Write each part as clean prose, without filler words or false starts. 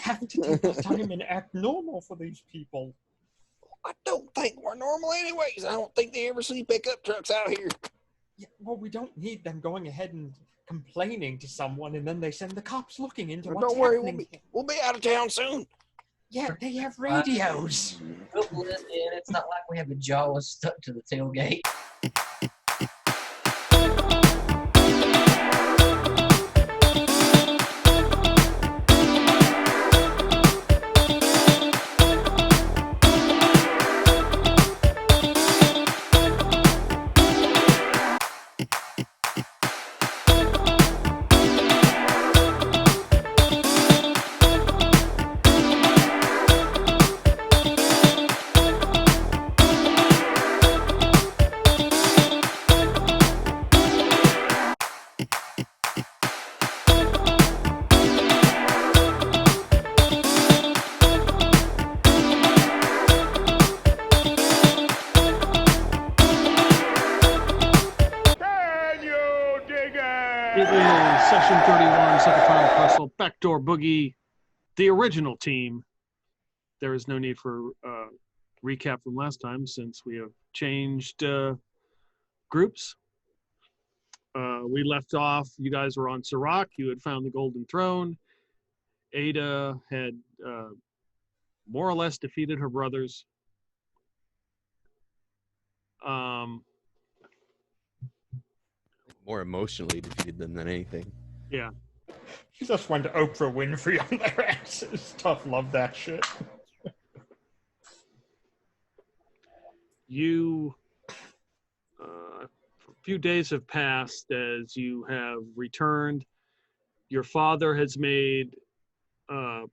have to take the time and act normal for these people. I don't think we're normal anyways. I don't think they ever see pickup trucks out here. Yeah, well, we don't need them going ahead and complaining to someone, and then they send the cops looking into what's Don't worry, happening. we'll be out of town soon. Yeah, they have radios. We'll blend in. It's not like we have a Jawas stuck to the tailgate. It is Session 31, second final Puzzle, Backdoor Boogie, the original team. There is no need for recap from last time since we have changed groups. We left off, you guys were on Sirach, you had found the Golden Throne. Ada had more or less defeated her brothers. More emotionally defeated them than anything. Yeah. She just went to Oprah Winfrey on their asses. Tough love that shit. You, a few days have passed as you have returned. Your father has made a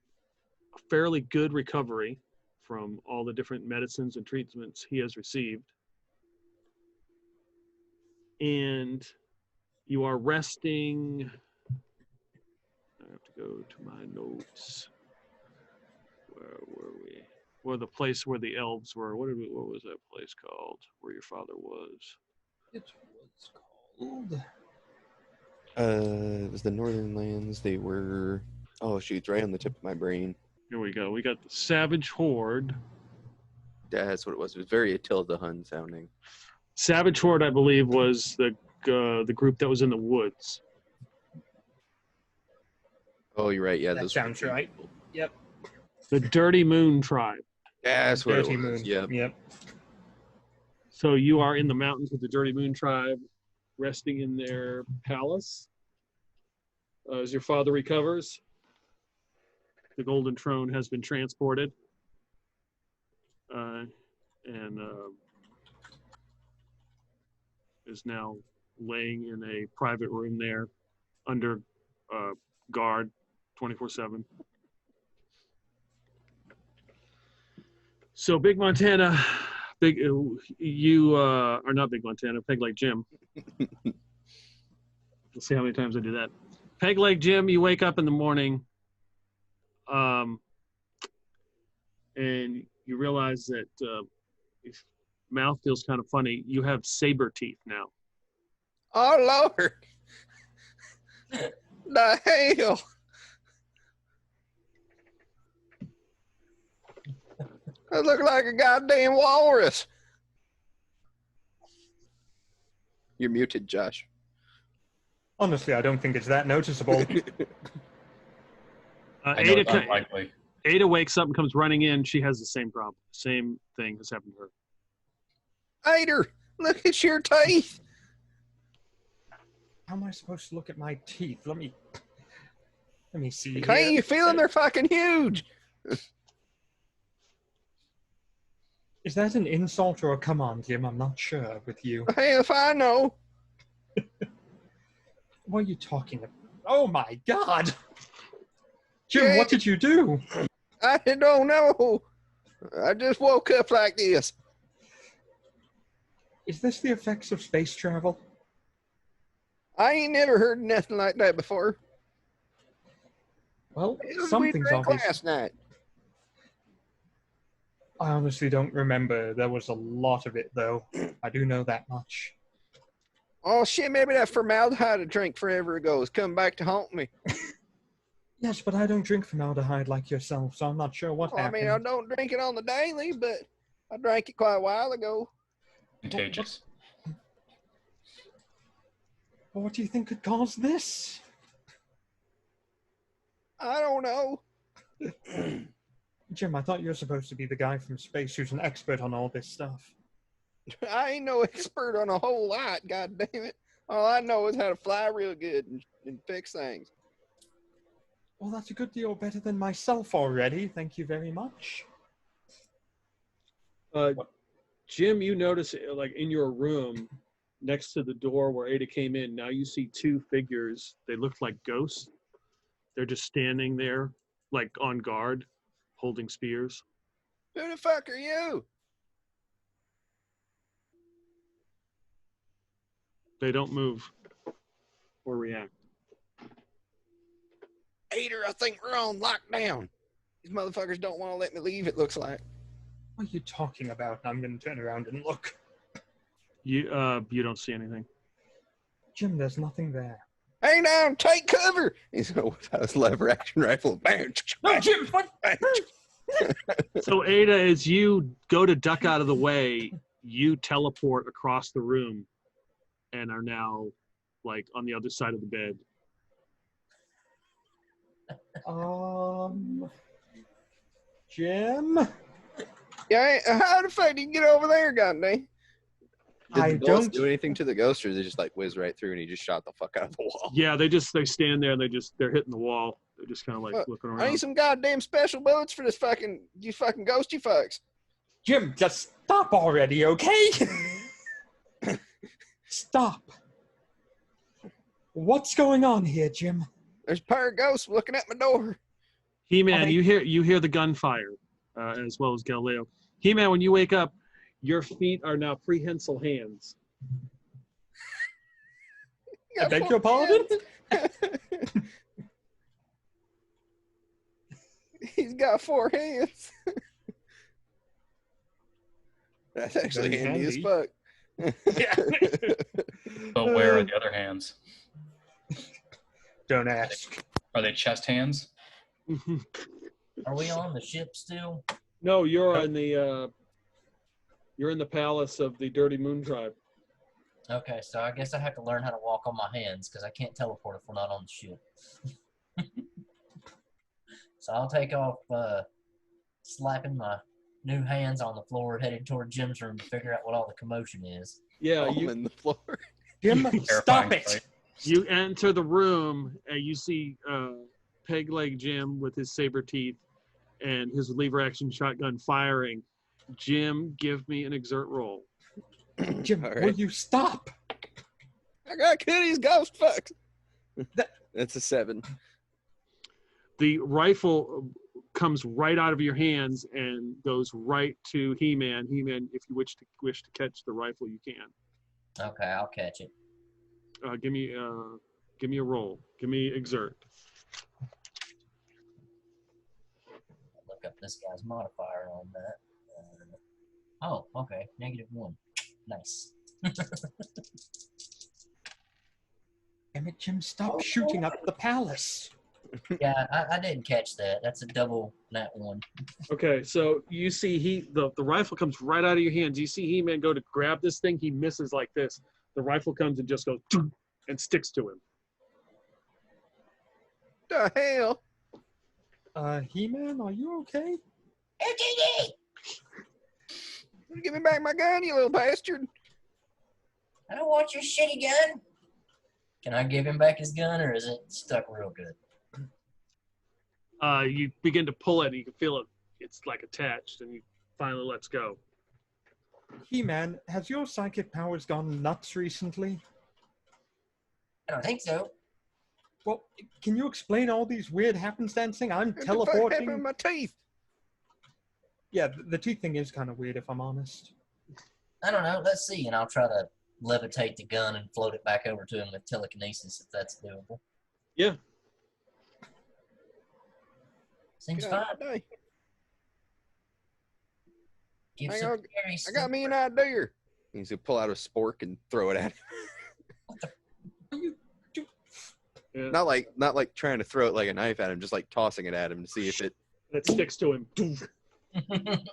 fairly good recovery from all the different medicines and treatments he has received. And you are resting. I have to go to my notes. Where were we? Well, the place where the elves were. What was that place called? Where your father was? It was called... It was the Northern Lands. They were... Oh, shoot, it's right on the tip of my brain. Here we go. We got the Savage Horde. That's what it was. It was very Attila Hun sounding. Savage Horde, I believe, was the group that was in the woods. Oh, you're right. Yeah, That sounds right. Yep. The Dirty Moon tribe. Yeah, that's what Dirty it was. Moon. Yep. So you are in the mountains with the Dirty Moon tribe, resting in their palace. As your father recovers, the Golden Throne has been transported. And is now laying in a private room there under guard 24/7. So Big Montana, you are not Big Montana, Peg Leg Jim. Let's see how many times I do that. Peg Leg Jim, you wake up in the morning and you realize that your mouth feels kind of funny. You have saber teeth now. Oh, Lord. The hell? I look like a goddamn walrus. You're muted, Josh. Honestly, I don't think it's that noticeable. Ada wakes up and comes running in. She has the same problem. Same thing has happened to her. Ada, look at your teeth. How am I supposed to look at my teeth? Let me see. Can't you feel them? They're fucking huge. Is that an insult or a command, Jim? I'm not sure with you. Hey, if I know. What are you talking about? Oh my God! Jim, what did you do? I don't know. I just woke up like this. Is this the effects of space travel? I ain't never heard nothing like that before. Well, It was something's we drank obvious. last night. I honestly don't remember. There was a lot of it, though. I do know that much. Oh, shit, maybe that formaldehyde I drank forever ago is coming back to haunt me. Yes, but I don't drink formaldehyde like yourself, so I'm not sure what Well, I happened. mean, I don't drink it on the daily, but I drank it quite a while ago. Contagious. Well, what do you think could cause this? I don't know. Jim, I thought you were supposed to be the guy from space who's an expert on all this stuff. I ain't no expert on a whole lot, god damn it. All I know is how to fly real good and fix things. Well, that's a good deal better than myself already. Thank you very much. Jim, you notice like in your room next to the door where Ada came in, now you see two figures. They look like ghosts. They're just standing there like on guard, holding spears. Who the fuck are you? They don't move or react. Ader, I think we're on lockdown. These motherfuckers don't want to let me leave, it looks like. What are you talking about? I'm going to turn around and look. You don't see anything. Jim, there's nothing there. Hey now, take cover! He's gonna whip out his lever action rifle. Bam! No, Jim, what? So Ada, as you go to duck out of the way, you teleport across the room and are now like on the other side of the bed. Jim? Yeah, how the fuck did you get over there, goddamn? Did I the bullets don't- do anything to the ghost, or they just like whiz right through and he just shot the fuck out of the wall? Yeah, they stand there and they're hitting the wall. They're just kind of like Fuck. looking I around. need some goddamn special bullets for this fucking ghosty fucks. Jim, just stop already, okay? Stop. What's going on here, Jim? There's a pair of ghosts looking at my door. He-Man, Okay. you hear the gunfire, as well as Galileo. He-Man, when you wake up, your feet are now prehensile hands. I beg your pardon? He's got 4 hands. That's actually Very handy as handy. fuck. But where are the other hands? Don't ask. Are they chest hands? Are we on the ship still? No, you're in the palace of the Dirty Moon Tribe. Okay, so I guess I have to learn how to walk on my hands because I can't teleport if we're not on the ship. So I'll take off slapping my new hands on the floor headed toward Jim's room to figure out what all the commotion is. Yeah, Palm in the floor. Jim, stop Terrifying it. sight. you enter the room and you see Peg Leg Jim with his saber teeth and his lever action shotgun firing. Jim, give me an exert roll. Jim, All will right. you stop? I got Kitty's ghost fucks. That's a 7. The rifle comes right out of your hands and goes right to He-Man. He-Man, if you wish to catch the rifle, you can. Okay, I'll catch it. Give me a roll. Give me exert. Look up this guy's modifier on that. Oh, okay, -1. Nice. Damn it, Jim, stop shooting up the palace. Yeah, I didn't catch that. That's a double -1. Okay, so you see the rifle comes right out of your hands. You see He-Man go to grab this thing. He misses like this. The rifle comes and just goes and sticks to him. The hell? He-Man, are you okay? LTD! Give me back my gun, you little bastard. I don't want your shitty gun. Can I give him back his gun, or is it stuck real good? You begin to pull it, and you can feel it. It's like attached, and he finally lets go. He-Man, has your psychic powers gone nuts recently? I don't think so. Well, can you explain all these weird happenstancing? I'm What the fuck happened teleporting. with my teeth? Yeah, the teeth thing is kind of weird, if I'm honest. I don't know. Let's see, and I'll try to levitate the gun and float it back over to him with telekinesis, if that's doable. Yeah. Seems Good fine. idea. Give Hang some on, scary I got me an idea. He's gonna pull out a spork and throw it at him. Are you... Yeah. Not like trying to throw it like a knife at him, just like tossing it at him to see if it. It sticks to him.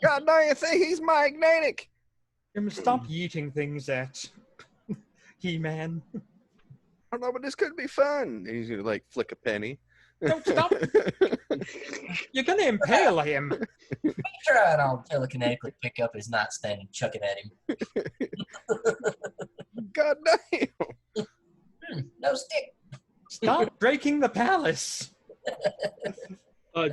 God dang, I think he's magnetic. Jim, stop yeeting things at He-Man. I don't know, but this could be fun. And he's gonna like flick a penny. Don't stop. You're gonna impale him. Try it on telekinetically pick up his nightstand and chuck it at him. God damn. No stick. Stop breaking the palace.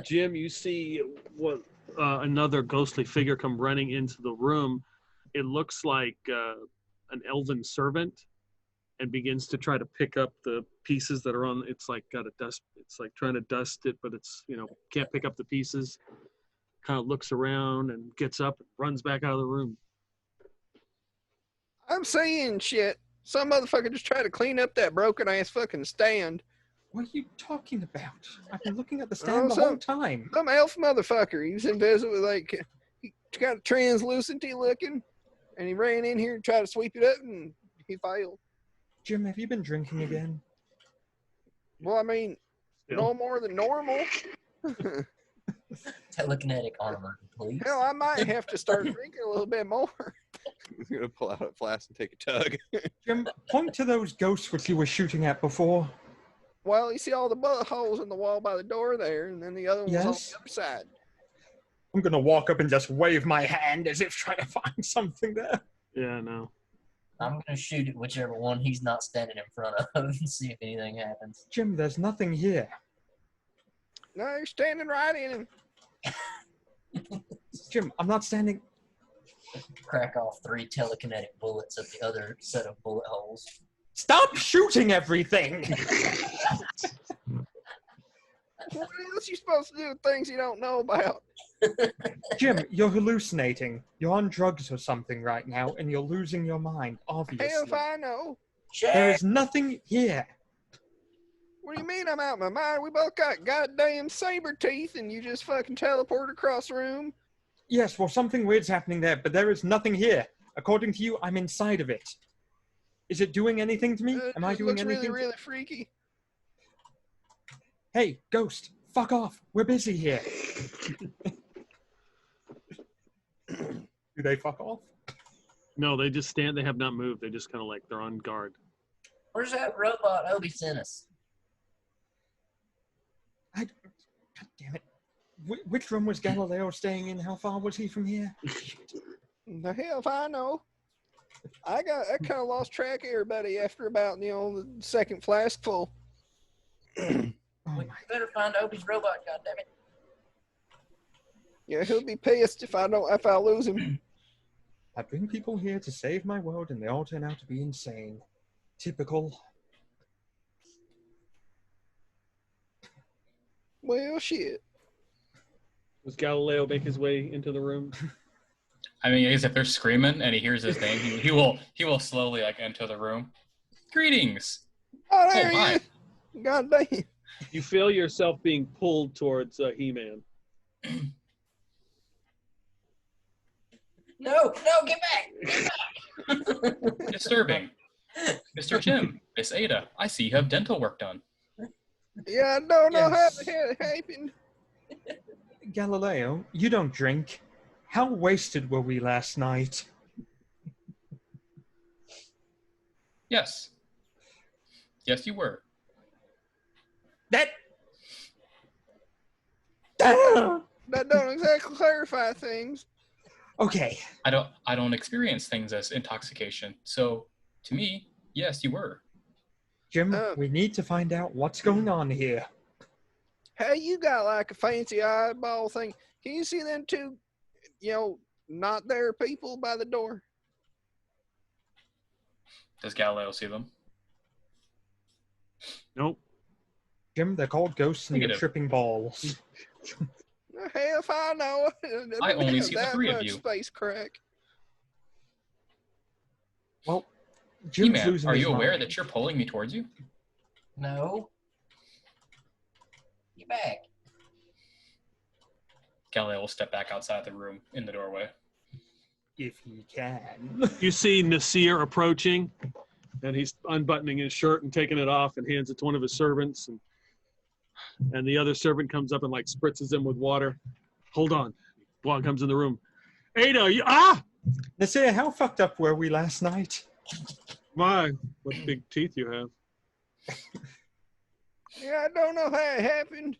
Jim, you see what another ghostly figure come running into the room. It looks like an elven servant, and begins to try to pick up the pieces that are on. It's like got a dust. It's like trying to dust it, but it's can't pick up the pieces. Kind of looks around and gets up and runs back out of the room. I'm saying shit. Some motherfucker just tried to clean up that broken ass fucking stand. What are you talking about? I've been looking at the stand the whole time. Some elf motherfucker. He was invisible, like he got a translucenty looking, and he ran in here and tried to sweep it up, and he failed. Jim, have you been drinking again? Well, I mean, no more than normal. Telekinetic armor, please. Hell, I might have to start drinking a little bit more. He's gonna pull out a flask and take a tug. Jim, point to those ghosts which you were shooting at before. Well, you see all the bullet holes in the wall by the door there, and then the other one's on Yes. the other side. I'm gonna walk up and just wave my hand as if trying to find something there. Yeah, no. I'm gonna shoot at whichever one he's not standing in front of and see if anything happens. Jim, there's nothing here. No, you're standing right in him. Jim, I'm not standing. Crack off 3 telekinetic bullets at the other set of bullet holes. Stop shooting everything! What else you supposed to do with things you don't know about? Jim, you're hallucinating. You're on drugs or something right now, and you're losing your mind, obviously. Hell if I know. There is nothing here. What do you mean I'm out of my mind? We both got goddamn saber teeth, and you just fucking teleport across the room. Yes, well, something weird's happening there, but there is nothing here. According to you, I'm inside of it. Is it doing anything to me? Am I It doing looks anything? really, really freaky. Hey, ghost, fuck off. We're busy here. Do they fuck off? No, they just stand. They have not moved. They just kind of like they're on guard. Where's that robot Obi sent us? God damn it. Which room was Galileo staying in? How far was he from here? The hell if I know. I kind of lost track of everybody after about, the second flask full. Oh We my. better find Obi's robot, goddammit. Yeah, he'll be pissed if I lose him. I bring people here to save my world, and they all turn out to be insane. Typical. Well, shit. Does Galileo make his way into the room? I mean, I guess if they're screaming and he hears his name, he will slowly like enter the room. Greetings. Oh, there Oh, he my. is. God damn. You feel yourself being pulled towards He-Man. No, get back! Disturbing. Mr. Jim, Miss Ada, I see you have dental work done. Yeah, I don't know Yes. how the hell it happened. Galileo, you don't drink. How wasted were we last night? Yes. Yes, you were. That. That don't exactly clarify things. Okay. I don't experience things as intoxication. So to me, yes, you were. Jim, we need to find out what's going on here. Hey, you got like a fancy eyeball thing. Can you see them two, not there people by the door? Does Galileo see them? Nope. Jim, they're called ghosts and you're Negative. tripping balls. Hell if I know. I only see the That 3 of much you. Space crack. Well, Jim's He-Man, losing are his you aware mind. that you're pulling me towards you? No. Get back. Galileo will step back outside the room in the doorway. If he can. You see Nasir approaching. And he's unbuttoning his shirt and taking it off and hands it to one of his servants. And the other servant comes up and like spritzes him with water. Hold on. Juan comes in the room. Ada, Nasir, how fucked up were we last night? My, what big teeth you have. Yeah, I don't know how it happened.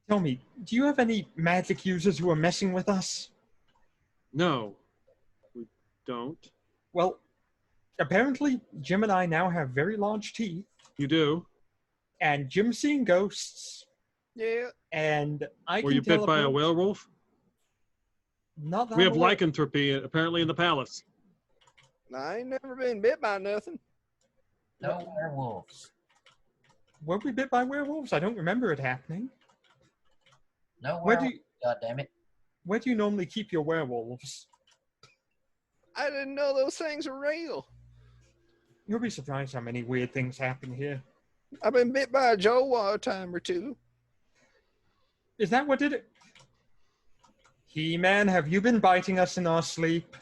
Tell me, do you have any magic users who are messing with us? No, we don't. Well, apparently Jim and I now have very large teeth, You do? and Jim's seeing ghosts, Yeah. and I Were can you bit by a teleport. werewolf? Not that We have I'm aware- lycanthropy apparently in the palace. I ain't never been bit by nothing. No werewolves. Were we bit by werewolves? I don't remember it happening. No Where do werewolves. you, God damn it. where do you normally keep your werewolves? I didn't know those things were real. You'll be surprised how many weird things happen here. I've been bit by a Joe a time or two. Is that what did it? He-Man, have you been biting us in our sleep?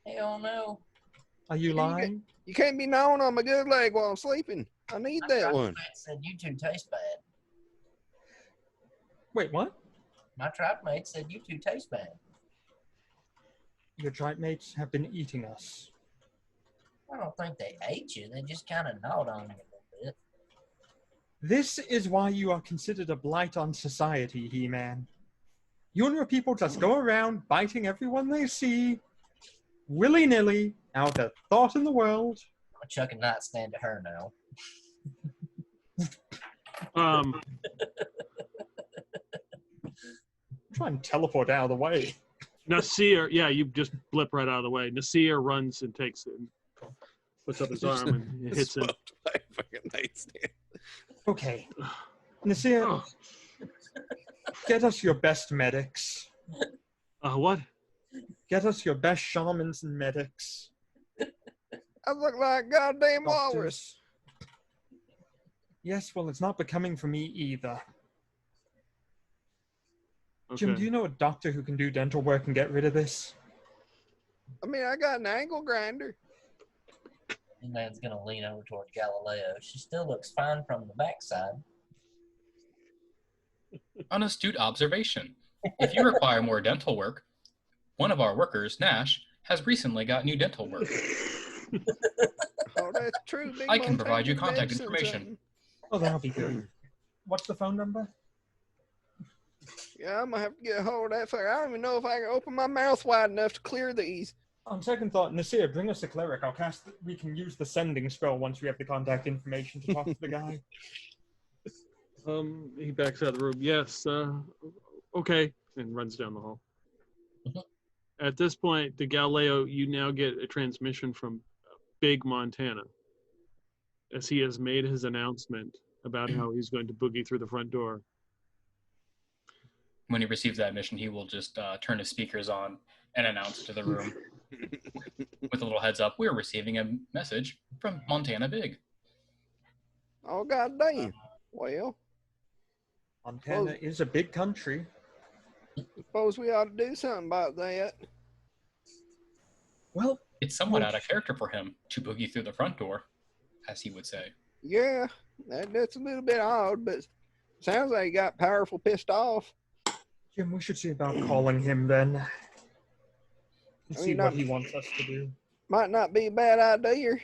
Hell no. Are you You lying? You can't be gnawing on my good leg while I'm sleeping. I need that one. Tribe mate said you two taste bad. Wait, what? My tribe mate said you two taste bad. Your tribe mates have been eating us. I don't think they ate you. They just kind of gnawed on you a little bit. This is why you are considered a blight on society, He-Man. You and your people just go around biting everyone they see, willy-nilly, out a thought in the world. I'm chucking nightstand to her now. Try and teleport out of the way. Nasir, yeah, you just blip right out of the way. Nasir runs and takes it and puts up his arm and hits him. Swapped by a fucking nightstand. Okay. Nasir, Oh, get us your best medics. what? Get us your best shamans and medics. I look like a goddamn Doctors. walrus. Yes, well, it's not becoming for me either. Okay. Jim, do you know a doctor who can do dental work and get rid of this? I mean, I got an angle grinder. The man's gonna lean over toward Galileo. She still looks fine from the backside. An astute observation. If you require more dental work, one of our workers, Nash, has recently got new dental work. Oh, that's true. Big I can provide you Montana contact medicine information. something. Oh, that'll be good. What's the phone number? Yeah, I'm gonna have to get a hold of that fucker. I don't even know if I can open my mouth wide enough to clear these. On second thought, Nasir, bring us a cleric. I'll cast. We can use the sending spell once we have the contact information to talk to the guy. He backs out of the room. Yes, okay, and runs down the hall. At this point, the Galileo, you now get a transmission from Big Montana, as he has made his announcement about how he's going to boogie through the front door. When he receives that mission, he will just turn his speakers on and announce to the room with a little heads up, we're receiving a message from Montana Big. Oh, goddamn. Well, Montana is a big country. suppose we ought to do something about that. Well, It's somewhat out of character for him to boogie through the front door, as he would say. Yeah, that's a little bit odd, but sounds like he got powerful pissed off. Jim, we should see about calling him then. And I see mean, what not- he wants us to do. Might not be a bad idea.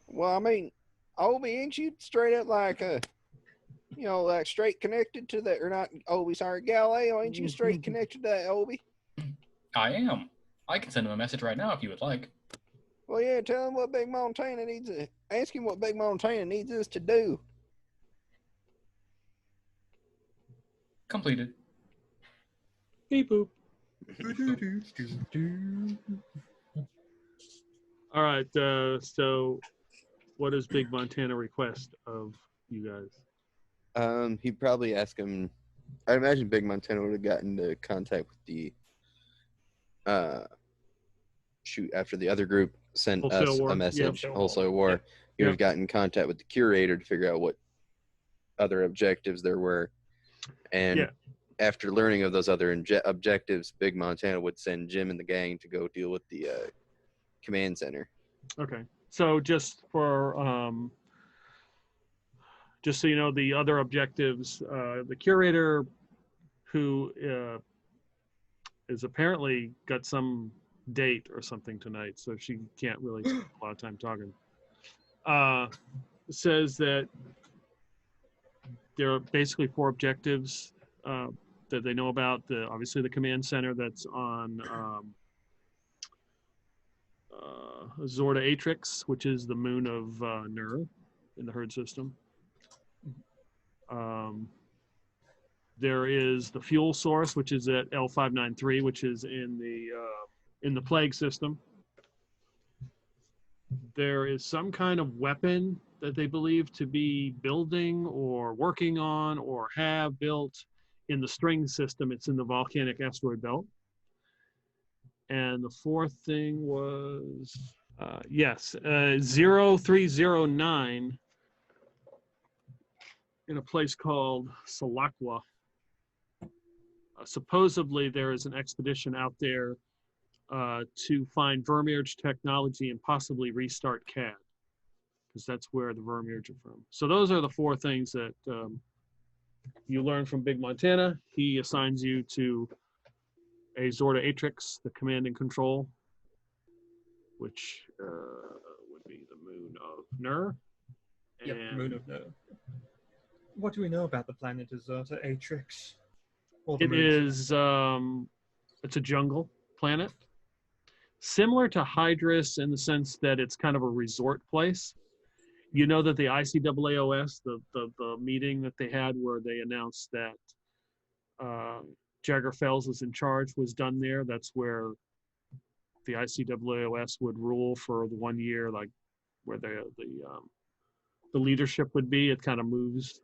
Well, I mean, Obi, ain't you straight up like like straight connected to that, or not Obi, sorry, Galileo, ain't you straight connected to that Obi? I am. I can send him a message right now if you would like. Well, yeah, tell him what Big Montana needs, ask him what Big Montana needs us to do. Completed. Beep boop. All right, so what does Big Montana request of you guys? He'd probably ask him. I imagine Big Montana would have gotten into contact with the after the other group sent Wholesale us War. a message, Yep. Wholesale War. He would have gotten in contact with the curator to figure out what other objectives there were, and Yeah. after learning of those other objectives, Big Montana would send Jim and the gang to go deal with the command center. Okay. So just so you know, the other objectives, the curator, who is apparently got some date or something tonight, so she can't really spend a lot of time talking, says that there are basically 4 objectives that they know about. Obviously the command center that's on Izorda Arietix, which is the moon of Nur in the herd system. There is the fuel source, which is at L593, which is in the plague system. There is some kind of weapon that they believe to be building or working on or have built in the string system. It's in the volcanic asteroid belt. And the 4th thing was, 0309 in a place called Salakwa. Supposedly there is an expedition out there to find Vermeerge technology and possibly restart CAD, because that's where the Vermeerge are from. So those are the 4 things that you learn from Big Montana. He assigns you to Izorda Arietix, the command and control, which would be the moon of Nur. Yep, moon of Nur. What do we know about the planet Izorda Arietix? It is, it's a jungle planet, similar to Hydrus in the sense that it's kind of a resort place. You know that the ICAAOS, the meeting that they had where they announced that Jagger Fells was in charge, was done there. That's where the ICAAOS would rule for the 1 year, like where the leadership would be. It kind of moves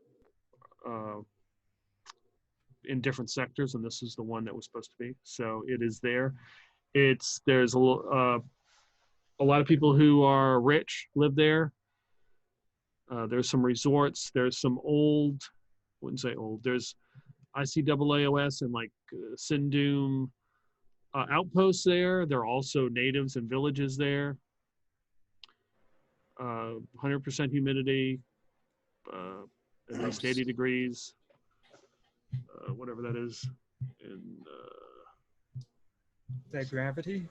in different sectors, and this is the one that was supposed to be. So it is there. There's a lot of people who are rich live there. There's some resorts. There's some old, I wouldn't say old. There's ICAAOS and like Sindoom outposts there. There are also natives and villages there. 100% humidity, at least 80 degrees, whatever that is. And their gravity?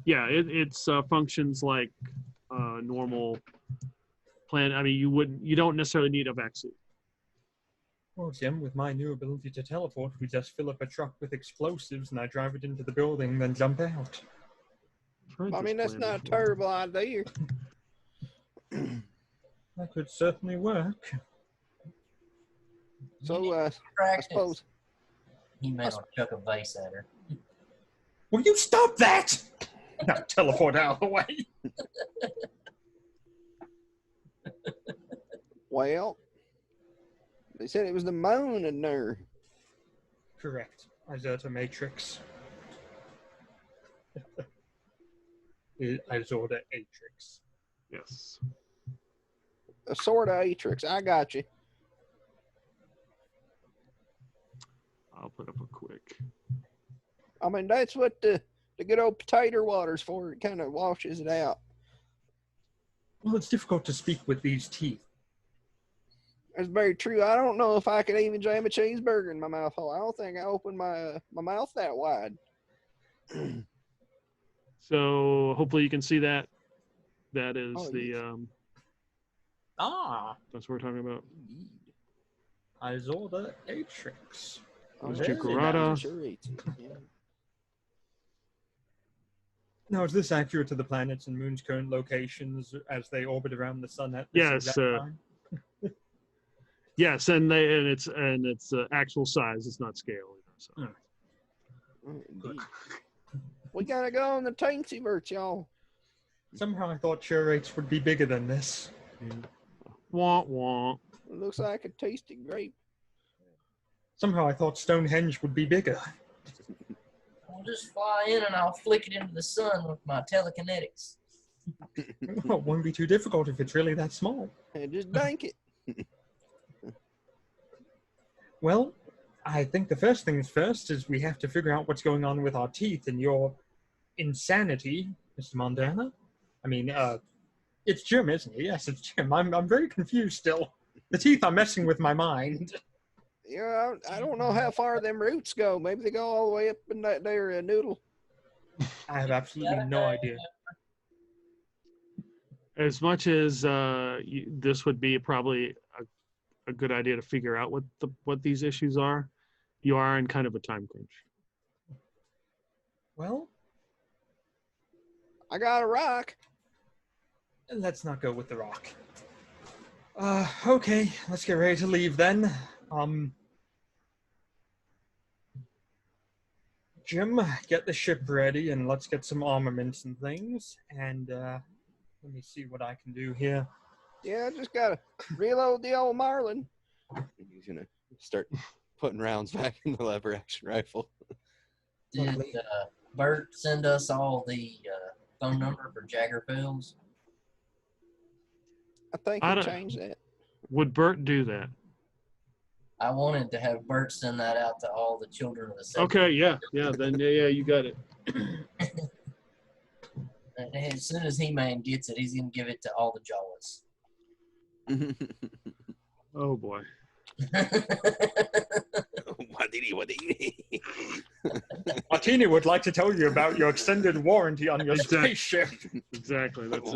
Yeah, it's functions like normal planet. I mean, you don't necessarily need a vaccine. Well, Jim, with my new ability to teleport, we just fill up a truck with explosives and I drive it into the building, then jump out. I mean, that's not a terrible idea. That could certainly work. So, I suppose. He may not chuck a vase at her. Will you stop that? Now teleport out of the way. Well, they said it was the moon of Nur. Correct. Izorda Arietix. Izorda Arietix. Yes. Izorda Arietix. I got you. I'll put up a quick. I mean, that's what the good old potato water's for. It kind of washes it out. Well, it's difficult to speak with these teeth. That's very true. I don't know if I could even jam a cheeseburger in my mouth hole. I don't think I opened my mouth that wide. So hopefully you can see that. That is Oh, the yes. that's what we're talking about. Izorda Arietix. There's Very Giv'er. Sure, yeah. Now, is this accurate to the planets and moon's current locations as they orbit around the sun at this Yes, exact time? Yes, and it's actual size. It's not scale. So. Oh, indeed. We gotta go on the Tanksy-verse, y'all. Somehow I thought Churates would be bigger than this. Wah wah. It looks like a tasty grape. Somehow I thought Stonehenge would be bigger. I'll just fly in and I'll flick it into the sun with my telekinetics. Well, it won't be too difficult if it's really that small. And just dank it. Well, I think the first things first is we have to figure out what's going on with our teeth and your insanity, Mr. Montana. I mean, it's Jim, isn't it? Yes, it's Jim. I'm very confused still. The teeth are messing with my mind. Yeah, I don't know how far them roots go. Maybe they go all the way up in that there noodle. I have absolutely no idea. As much as this would be probably a good idea to figure out what these issues are, you are in kind of a time crunch. Well, I got a rock. let's not go with the rock. Okay, let's get ready to leave then. Jim, get the ship ready and let's get some armaments and things. And let me see what I can do here. Yeah, I just gotta reload the old Marlin. He's gonna start putting rounds back in the lever action rifle. Did Bert send us all the phone number for Jagger Fields? I think I he don't- changed that. Would Bert do that? I wanted to have Bert send that out to all the children of the city. Okay, yeah, then yeah, you got it. And as soon as He-Man gets it, he's gonna give it to all the Jawas. Oh boy. Martini would like to tell you about your extended warranty on your Exact- spaceship. Exactly. That's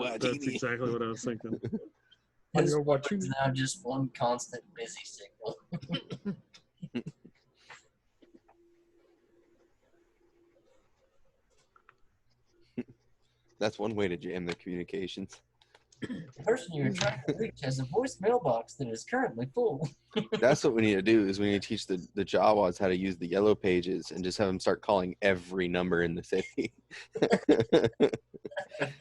exactly what I was thinking. His your what phone's now just one constant busy signal. That's one way to jam the communications. The person you're trying to reach has a voice mailbox that is currently full. That's what we need to do. Is we need to teach the Jawas how to use the yellow pages and just have them start calling every number in the city.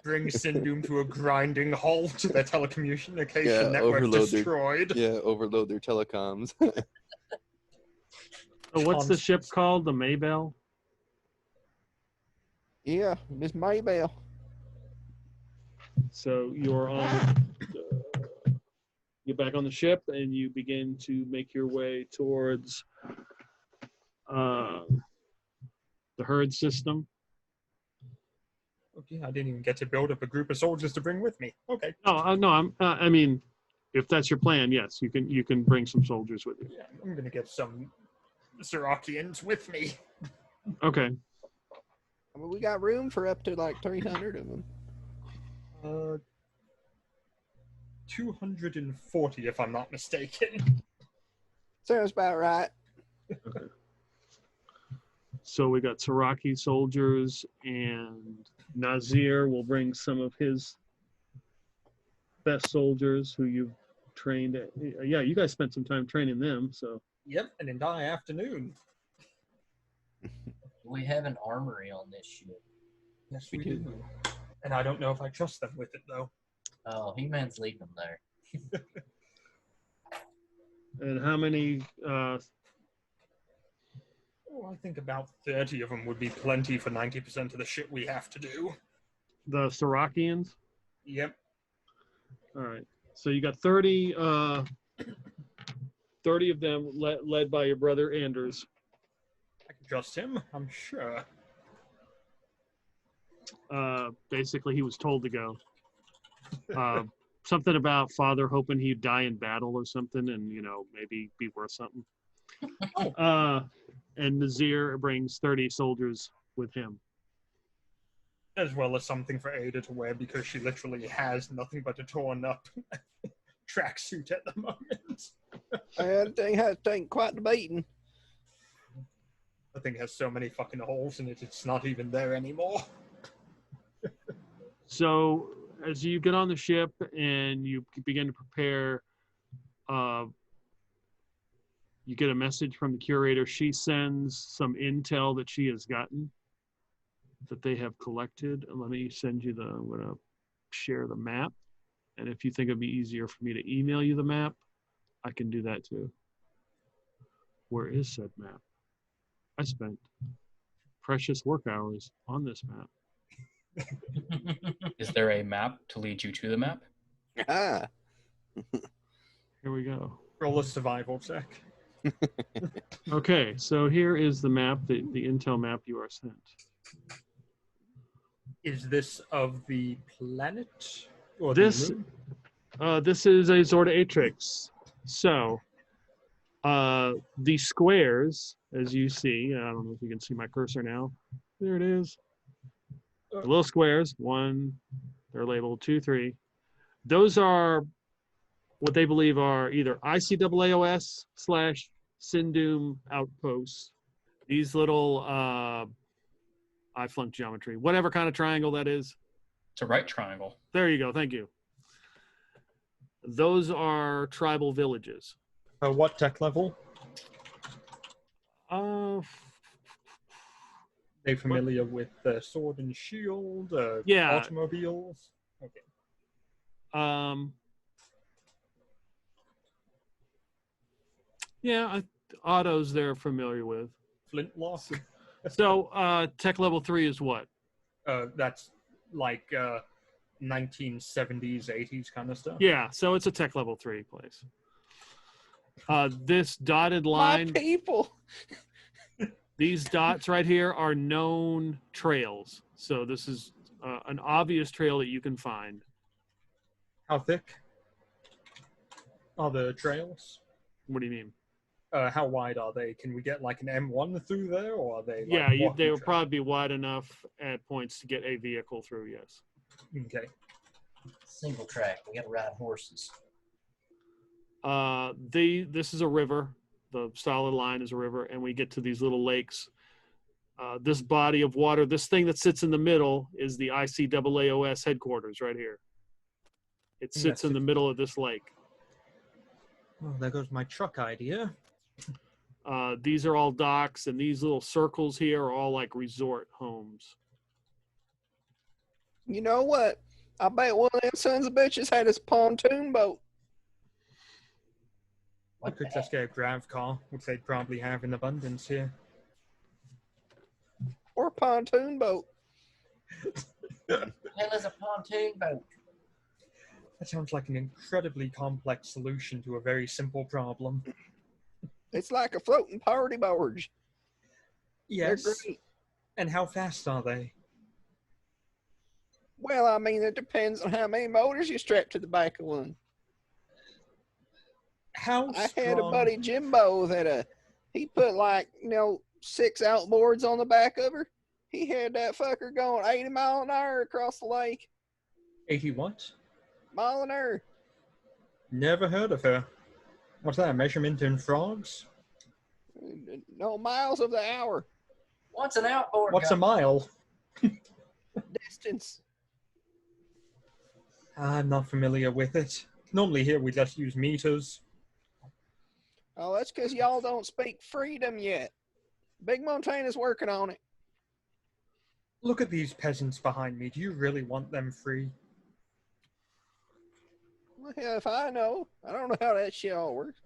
Bring Sindoom to a grinding halt. Their telecommunication Yeah, network overload their- destroyed. Yeah, overload their telecoms. So what's the ship called? The Maybell? Yeah, Miss Maybell. So you're back on the ship and you begin to make your way towards the herd system. Okay, I didn't even get to build up a group of soldiers to bring with me. Okay. No, I mean, if that's your plan, yes, you can bring some soldiers with you. Yeah, I'm going to get some Serakians with me. Okay. I mean, we got room for up to like 300 of them. 240, if I'm not mistaken. Sounds about right. Okay. So we got Saraki soldiers, and Nazir will bring some of his best soldiers who you've trained. Yeah, you guys spent some time training them, so. Yep, an entire afternoon. We have an armory on this ship. Yes, we do. And I don't know if I trust them with it, though. Oh, He-Man's leaving them there. And how many? Oh, I think about 30 of them would be plenty for 90% of the shit we have to do. The Sarakians. Yep. All right. So you got 30. 30 of them led by your brother Anders. I can trust him, I'm sure. Basically, he was told to go. Something about father hoping he'd die in battle or something, and maybe be worth something. And Nazir brings 30 soldiers with him. As well as something for Ada to wear because she literally has nothing but a torn up tracksuit at the moment. That thing has taken quite the beating. The thing has so many fucking holes in it, it's not even there anymore. So as you get on the ship and you begin to prepare, you get a message from the curator. She sends some intel that she has gotten that they have collected. Let me send you I'm going to share the map. And if you think it'd be easier for me to email you the map, I can do that too. Where is said map? I spent precious work hours on this map. Is there a map to lead you to the map? Ah. Here we go. Roll a survival check. Okay, so here is the map, the intel map you are sent. Is this of the planet or This the moon? this is Izorda Arietix. So the squares, as you see, I don't know if you can see my cursor now. There it is. The little squares, 1, they're labeled 2, 3. Those are what they believe are either ICAAOS / Sindoom outposts. These little, I flunked geometry, whatever kind of triangle that is. It's a right triangle. There you go. Thank you. Those are tribal villages. What tech level? They familiar with sword and shield? Yeah. Automobiles? Okay. Yeah, autos they're familiar with. Flintlock? So tech level 3 is what? That's like 1970s, 80s kind of stuff. Yeah, so it's a tech level 3 place. This dotted line, My people. these dots right here are known trails. So this is an obvious trail that you can find. How thick are the trails? What do you mean? How wide are they? Can we get like an M1 through there, or are they? Like Yeah, walking they will trails? probably be wide enough at points to get a vehicle through, yes. Okay. Single track. We got to ride horses. This is a river. The solid line is a river, and we get to these little lakes. This body of water, this thing that sits in the middle, is the ICAAOS headquarters right here. It sits in the middle of this lake. Well, there goes my truck idea. These are all docks, and these little circles here are all like resort homes. You know what? I bet one of them sons of bitches had his pontoon boat. I could just get a grav car, which they'd probably have in abundance here. Or pontoon boat. Hell is a pontoon boat. That sounds like an incredibly complex solution to a very simple problem. It's like a floating party barge. Yes. They're great. And how fast are they? Well, I mean, it depends on how many motors you strap to the back of one. How I strong? had a buddy Jimbo that he put like 6 outboards on the back of her. He had that fucker going 80 mile an hour across the lake. 80 what? Mile an hour. Never heard of her. What's that, a measurement in frogs? No, miles of the hour. What's an outboard? What's a mile? Distance. I'm not familiar with it. Normally here we just use meters. Oh, that's because y'all don't speak freedom yet. Big Montana's working on it. Look at these peasants behind me. Do you really want them free? Well, hell, if I know. I don't know how that shit all works.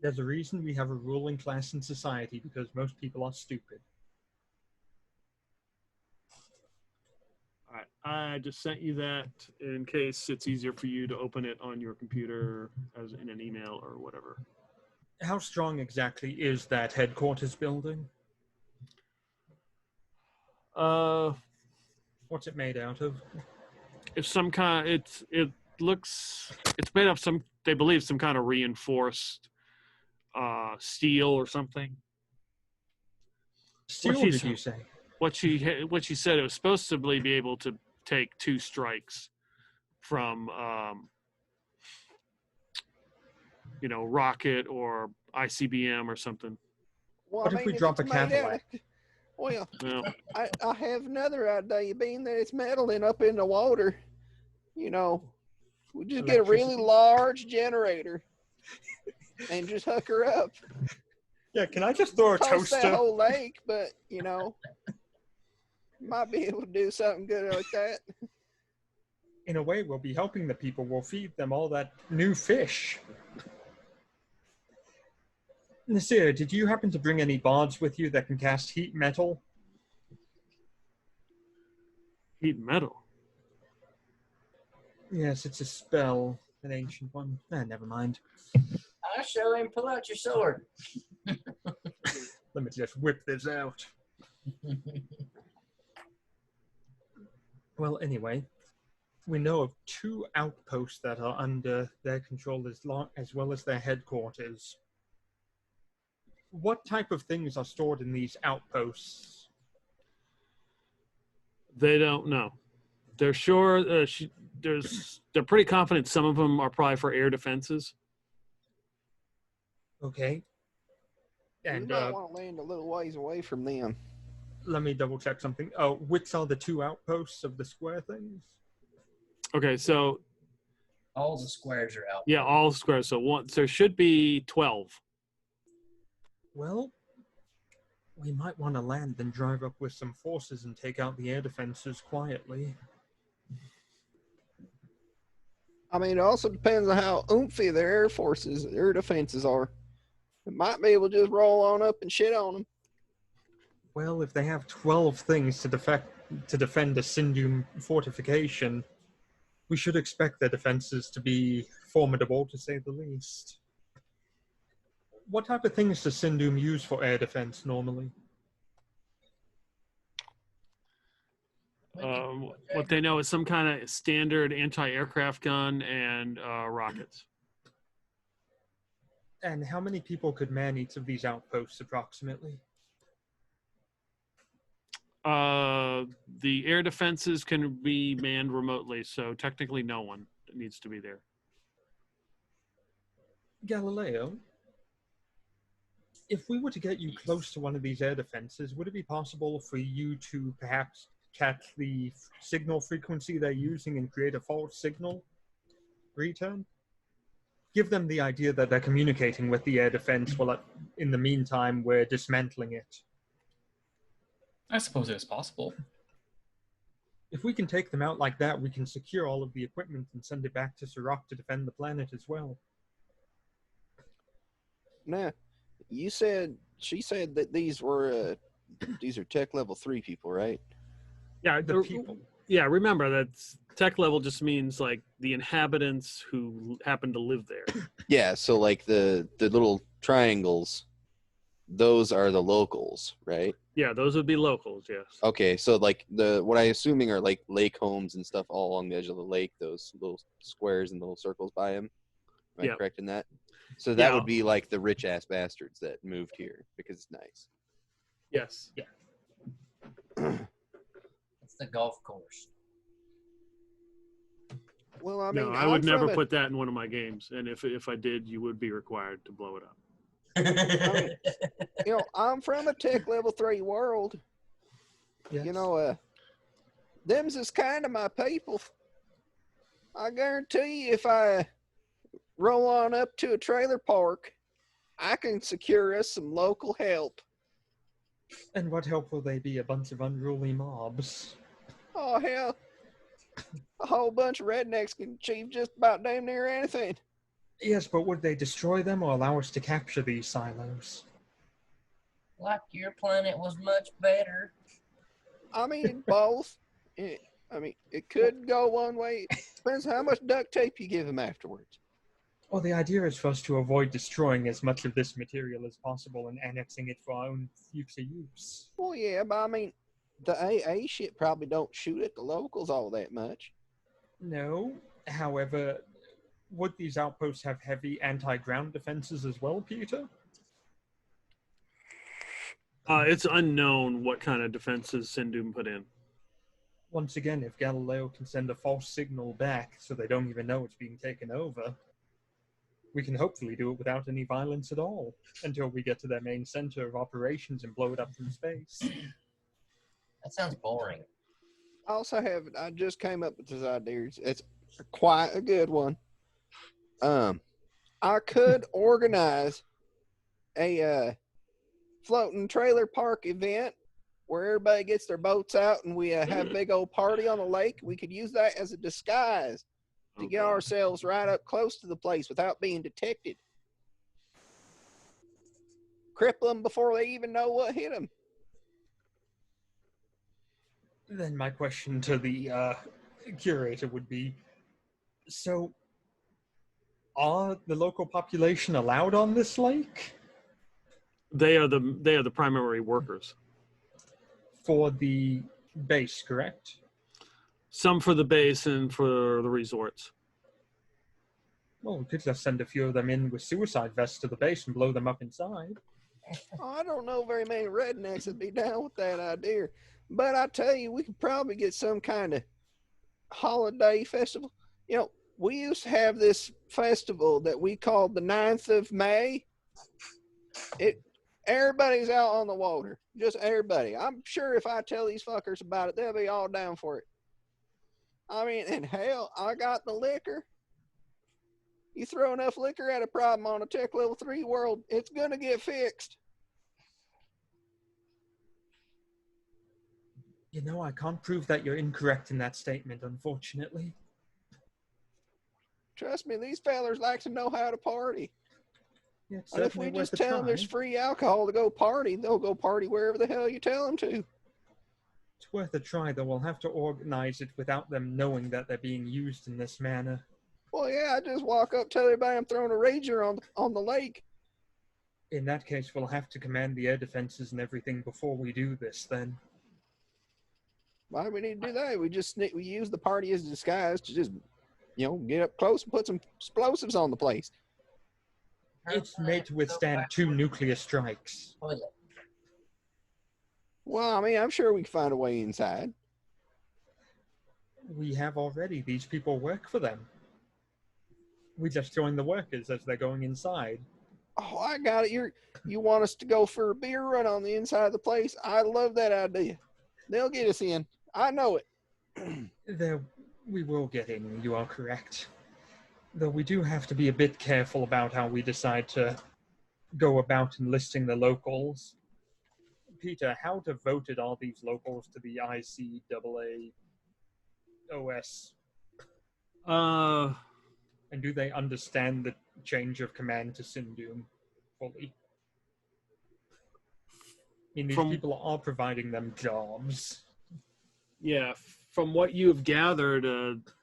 There's a reason we have a ruling class in society, because most people are stupid. All right, I just sent you that in case it's easier for you to open it on your computer as in an email or whatever. How strong exactly is that headquarters building? What's it made out of? It's some kind. It's made of some. They believe some kind of reinforced steel or something. Steel, What she did said. you say? What she said, it was supposed to be able to take 2 strikes from rocket or ICBM or something. Well, What if we drop it's a made out Cadillac? of- Well, Well, I have another idea, being that it's metal and up in the water. We just get a really Electricity? large generator and just hook her up. Yeah, can I just throw a Toast that toaster? whole lake, but might be able to do something good like that. In a way, we'll be helping the people. We'll feed them all that new fish. Nasir, did you happen to bring any bards with you that can cast heat metal? heat metal. Yes, it's a spell, an ancient one. Never mind. show him. Pull out your sword. Let me just whip this out. Well, anyway, we know of 2 outposts that are under their control as well as their headquarters. What type of things are stored in these outposts? They don't know. They're sure. They're pretty confident some of them are probably for air defenses. Okay. And we might want to land a little ways away from them. let me double check something. Oh, which are the 2 outposts of the square things? Okay, so All the squares are out. yeah, all squares. So there should be 12. Well, we might want to land and drive up with some forces and take out the air defenses quietly. I mean, it also depends on how oomphy their air defenses are. It might be able to just roll on up and shit on them. Well, if they have 12 things to defend a Sindoom fortification, we should expect their defenses to be formidable, to say the least. What type of things does Sindoom use for air defense normally? What they know is some kind of standard anti-aircraft gun and rockets. And how many people could man each of these outposts approximately? The air defenses can be manned remotely, so technically no one needs to be there. Galileo, if we were to get you close to one of these air defenses, would it be possible for you to perhaps catch the signal frequency they're using and create a false signal return? Give them the idea that they're communicating with the air defense while in the meantime we're dismantling it. I suppose it is possible. If we can take them out like that, we can secure all of the equipment and send it back to Sirach to defend the planet as well. Now, she said that these are tech level 3 people, right? Yeah, The people. Yeah, remember that tech level just means like the inhabitants who happen to live there. Yeah, so like the little triangles, those are the locals, right? Yeah, those would be locals, yes. Okay, so like what I assuming are like lake homes and stuff all along the edge of the lake, those little squares and little circles by them. Am I correct in that? So that would be like the rich ass bastards that moved here because it's nice. Yes. Yeah. It's the golf course. Well, I mean, No, I would never put that in one of my games, and if I did, you would be required to blow it up. I'm from a tech level 3 world. Yes. Them's is kind of my people. I guarantee you, if I roll on up to a trailer park, I can secure us some local help. And what help will they be? A bunch of unruly mobs? Oh, hell. A whole bunch of rednecks can achieve just about damn near anything. Yes, but would they destroy them or allow us to capture these silos? Like your planet was much better. I mean, both. It could go one way. Depends how much duct tape you give them afterwards. Well, the idea is for us to avoid destroying as much of this material as possible and annexing it for our own future use. Well, yeah, but I mean, the AA shit probably don't shoot at the locals all that much. No. However, would these outposts have heavy anti-ground defenses as well, Peter? It's unknown what kind of defenses Sindoom put in. Once again, if Galileo can send a false signal back so they don't even know it's being taken over, we can hopefully do it without any violence at all until we get to their main center of operations and blow it up from space. That sounds boring. I just came up with this idea. It's quite a good one. I could organize a floating trailer park event where everybody gets their boats out and we have a big old party on the lake. We could use that as a disguise to get ourselves right up close to the place without being detected. Cripple them before they even know what hit them. Then my question to the curator would be, so Are the local population allowed on this lake? They are the primary workers. For the base, correct? Some for the base and for the resorts. Well, we could just send a few of them in with suicide vests to the base and blow them up inside. Oh, I don't know very many rednecks that'd be down with that idea. But I tell you, we could probably get some kind of holiday festival. You know, we used to have this festival that we called the 9th of May. Everybody's out on the water. Just everybody. I'm sure if I tell these fuckers about it, they'll be all down for it. I mean, and hell, I got the liquor. You throw enough liquor at a problem on a Tech Level 3 world, it's going to get fixed. You know, I can't prove that you're incorrect in that statement, unfortunately. Trust me, these fellers like to know how to party. Yeah, it's And if we certainly just worth a tell them there's try. free alcohol to go party, they'll go party wherever the hell you tell them to. It's worth a try, though we'll have to organize it without them knowing that they're being used in this manner. Well, yeah, I just walk up, tell everybody I'm throwing a rager on the lake. In that case, we'll have to command the air defenses and everything before we do this, then. Why do we need to do that? We use the party as a disguise to just, get up close and put some explosives on the place. It's made to withstand 2 nuclear strikes. Oh, yeah. Well, I mean, I'm sure we can find a way inside. We have already. These people work for them. We just join the workers as they're going inside. Oh, I got it. You want us to go for a beer run on the inside of the place? I love that idea. They'll get us in. I know it. We will get in, you are correct. Though we do have to be a bit careful about how we decide to go about enlisting the locals. Peter, how devoted are these locals to the ICAA OS? And do they understand the change of command to Sindoom fully? I mean, these people are providing them jobs. Yeah, from what you have gathered,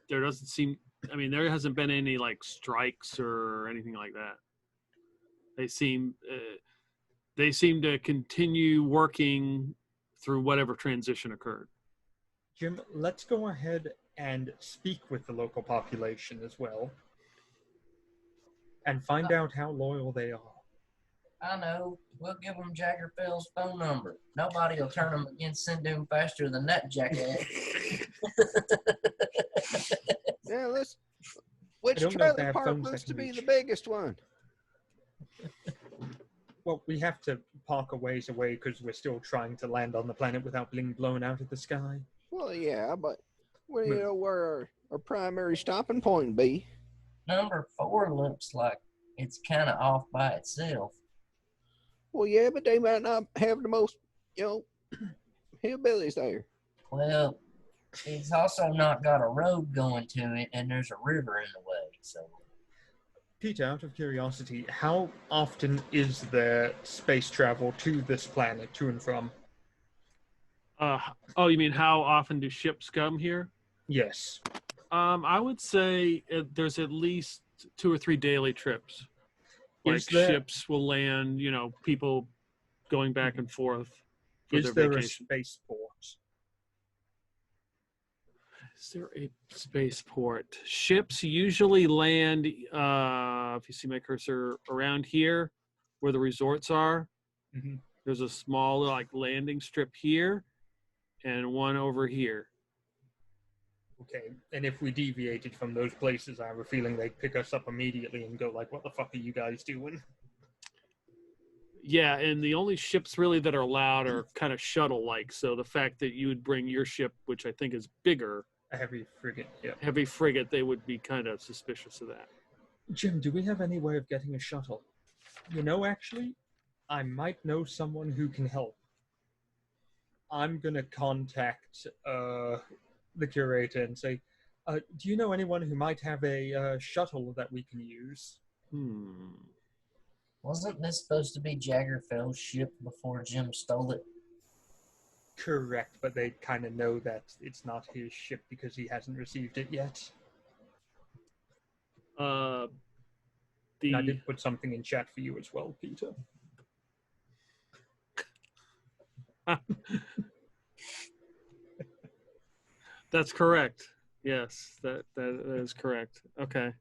there doesn't seem. I mean, there hasn't been any strikes or anything like that. They seem to continue working through whatever transition occurred. Jim, let's go ahead and speak with the local population as well, and find out how loyal they are. I know. We'll give them Jaggerfield's phone number. Nobody will turn them against Sindoom faster than that jackass. Yeah, which trailer park looks to be the biggest one? Well, we have to park a ways away because we're still trying to land on the planet without being blown out of the sky. Well, yeah, but we know where our primary stopping point be. Number 4 looks like it's kind of off by itself. Well, yeah, but they might not have the most, hillbillies there. Well, it's also not got a road going to it, and there's a river in the way, so... Peter, out of curiosity, how often is there space travel to this planet, to and from? You mean how often do ships come here? Yes. I would say there's at least 2 or 3 daily trips. Ships will land, people going back and forth for their vacation. Is there a spaceport? Is there a spaceport? Ships usually land, if you see my cursor, around here where the resorts are. Mm-hmm. There's a small landing strip here and one over here. Okay, and if we deviated from those places, I have a feeling they'd pick us up immediately and go what the fuck are you guys doing? Yeah, and the only ships really that are allowed are kind of shuttle-like, so the fact that you would bring your ship, which I think is bigger... A heavy frigate, yeah. Heavy frigate, they would be kind of suspicious of that. Jim, do we have any way of getting a shuttle? Actually, I might know someone who can help. I'm going to contact the curator and say, do you know anyone who might have a shuttle that we can use? Wasn't this supposed to be Jaggerfield's ship before Jim stole it? Correct, but they kind of know that it's not his ship because he hasn't received it yet. And I did put something in chat for you as well, Peter. That's correct. Yes, that is correct. Okay.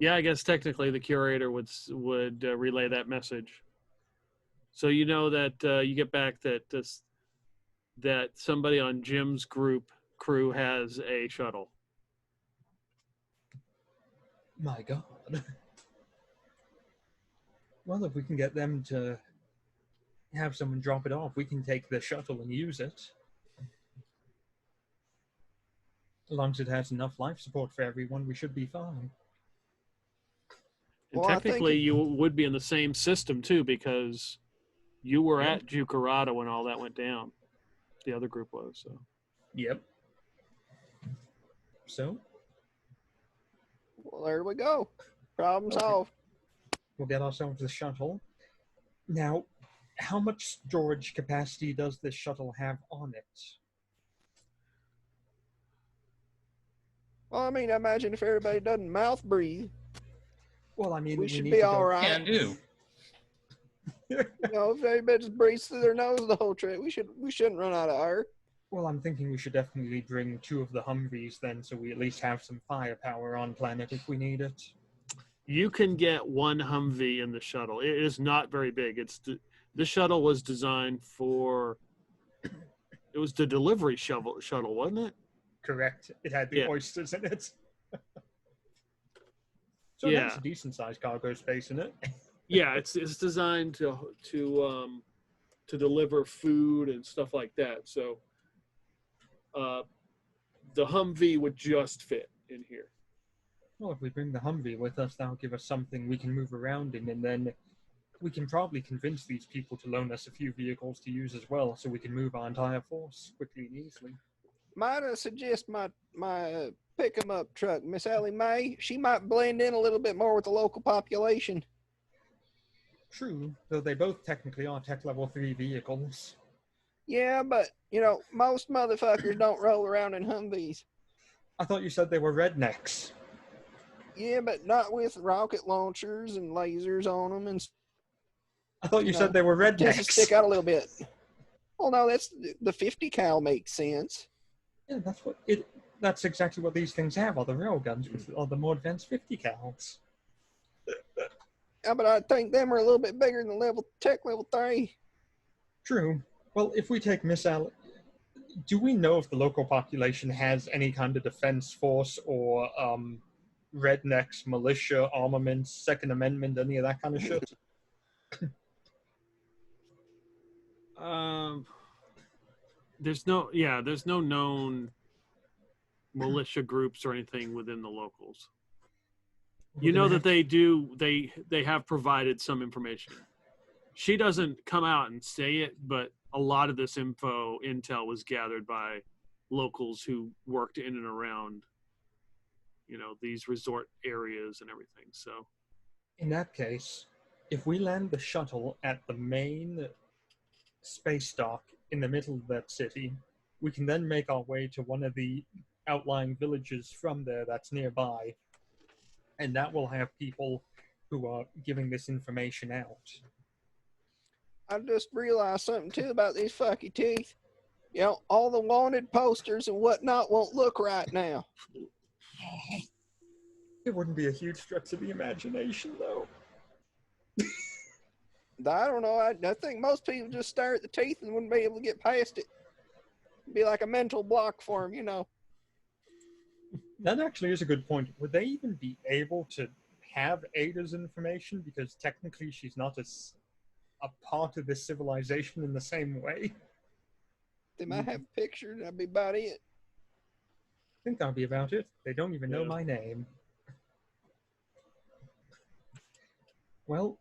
Yeah, I guess technically the curator would relay that message. So you know that you get back that somebody on Jim's crew has a shuttle. My God. Well, if we can get them to have someone drop it off, we can take the shuttle and use it. As long as it has enough life support for everyone, we should be fine. And Well, technically, you would be in the same system too, because you were at Jukarata when all that went down. The other group was. So. Yep. So? Well, there we go. Problem solved. We'll get ourselves the shuttle. Now, how much storage capacity does this shuttle have on it? Well, I mean, I imagine if everybody doesn't mouth breathe, Well, I mean, we should be all right. Can do. You know, if everybody just breathes through their nose the whole trip, we shouldn't run out of air. Well, I'm thinking we should definitely bring 2 of the Humvees then, so we at least have some firepower on planet if we need it. You can get 1 Humvee in the shuttle. It is not very big. This shuttle was designed for. It was the delivery shuttle, wasn't it? Correct. It had the oysters in it. So that's a decent sized cargo space in it. Yeah, it's designed to deliver food and stuff like that. So the Humvee would just fit in here. Well, if we bring the Humvee with us, that'll give us something we can move around in, and then we can probably convince these people to loan us a few vehicles to use as well, so we can move our entire force quickly and easily. Might I suggest my pick 'em up truck, Miss Ellie Mae? She might blend in a little bit more with the local population. True, though they both technically are tech level 3 vehicles. Yeah, but, you know, most motherfuckers don't roll around in Humvees. I thought you said they were rednecks. Yeah, but not with rocket launchers and lasers on them. And I thought you said they were rednecks. Just stick out a little bit. Well, no, that's the 50 cal makes sense. Yeah, that's exactly what these things have, are the railguns with all the more advanced 50 cals. Yeah, but I think them are a little bit bigger than tech level 3. True. Well, if we take Miss Allen, do we know if the local population has any kind of defense force or rednecks, militia, armaments, Second Amendment, any of that kind of shit? There's no known militia groups or anything within the locals. You know that they have provided some information. She doesn't come out and say it, but a lot of this intel was gathered by locals who worked in and around, these resort areas and everything. So in that case, if we land the shuttle at the main space dock in the middle of that city, we can then make our way to one of the outlying villages from there that's nearby, and that will have people who are giving this information out. I just realized something too about these fucky teeth. You know, all the wanted posters and whatnot won't look right now. It wouldn't be a huge stretch of the imagination, though. I don't know. I think most people just stare at the teeth and wouldn't be able to get past it. It'd be like a mental block for them, That actually is a good point. Would they even be able to have Ada's information? Because technically she's not a part of this civilization in the same way. They might have a picture. That'd be about it. I think that'll be about it. They don't even know my name. Well,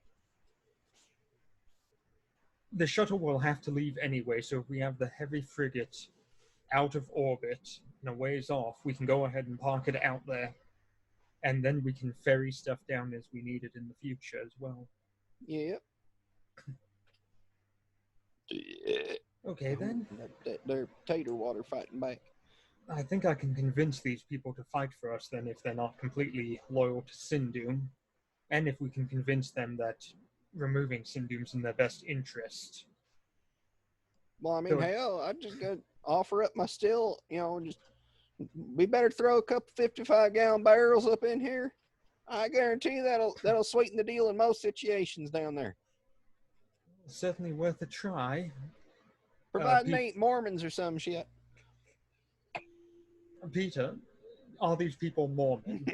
the shuttle will have to leave anyway, so if we have the heavy frigate out of orbit and a ways off, we can go ahead and park it out there. And then we can ferry stuff down as we need it in the future as well. Yep. Okay, then. They're tater water fighting back. I think I can convince these people to fight for us then if they're not completely loyal to Sindoom. And if we can convince them that removing Sindoom's in their best interest. Well, I mean, So- hell, I'd just go offer up my still, just we better throw a couple 55-gallon barrels up in here. I guarantee that'll sweeten the deal in most situations down there. Certainly worth a try. Providing they ain't Mormons or some shit. Peter, are these people Mormon?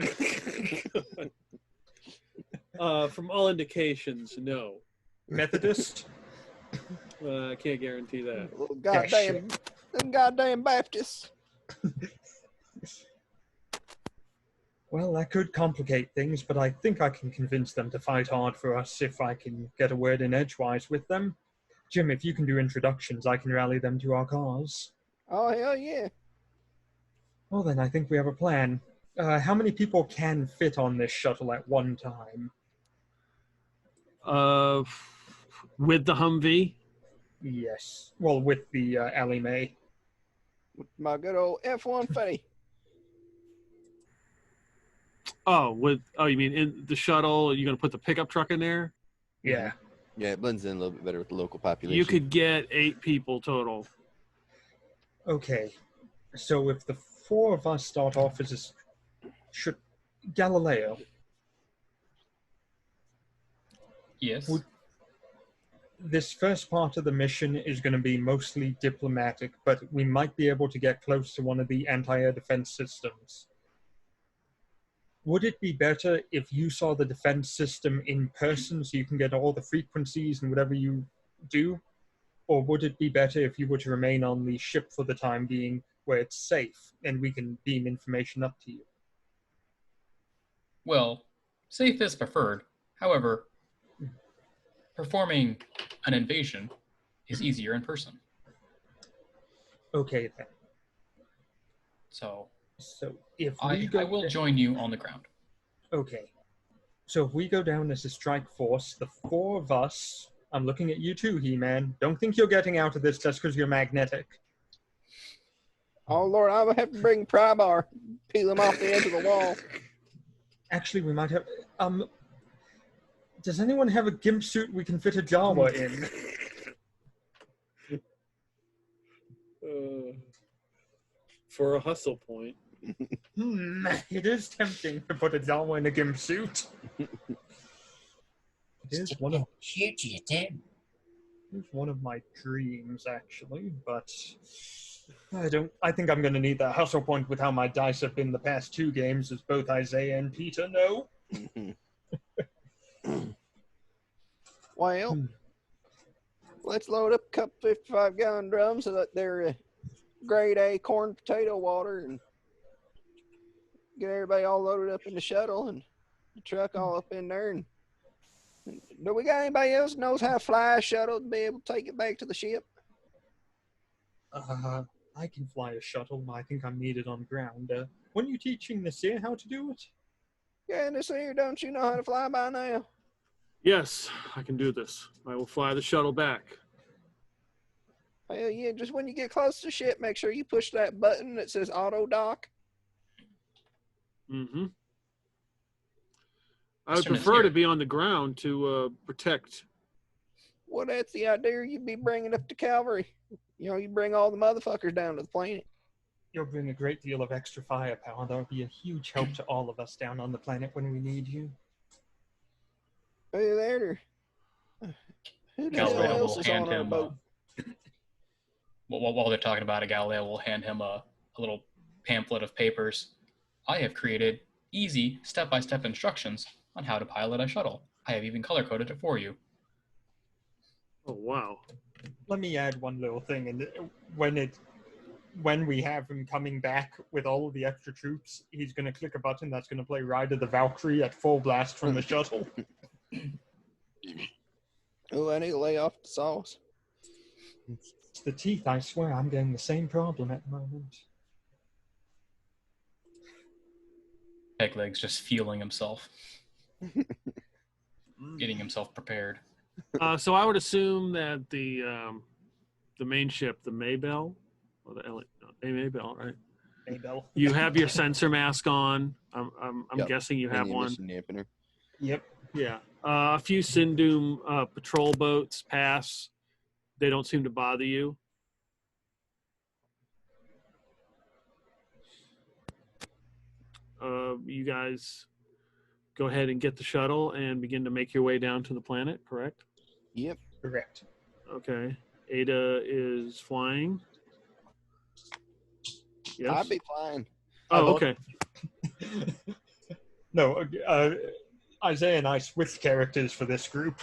From all indications, no. Methodist? I can't guarantee that. Little them goddamn Baptists. Well, that could complicate things, but I think I can convince them to fight hard for us if I can get a word in edgewise with them. Jim, if you can do introductions, I can rally them to our cause. Oh, hell yeah. Well, then I think we have a plan. How many people can fit on this shuttle at one time? With the Humvee? Yes. Well, with the Ally Mae. My good old F-150. You mean in the shuttle? You're going to put the pickup truck in there? Yeah. Yeah, it blends in a little bit better with the local population. You could get 8 people total. Okay. So if the 4 of us start off as Galileo, Yes. this first part of the mission is going to be mostly diplomatic, but we might be able to get close to one of the anti-air defense systems. Would it be better if you saw the defense system in person so you can get all the frequencies and whatever you do? Or would it be better if you were to remain on the ship for the time being where it's safe and we can beam information up to you? Well, safe is preferred. However, performing an invasion is easier in person. Okay, then. So if I we go will join you on the ground. Okay. So if we go down as a strike force, the 4 of us, I'm looking at you too, He-Man. Don't think you're getting out of this just because you're magnetic. Oh, Lord, I would have to bring pry bar, peel him off the edge of the wall. Actually, we might have... does anyone have a gimp suit we can fit a Jawa in? For a hustle point. It is tempting to put a Jawa in a gimp suit. It is one of... Shoot you, Tim. It's one of my dreams, actually, but I think I'm going to need that hustle point with how my dice have been the past 2 games, as both Isaiah and Peter know. Well, let's load up a couple 55-gallon drums so that they're grade A corn potato water and get everybody all loaded up in the shuttle and the truck all up in there. And do we got anybody else knows how to fly a shuttle to be able to take it back to the ship? I can fly a shuttle. I think I'm needed on ground. Weren't you teaching Nasir how to do it? Yeah, this here, don't you know how to fly by now? Yes, I can do this. I will fly the shuttle back. Hell yeah, just when you get close to the ship, make sure you push that button that says auto dock. Mm-hmm. I would Mr. prefer Nasir. to be on the ground to protect. Well, that's the idea you'd be bringing up to Calvary. You bring all the motherfuckers down to the planet. You'll bring a great deal of extra firepower. That would be a huge help to all of us down on the planet when we need you. Hey there. Who the hell Galileo else will is on hand our him, boat? while they're talking about it, Galileo will hand him a little pamphlet of papers. I have created easy step-by-step instructions on how to pilot a shuttle. I have even color-coded it for you. Oh, wow. Let me add one little thing. And when we have him coming back with all of the extra troops, he's going to click a button that's going to play Ride of the Valkyrie at full blast from the shuttle. Oh, I need to lay off the sauce. It's the teeth, I swear. I'm getting the same problem at the moment. Pegleg's just feeling himself, getting himself prepared. So I would assume that the main ship, the Maybell, or the Maybell, right? me, Bill. You have your sensor mask on. I'm Yep. guessing you have And the one. emission dampener. Yep. Yeah. A few Sindoom patrol boats pass. They don't seem to bother you. You guys go ahead and get the shuttle and begin to make your way down to the planet, correct? Yep. Correct. Okay. Ada is flying. Yes. I'd be fine. Oh, okay. No, Isaiah and I switched characters for this group.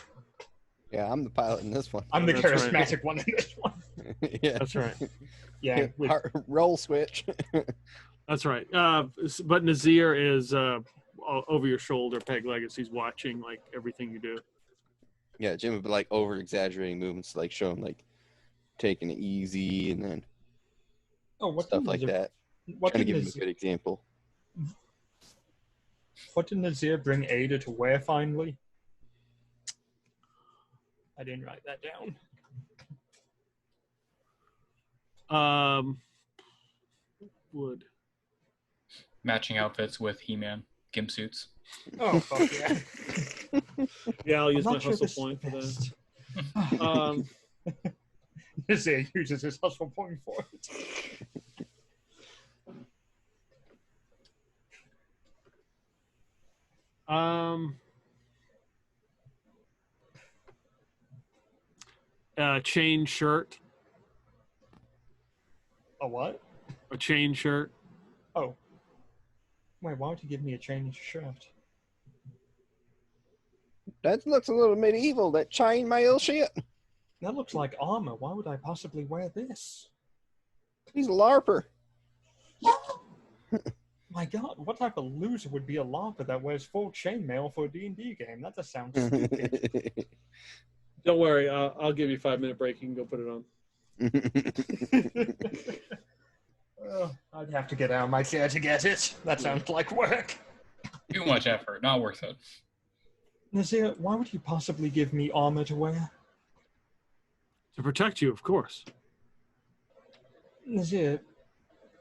Yeah, I'm the pilot in this one. I'm the That's right. charismatic one in this one. Yeah. That's right. Yeah. with- Roll switch. That's right. But Nazir is over your shoulder, peg legacy's watching like everything you do. Yeah, Jim would be like over exaggerating movements, like showing like taking it easy and then oh, what stuff did like Nazir- that. What Trying to did, give him a Nazir, good example. what did Nazir bring Ada to wear finally? I didn't write that down. Wood. Matching outfits with He-Man gimp suits. Oh, fuck yeah. Yeah, I'll I'm use my not sure hustle this is point the for best. that. Nazir uses his hustle point for it. Chain shirt. A what? A chain shirt. Oh. Wait, why would you give me a chain shirt? That looks a little medieval, that chainmail shit. That looks like armor. Why would I possibly wear this? He's a LARPer. My God, what type of loser would be a LARPer that wears full chainmail for a D&D game? That just sounds stupid. Don't worry, I'll give you a 5-minute break. You can go put it on. I'd have to get out of my chair to get it. That sounds like work. Too much effort, not worth it. Nazir, why would you possibly give me armor to wear? To protect you, of course. Nazir,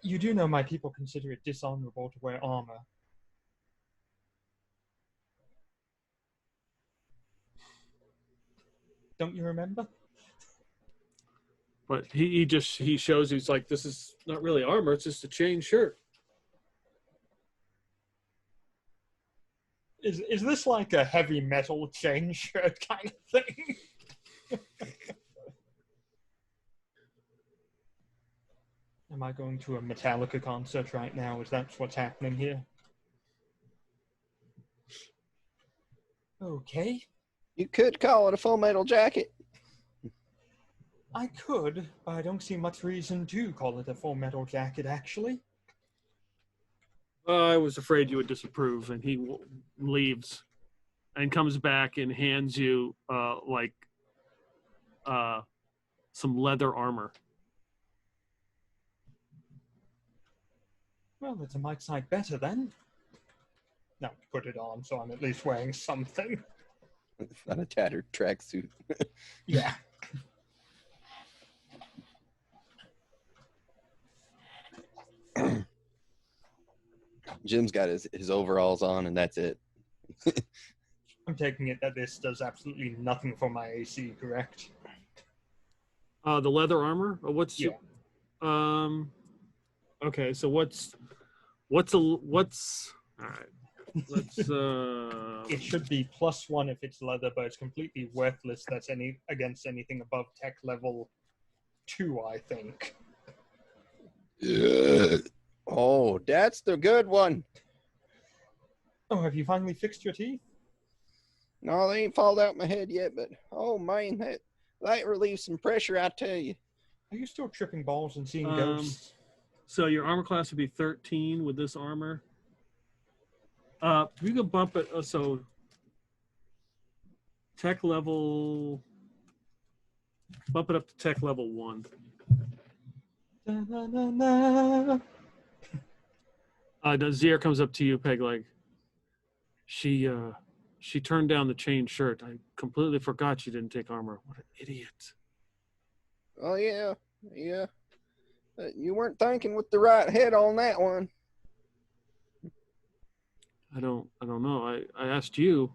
you do know my people consider it dishonorable to wear armor. Don't you remember? But he shows you, it's like, this is not really armor, it's just a chain shirt. Is this like a heavy metal chain shirt kind of thing? Am I going to a Metallica concert right now? Is that what's happening here? Okay. You could call it a full metal jacket. I could, but I don't see much reason to call it a full metal jacket, actually. I was afraid you would disapprove, and he leaves and comes back and hands you some leather armor. Well, it's a mite sight better then. Now put it on, so I'm at least wearing something. It's not a tattered tracksuit. Yeah. Jim's got his overalls on, and that's it. I'm taking it that this does absolutely nothing for my AC, correct? The leather armor? What's Yeah. okay, so what's all right. Let's It should be +1 if it's leather, but it's completely worthless. That's against anything above tech level 2, I think. Oh, that's the good one. Oh, have you finally fixed your teeth? No, they ain't fallen out my head yet, but oh man, that relieves some pressure, I tell you. Are you still tripping balls and seeing ghosts? So your armor class would be 13 with this armor. You can bump it. So tech level, bump it up to tech level 1. Nazir comes up to you, Pegleg. She turned down the chain shirt. I completely forgot she didn't take armor. What an idiot. Oh yeah, yeah. You weren't thinking with the right head on that one. I don't know. I asked you.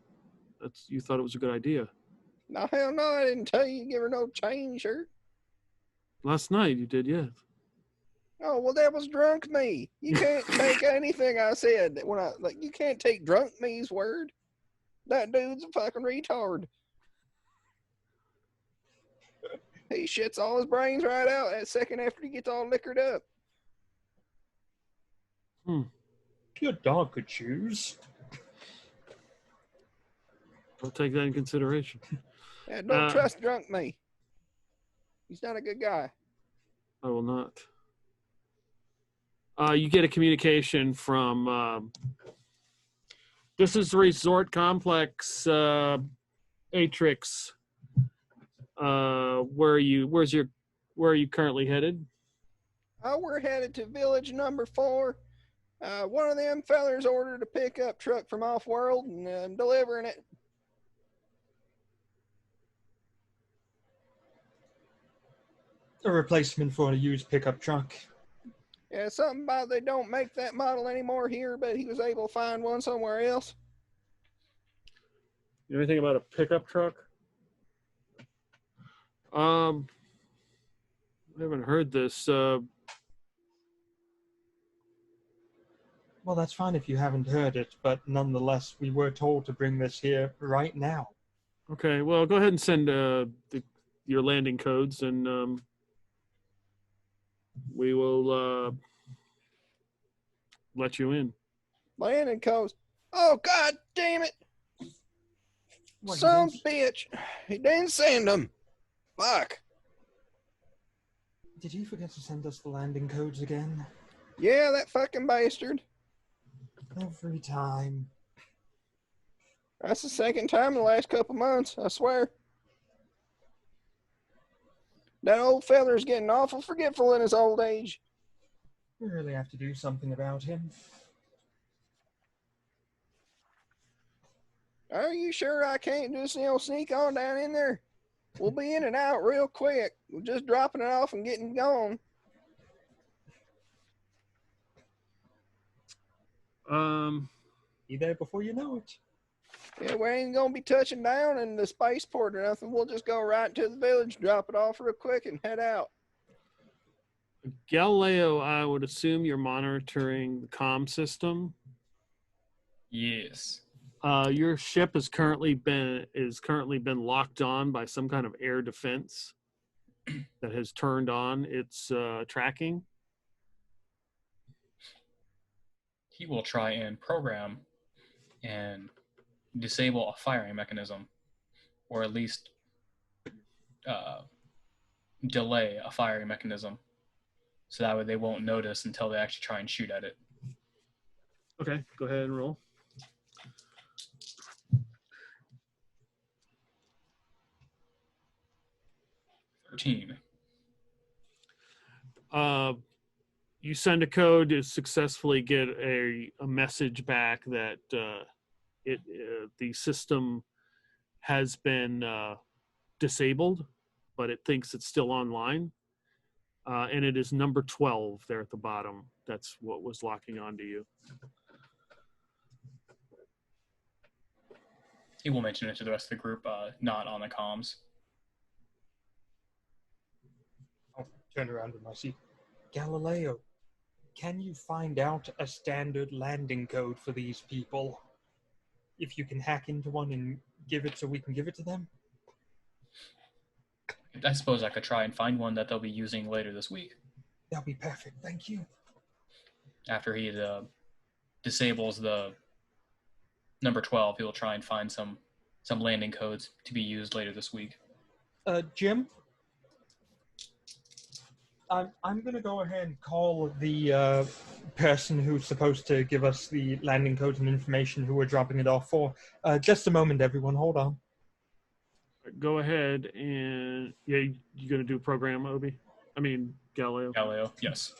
You thought it was a good idea. No, hell no, I didn't tell you to give her no chain shirt. Last night you did, yes. Oh, well, that was drunk me. You can't take anything I said you can't take drunk me's word. That dude's a fucking retard. He shits all his brains right out that second after he gets all liquored up. Your dog could choose. I'll take that in consideration. Yeah, don't trust drunk me. He's not a good guy. I will not. You get a communication from this is the resort complex, Atrix. Where are you currently headed? We're headed to village number 4. One of them fellers ordered a pickup truck from off-world, and I'm delivering it. A replacement for a used pickup truck. Yeah, something about they don't make that model anymore here, but he was able to find one somewhere else. You know anything about a pickup truck? I haven't heard this. Well, that's fine if you haven't heard it, but nonetheless, we were told to bring this here right now. Okay, well, go ahead and send your landing codes, and we will let you in. Landing codes. Oh, God damn it. What, Son of a bitch. He didn't send them. Fuck. Did he forget to send us the landing codes again? Yeah, that fucking bastard. Every time. That's the second time in the last couple months, I swear. That old feller's getting awful forgetful in his old age. We really have to do something about him. Are you sure I can't just, sneak on down in there? We'll be in and out real quick. We're just dropping it off and getting gone. Be there before you know it. Yeah, we ain't gonna be touching down in the spaceport or nothing. We'll just go right to the village, drop it off real quick, and head out. Galileo, I would assume you're monitoring the comm system. Yes. Your ship has currently been locked on by some kind of air defense that has turned on its tracking. He will try and program and disable a firing mechanism, or at least delay a firing mechanism, so that way they won't notice until they actually try and shoot at it. Okay, go ahead and roll. You send a code to successfully get a message back that the system has been disabled, but it thinks it's still online. And it is number 12 there at the bottom. That's what was locking onto you. He will mention it to the rest of the group, not on the comms. I'll turn around in my seat. Galileo, can you find out a standard landing code for these people? If you can hack into one and give it so we can give it to them? I suppose I could try and find one that they'll be using later this week. That'll be perfect, thank you. After he disables the number 12, he'll try and find some landing codes to be used later this week. Jim? I'm going to go ahead and call the person who's supposed to give us the landing codes and information who we're dropping it off for. Just a moment, everyone. Hold on. Go ahead and... Yeah, you going to do a program, Obi? I mean, Galileo. Galileo, yes.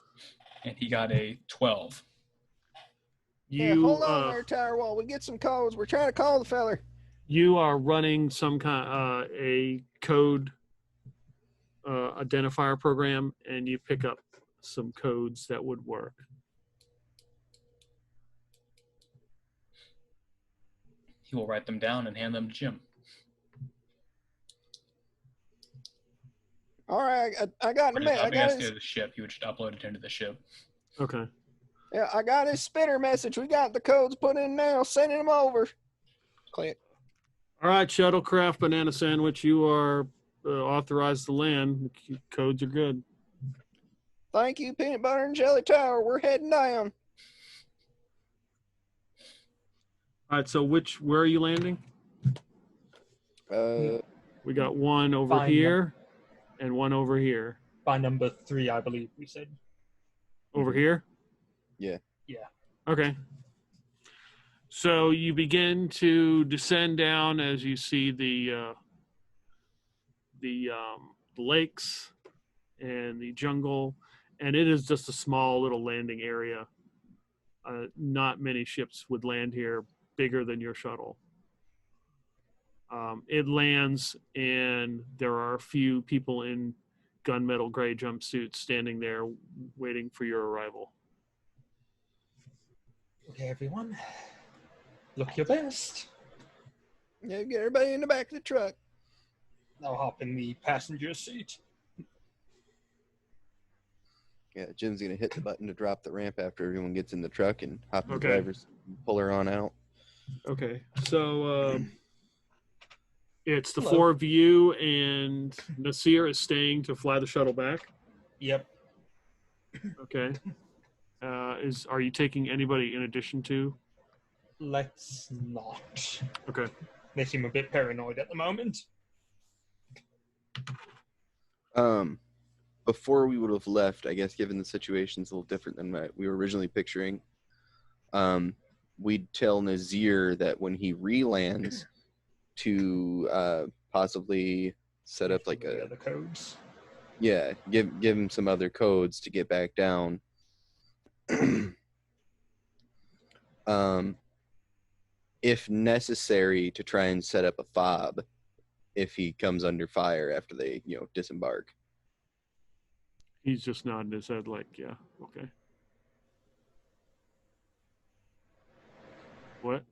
And he got a 12. Yeah, hold on there, Tower Wall. We get some codes. We're trying to call the feller. You are running some kind a code identifier program, and you pick up some codes that would work. He will write them down and hand them to Jim. All right, I got Or him. just I got to his, the ship. He would just upload it into the ship. Okay. yeah, I got his spitter message. We got the codes put in now. Sending them over. Click. All right, Shuttlecraft Banana Sandwich, you are authorized to land. The codes are good. Thank you, Peanut Butter and Jelly Tower. We're heading down. All right, so where are you landing? We got one over Fine. here and one over here. By number 3, I believe we said. Over here? Yeah. Yeah. Okay. So you begin to descend down as you see the lakes and the jungle, and it is just a small little landing area. Not many ships would land here bigger than your shuttle. It lands, and there are a few people in gunmetal gray jumpsuits standing there waiting for your arrival. Okay, everyone. Look your best. Yeah, get everybody in the back of the truck. I'll hop in the passenger seat. Yeah, Jim's gonna hit the button to drop the ramp after everyone gets in the truck and hop in the Okay. driver's, pull her on out. Okay, so it's the Hello. 4 of you, and Nasir is staying to fly the shuttle back. Yep. Okay. Are you taking anybody in addition to? Let's not. Okay. They seem a bit paranoid at the moment. Before we would have left, I guess, given the situation's a little different than what we were originally picturing, we'd tell Nazir that when he re-lands to possibly set up like the other codes. Yeah, give him some other codes to get back down. If necessary, to try and set up a fob if he comes under fire after they, disembark. He's just nodding his head like, yeah, okay. What?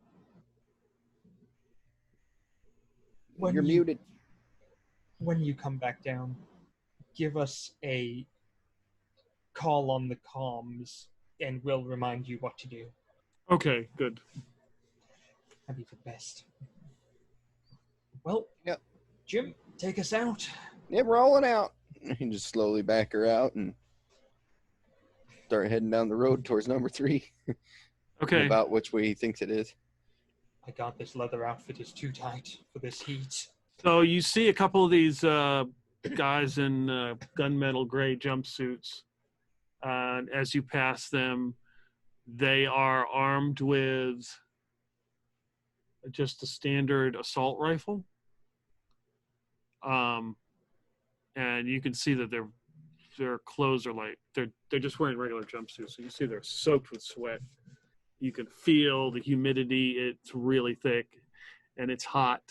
You're muted. When you come back down, give us a call on the comms, and we'll remind you what to do. Okay, good. That'd be the best. Well, Yep. Jim, take us out. Yep, rolling out. And just slowly back her out and start heading down the road towards number 3. Okay. About which way he thinks it is. My God, this leather outfit is too tight for this heat. So you see a couple of these guys in gunmetal gray jumpsuits. As you pass them, they are armed with just a standard assault rifle. And you can see that their clothes are like they're just wearing regular jumpsuits. So you see they're soaked with sweat. You can feel the humidity. It's really thick, and it's hot.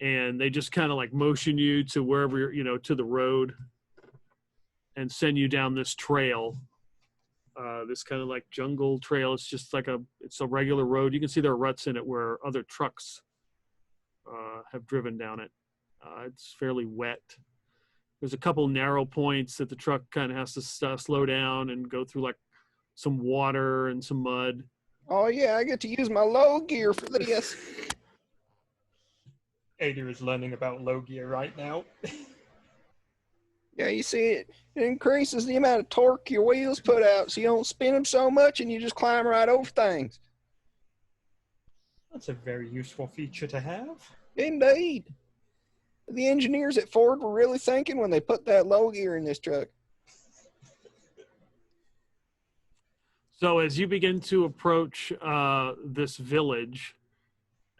And they just kind of like motion you to wherever you're, to the road, and send you down this trail. This kind of like jungle trail. It's just like it's a regular road. You can see there are ruts in it where other trucks have driven down it. It's fairly wet. There's a couple narrow points that the truck kind of has to slow down and go through like some water and some mud. Oh, yeah, I get to use my low gear for this. Ada is learning about low gear right now. Yeah, you see it increases the amount of torque your wheels put out so you don't spin them so much and you just climb right over things. That's a very useful feature to have. Indeed. The engineers at Ford were really thinking when they put that low gear in this truck. So as you begin to approach this village,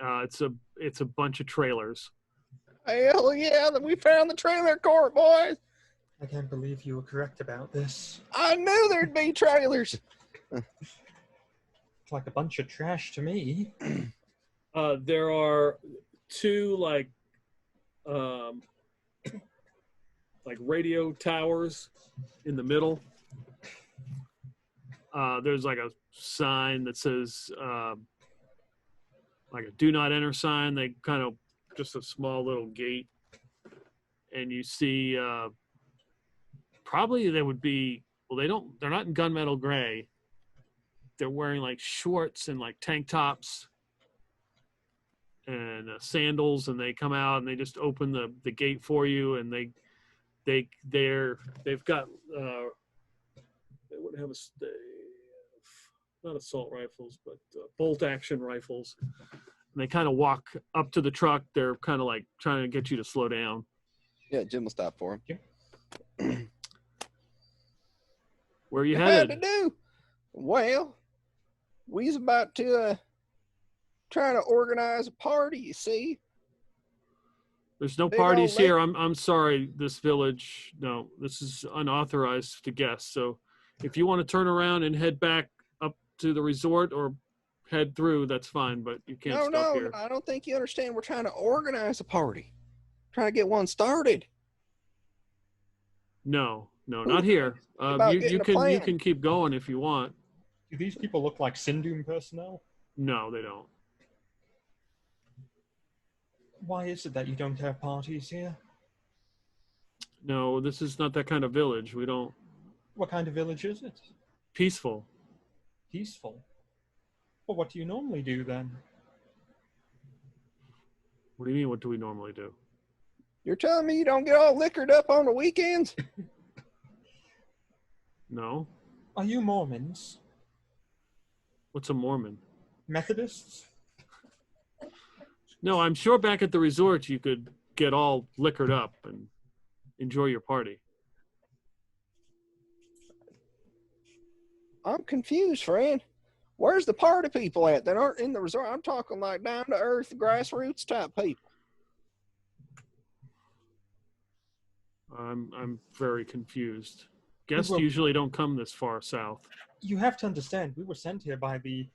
it's a bunch of trailers. Hell yeah, we found the trailer court, boys. I can't believe you were correct about this. I knew there'd be trailers. It's like a bunch of trash to me. There are 2 like radio towers in the middle. There's like a sign that says like a do not enter sign. They kind of just a small little gate, and you see probably they would be, well, they're not in gunmetal gray. They're wearing like shorts and like tank tops and sandals, and they come out and they just open the gate for you, and they've got they would have not assault rifles, but bolt action rifles. And they kind of walk up to the truck. They're kind of like trying to get you to slow down. Yeah, Jim will stop for him. Where are you Had to headed? do. Well, we's about to trying to organize a party. You see, There's no big parties old lake. here. I'm sorry. This village, no, this is unauthorized to guests. So if you want to turn around and head back up to the resort or head through, that's fine. But you can't No, stop no, here. I don't think you understand. We're trying to organize a party, trying to get one started. No, not here. About You getting a can you plan. can keep going if you want. Do these people look like Sindoom personnel? No, they don't. Why is it that you don't have parties here? No, this is not that kind of village. We don't. What kind of village is it? Peaceful. Peaceful. Well, what do you normally do then? What do you mean? What do we normally do? You're telling me you don't get all liquored up on the weekends? No. Are you Mormons? What's a Mormon? Methodists? No, I'm sure back at the resort you could get all liquored up and enjoy your party. I'm confused, friend. Where's the party people at that aren't in the resort? I'm talking like down to earth, grassroots type people. I'm very confused. Guests Well- usually don't come this far south. You have to understand, we were sent here by the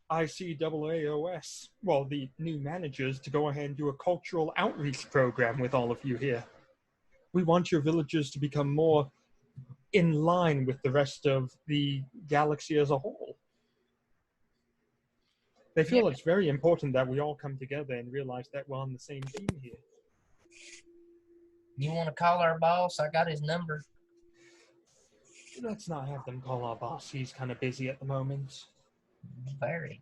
ICAAOS, well, the new managers, to go ahead and do a cultural outreach program with all of you here. We want your villages to become more in line with the rest of the galaxy as a whole. They feel it's very important that we all come together and realize that we're on the same team here. You want to call our boss? I got his number. Let's not have them call our boss. He's kind of busy at the moment. Very.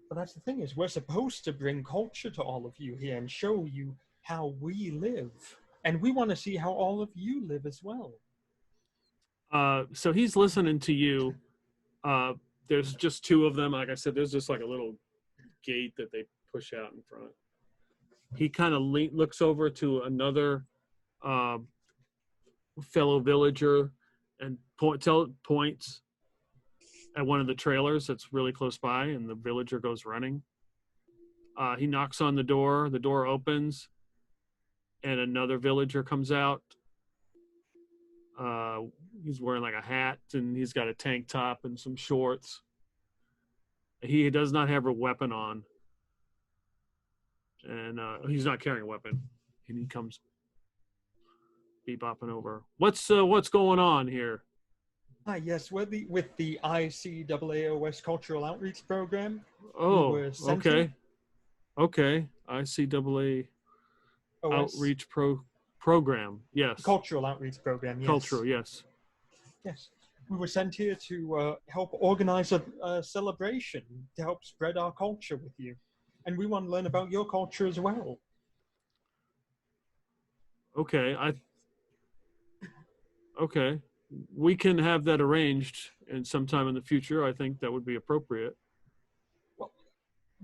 But that's the thing is, we're supposed to bring culture to all of you here and show you how we live. And we want to see how all of you live as well. So he's listening to you. There's just two of them. Like I said, there's just like a little gate that they push out in front. He kind of looks over to another fellow villager and points at one of the trailers that's really close by, and the villager goes running. He knocks on the door opens, and another villager comes out. He's wearing like a hat, and he's got a tank top and some shorts. He does not have a weapon on, and he's not carrying a weapon. And he comes bebopping over. What's going on here? Hi, yes, we're with the ICAAOS Cultural Outreach Program. Oh, were sent okay. Okay. ICAA OS. Outreach Program. Yes. Cultural Outreach Program, yes. Cultural, yes. Yes. We were sent here to help organize a celebration to help spread our culture with you. And we want to learn about your culture as well. Okay. Okay. We can have that arranged and sometime in the future. I think that would be appropriate. Well,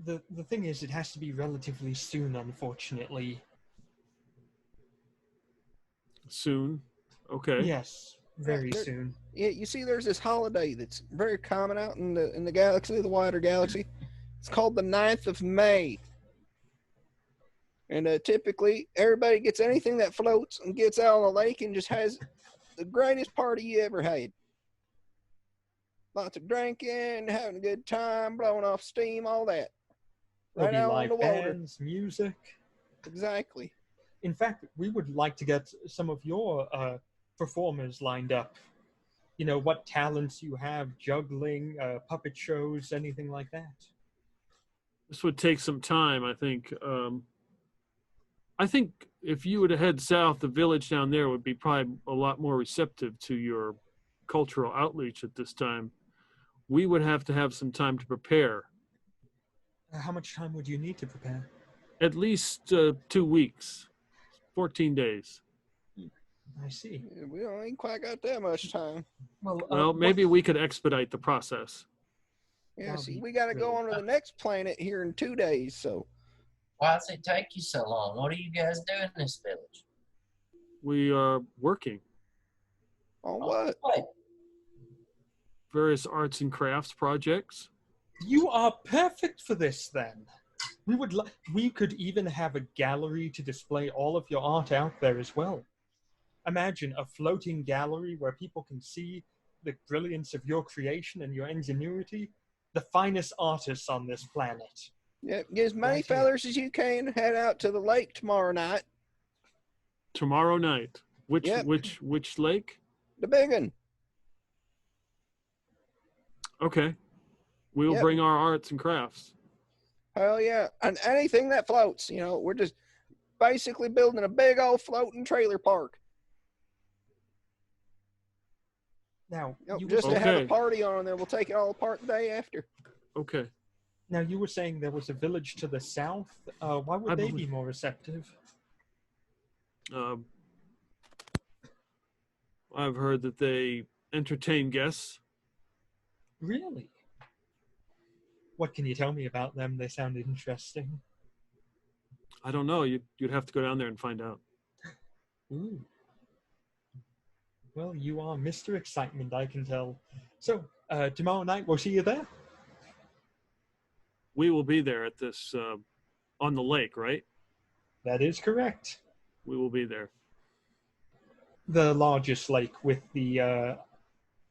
the thing is, it has to be relatively soon, unfortunately. Soon. Okay. Yes, very There- soon. Yeah, you see, there's this holiday that's very common out in the galaxy, the wider galaxy. It's called the 9th of May. And typically, everybody gets anything that floats and gets out on the lake and just has the greatest party you ever had. Lots of drinking, having a good time, blowing off steam, all that. There'll Right be out on live the water. bands, music. Exactly. In fact, we would like to get some of your performers lined up. You know, what talents you have, juggling, puppet shows, anything like that. This would take some time, I think. I think if you were to head south, the village down there would be probably a lot more receptive to your cultural outreach at this time. We would have to have some time to prepare. How much time would you need to prepare? At least 2 weeks, 14 days. I see. We don't ain't quite got that much time. Well, maybe we could expedite the process. Yeah, That'll see, be we got to go great. on to the next planet here in 2 days, so. Why does it take you so long? What do you guys do in this village? We are working On what? Wait, various arts and crafts projects. You are perfect for this, then. We could even have a gallery to display all of your art out there as well. Imagine a floating gallery where people can see the brilliance of your creation and your ingenuity, the finest artists on this planet. Yep, get as many Right here. fellers as you can. Head out to the lake tomorrow night. Tomorrow night. Which Yep. which lake? The big one. Okay. We'll Yep. bring our arts and crafts. Hell yeah. And anything that floats, you know, we're just basically building a big old floating trailer park. Now, You know, you just were, to have a Okay. party on there. We'll take it all apart the day after. Okay. now, you were saying there was a village to the south. Why would I they be believe- more receptive? I've heard that they entertain guests. Really? What can you tell me about them? They sound interesting. I don't know. You'd have to go down there and find out. Ooh. Well, you are Mr. Excitement, I can tell. So, tomorrow night, we'll see you there? We will be there at this on the lake, right? That is correct. We will be there. The largest lake with the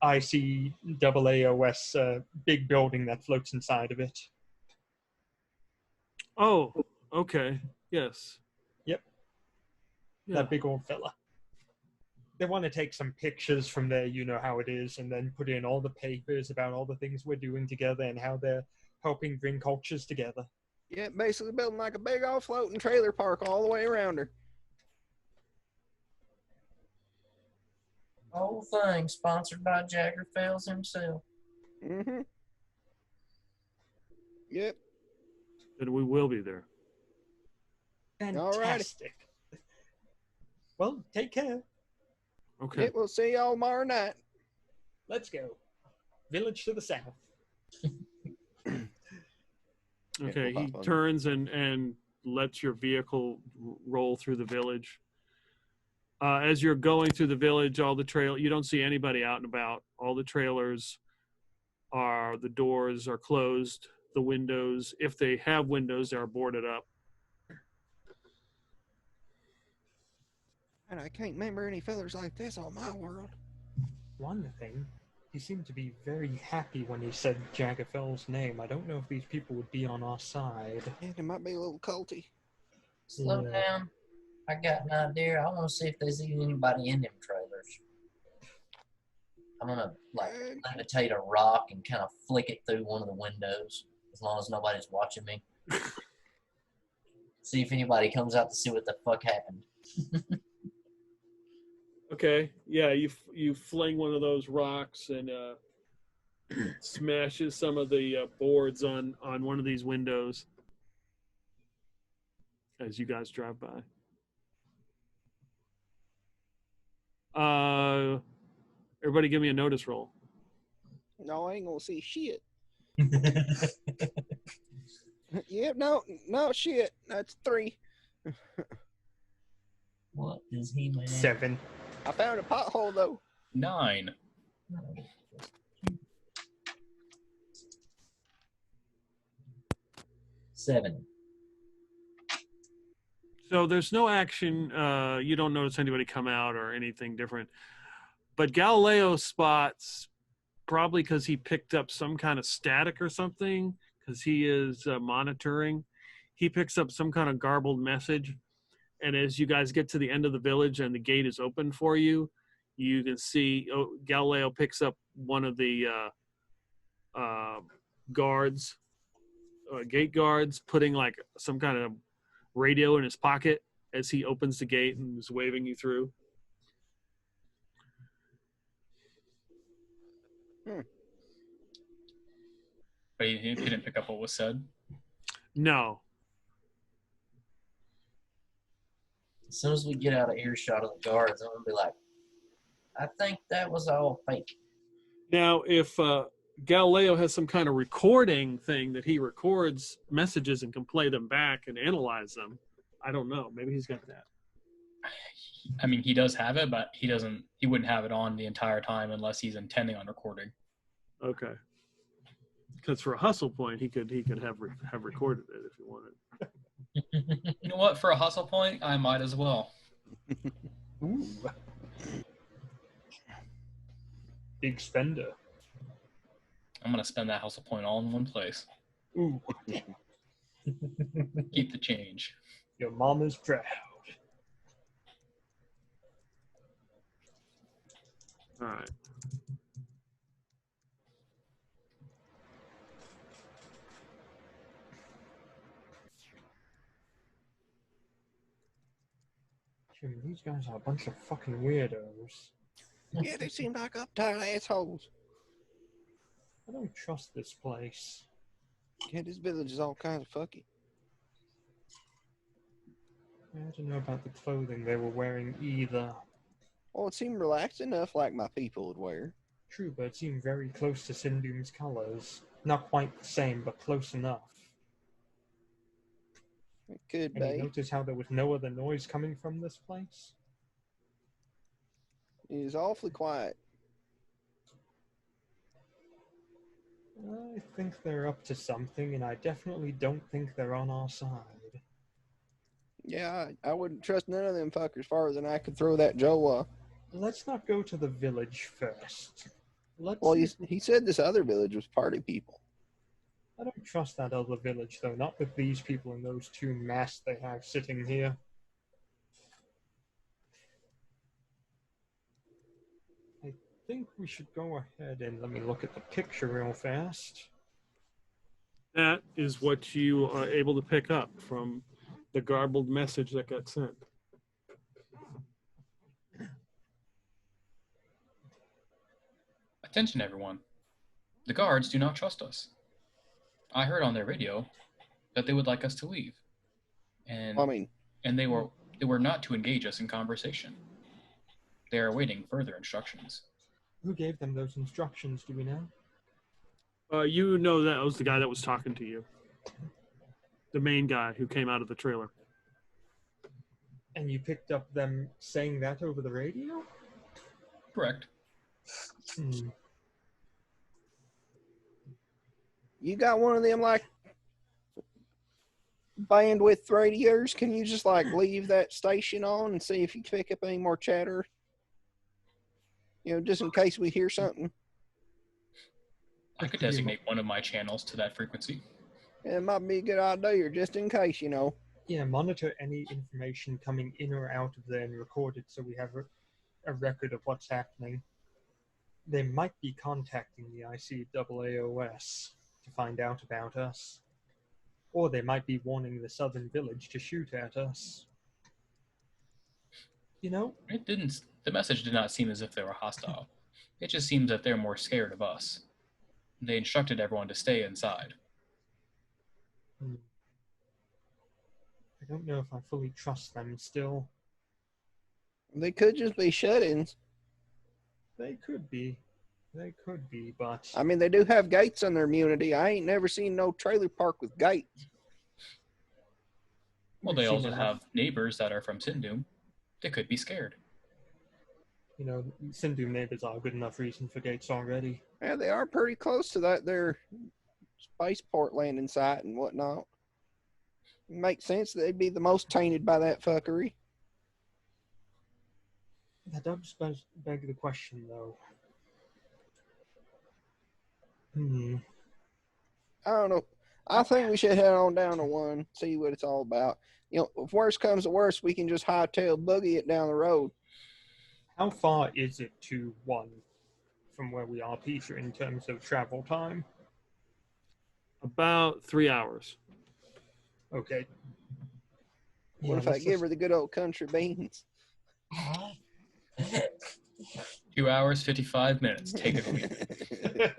ICAAOS big building that floats inside of it. Oh, okay. Yes. Yep. Yeah. That big old fella. They want to take some pictures from there, you know how it is, and then put in all the papers about all the things we're doing together and how they're helping bring cultures together. Yeah, basically building like a big old floating trailer park all the way around her. whole thing sponsored by Jagger Fells himself. Mm-hmm. Yep. And we will be there. Fantastic. Well, take care. Okay. Yep, we'll see y'all tomorrow night. Let's go. Village to the south. Okay. we'll He hop on. turns and lets your vehicle roll through the village. As you're going through the village, you don't see anybody out and about. All the trailers the doors are closed. The windows, if they have windows, they are boarded up. And I can't remember any fellers like this on my world. One thing, he seemed to be very happy when he said Jaggerfell's name. I don't know if these people would be on our side. Yeah, it might be a little culty. Slow Yeah. down. I got an idea. I want to see if there's even anybody in them trailers. I'm gonna like levitate a rock and kind of flick it through one of the windows, as long as nobody's watching me. See if anybody comes out to see what the fuck happened. Okay. Yeah, you fling one of those rocks and smashes some of the boards on one of these windows as you guys drive by. Everybody give me a notice roll. No, I ain't gonna see shit. Yep, no, shit. That's 3. What is he, man? 7. I found a pothole though. 9. Seven. So there's no action. You don't notice anybody come out or anything different. But Galileo spots, probably because he picked up some kind of static or something, because he is monitoring. He picks up some kind of garbled message. And as you guys get to the end of the village and the gate is open for you, You can see Galileo picks up one of the guards, gate guards, putting like some kind of radio in his pocket as he opens the gate and is waving you through. But he didn't pick up what was said. No. As soon as we get out of earshot of the guards, I'm gonna be like, I think that was all fake. Now, if Galileo has some kind of recording thing that he records messages and can play them back and analyze them, I don't know. Maybe he's got that. I mean, he does have it, but he wouldn't have it on the entire time unless he's intending on recording. Okay. Because for a hustle point, he could have recorded it if he wanted. You know what? For a hustle point, I might as well. Ooh. Big spender. I'm gonna spend that hustle point all in one place. Ooh. Keep the change. Your mama's proud. All right. Jimmy, these guys are a bunch of fucking weirdos. Yeah, they seem like uptight assholes. I don't trust this place. Yeah, this village is all kinds of fucky. I don't know about the clothing they were wearing either. Well, it seemed relaxed enough like my people would wear. True, but it seemed very close to Sindoom's colors. Not quite the same, but close enough. It could And you be. notice how there was no other noise coming from this place? It is awfully quiet. I think they're up to something, and I definitely don't think they're on our side. Yeah, I wouldn't trust none of them fuckers farther than I could throw that Joe. Let's not go to the village first. Well, he said this other village was party people. I don't trust that other village, though. Not with these people and those two masks they have sitting here. I think we should go ahead and let me look at the picture real fast. That is what you are able to pick up from the garbled message that got sent. Attention, everyone. The guards do not trust us. I heard on their radio that they would like us to leave, and they were not to engage us in conversation. They are awaiting further instructions. Who gave them those instructions? Do we know? You know that was the guy that was talking to you. The main guy who came out of the trailer. And you picked up them saying that over the radio? Correct. You got one of them like bandwidth radios? Can you just like leave that station on and see if you pick up any more chatter? You know, just in case we hear something. I could designate one of my channels to that frequency. It might be a good idea, just in case, you know. Yeah, monitor any information coming in or out of there and record it so we have a record of what's happening. They might be contacting the ICAAOS to find out about us. Or they might be warning the southern village to shoot at us. You know? The message did not seem as if they were hostile. It just seems that they're more scared of us. They instructed everyone to stay inside. I don't know if I fully trust them still. They could just be shut-ins. They could be. They could be, but... I mean, they do have gates on their immunity. I ain't never seen no trailer park with gates. Well, they also have neighbors that are from Sindoom. They could be scared. You know, Sindoom neighbors are a good enough reason for gates already. Yeah, they are pretty close to that their spaceport landing site and whatnot. It makes sense that they'd be the most tainted by that fuckery. That does beg the question, though. I don't know. I think we should head on down to one, see what it's all about. You know, if worst comes to worst, we can just hightail Boogie it down the road. How far is it to 1 from where we are, Peter, in terms of travel time? About 3 hours. Okay. What if I give her the good old country beans? 2 hours, 55 minutes. Take it away.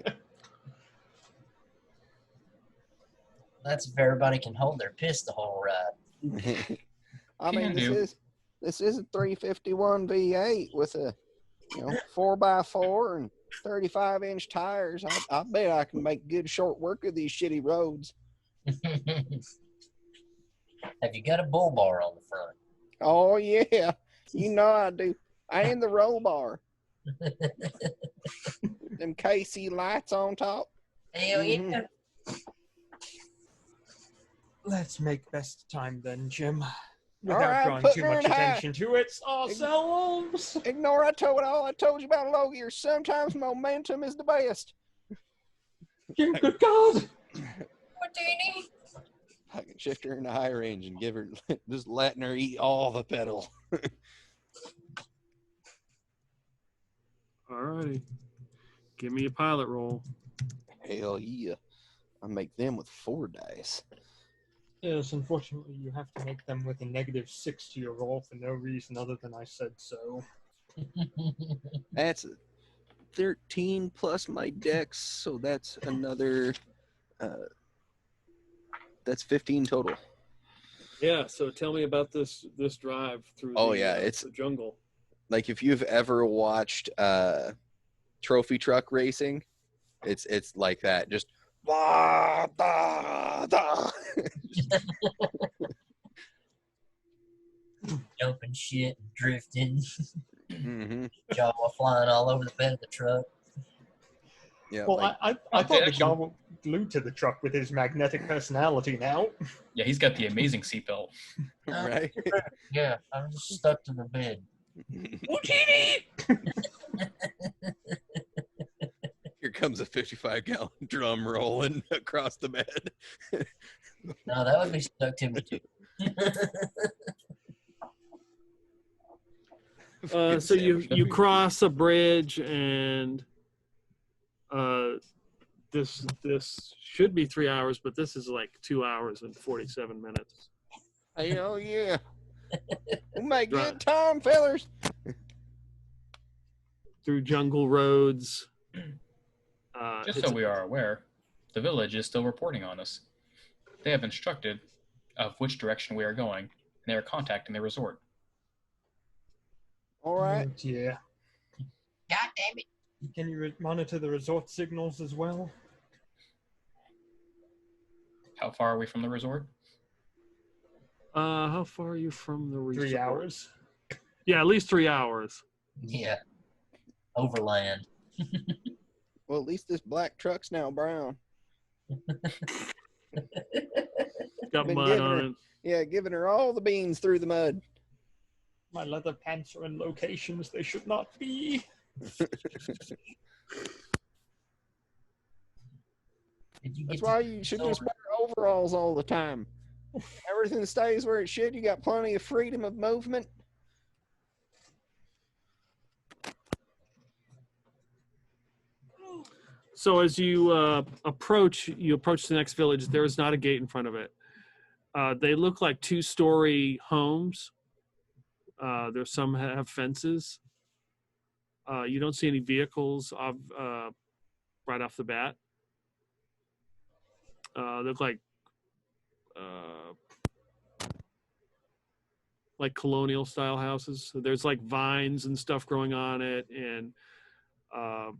That's if everybody can hold their piss the whole ride. I mean, this is a 351 V8 with a 4x4 and 35-inch tires. I bet I can make good short work of these shitty roads. Have you got a bull bar on the front? Oh yeah, you know I do. And the roll bar. Them KC lights on top. Hell yeah. Let's make best time then, Jim. All Without right, drawing putting too her much in high. attention to it ourselves. Ignore all I told you about low gear. Sometimes momentum is the best. Jim, good God! What do you need? I can shift her in the high range and give her, just letting her eat all the pedal. All righty. Give me a pilot roll. Hell yeah. I make them with 4 dice. Yes, unfortunately, you have to make them with a -6 to your roll for no reason other than I said so. That's a 13 plus my dex, so that's another, that's 15 total. Yeah, so tell me about this drive through the jungle. Like if you've ever watched trophy truck racing, it's like that. Just da, da, da. Jumping shit, drifting, Mm-hmm. jaw flying all over the bed of the truck. Yeah. Well, like, I thought the guy was glued to the truck with his magnetic personality now. Yeah, he's got the amazing seatbelt. right? Yeah, I'm just stuck to the bed. Here comes a 55-gallon drum rolling across the bed. No, that would be stuck to me too. So you cross a bridge, and this should be 3 hours, but this is like 2 hours and 47 minutes. Hell yeah. We'll make good time, fellas. Through jungle roads. Just so we are aware, the village is still reporting on us. They have instructed of which direction we are going, and they are contacting the resort. All right. Oh, yeah. God damn it. Can you monitor the resort signals as well? How far are we from the resort? How far are you from the resort? 3 hours. Yeah, at least 3 hours. Yeah. Overland. Well, at least this black truck's now brown. Got Been mud giving on her- it. Yeah, giving her all the beans through the mud. My leather pants are in locations they should not be. That's why you should just wear overalls all the time. Everything stays where it should. You got plenty of freedom of movement. So as you approach the next village. There is not a gate in front of it. They look like 2-story homes. There's some have fences. You don't see any vehicles right off the bat. Look like colonial style houses. So there's like vines and stuff growing on it, and a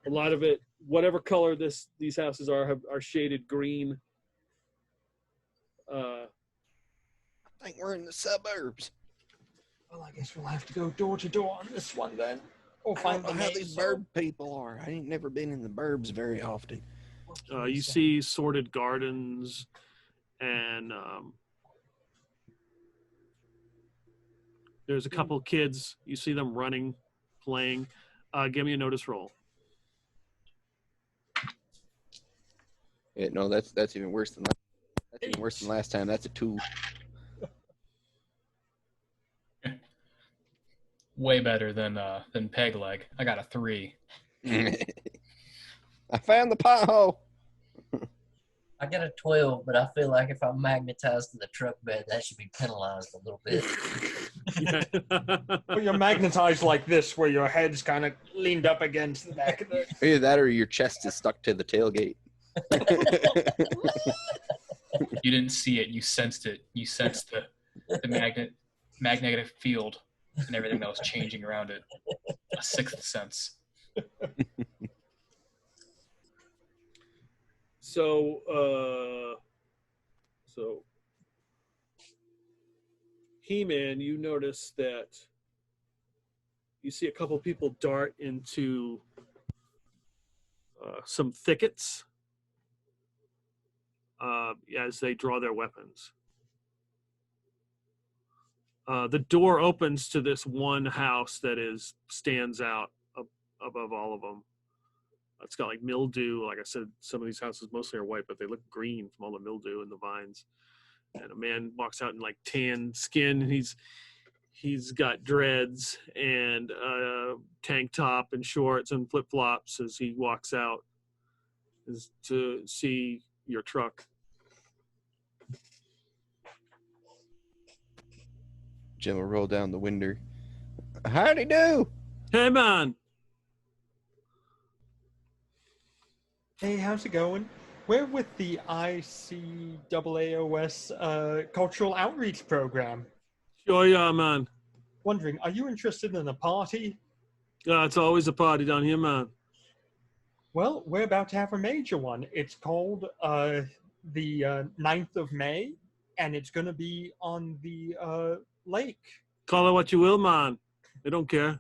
lot of it, whatever color these houses are shaded green. I think we're in the suburbs. Well, I guess we'll have to go door to door on this one then. Or I find don't know the how main these zone. bird people are. I ain't never been in the burbs very often. You see sorted gardens, and there's a couple of kids. You see them running, playing. Give me a notice roll. Yeah, no, that's even worse than last time. That's a 2. way better than Peg Leg. I got a 3. I found the pothole. I got a 12, but I feel like if I'm magnetized to the truck bed, that should be penalized a little bit. Well, you're magnetized like this, where your head's kind of leaned up against the back of the... Either that or your chest is stuck to the tailgate. You didn't see it. You sensed it. You sensed the magnetic field and everything that was changing around it. A sixth sense. So He-Man, you notice that you see a couple people dart into some thickets as they draw their weapons. The door opens to this one house that stands out above all of them. It's got like mildew. Like I said, some of these houses mostly are white, but they look green from all the mildew and the vines. And a man walks out in like tan skin. He's got dreads and a tank top and shorts and flip flops as he walks out to see your truck. Jim will roll down the window. Howdy do. Hey man. Hey, how's it going? We're with the ICAAOS Cultural Outreach Program. Sure, yeah, man. Wondering, are you interested in a party? Yeah, it's always a party down here, man. Well, we're about to have a major one. It's called the 9th of May, and it's going to be on the lake. Call it what you will, man. They don't care.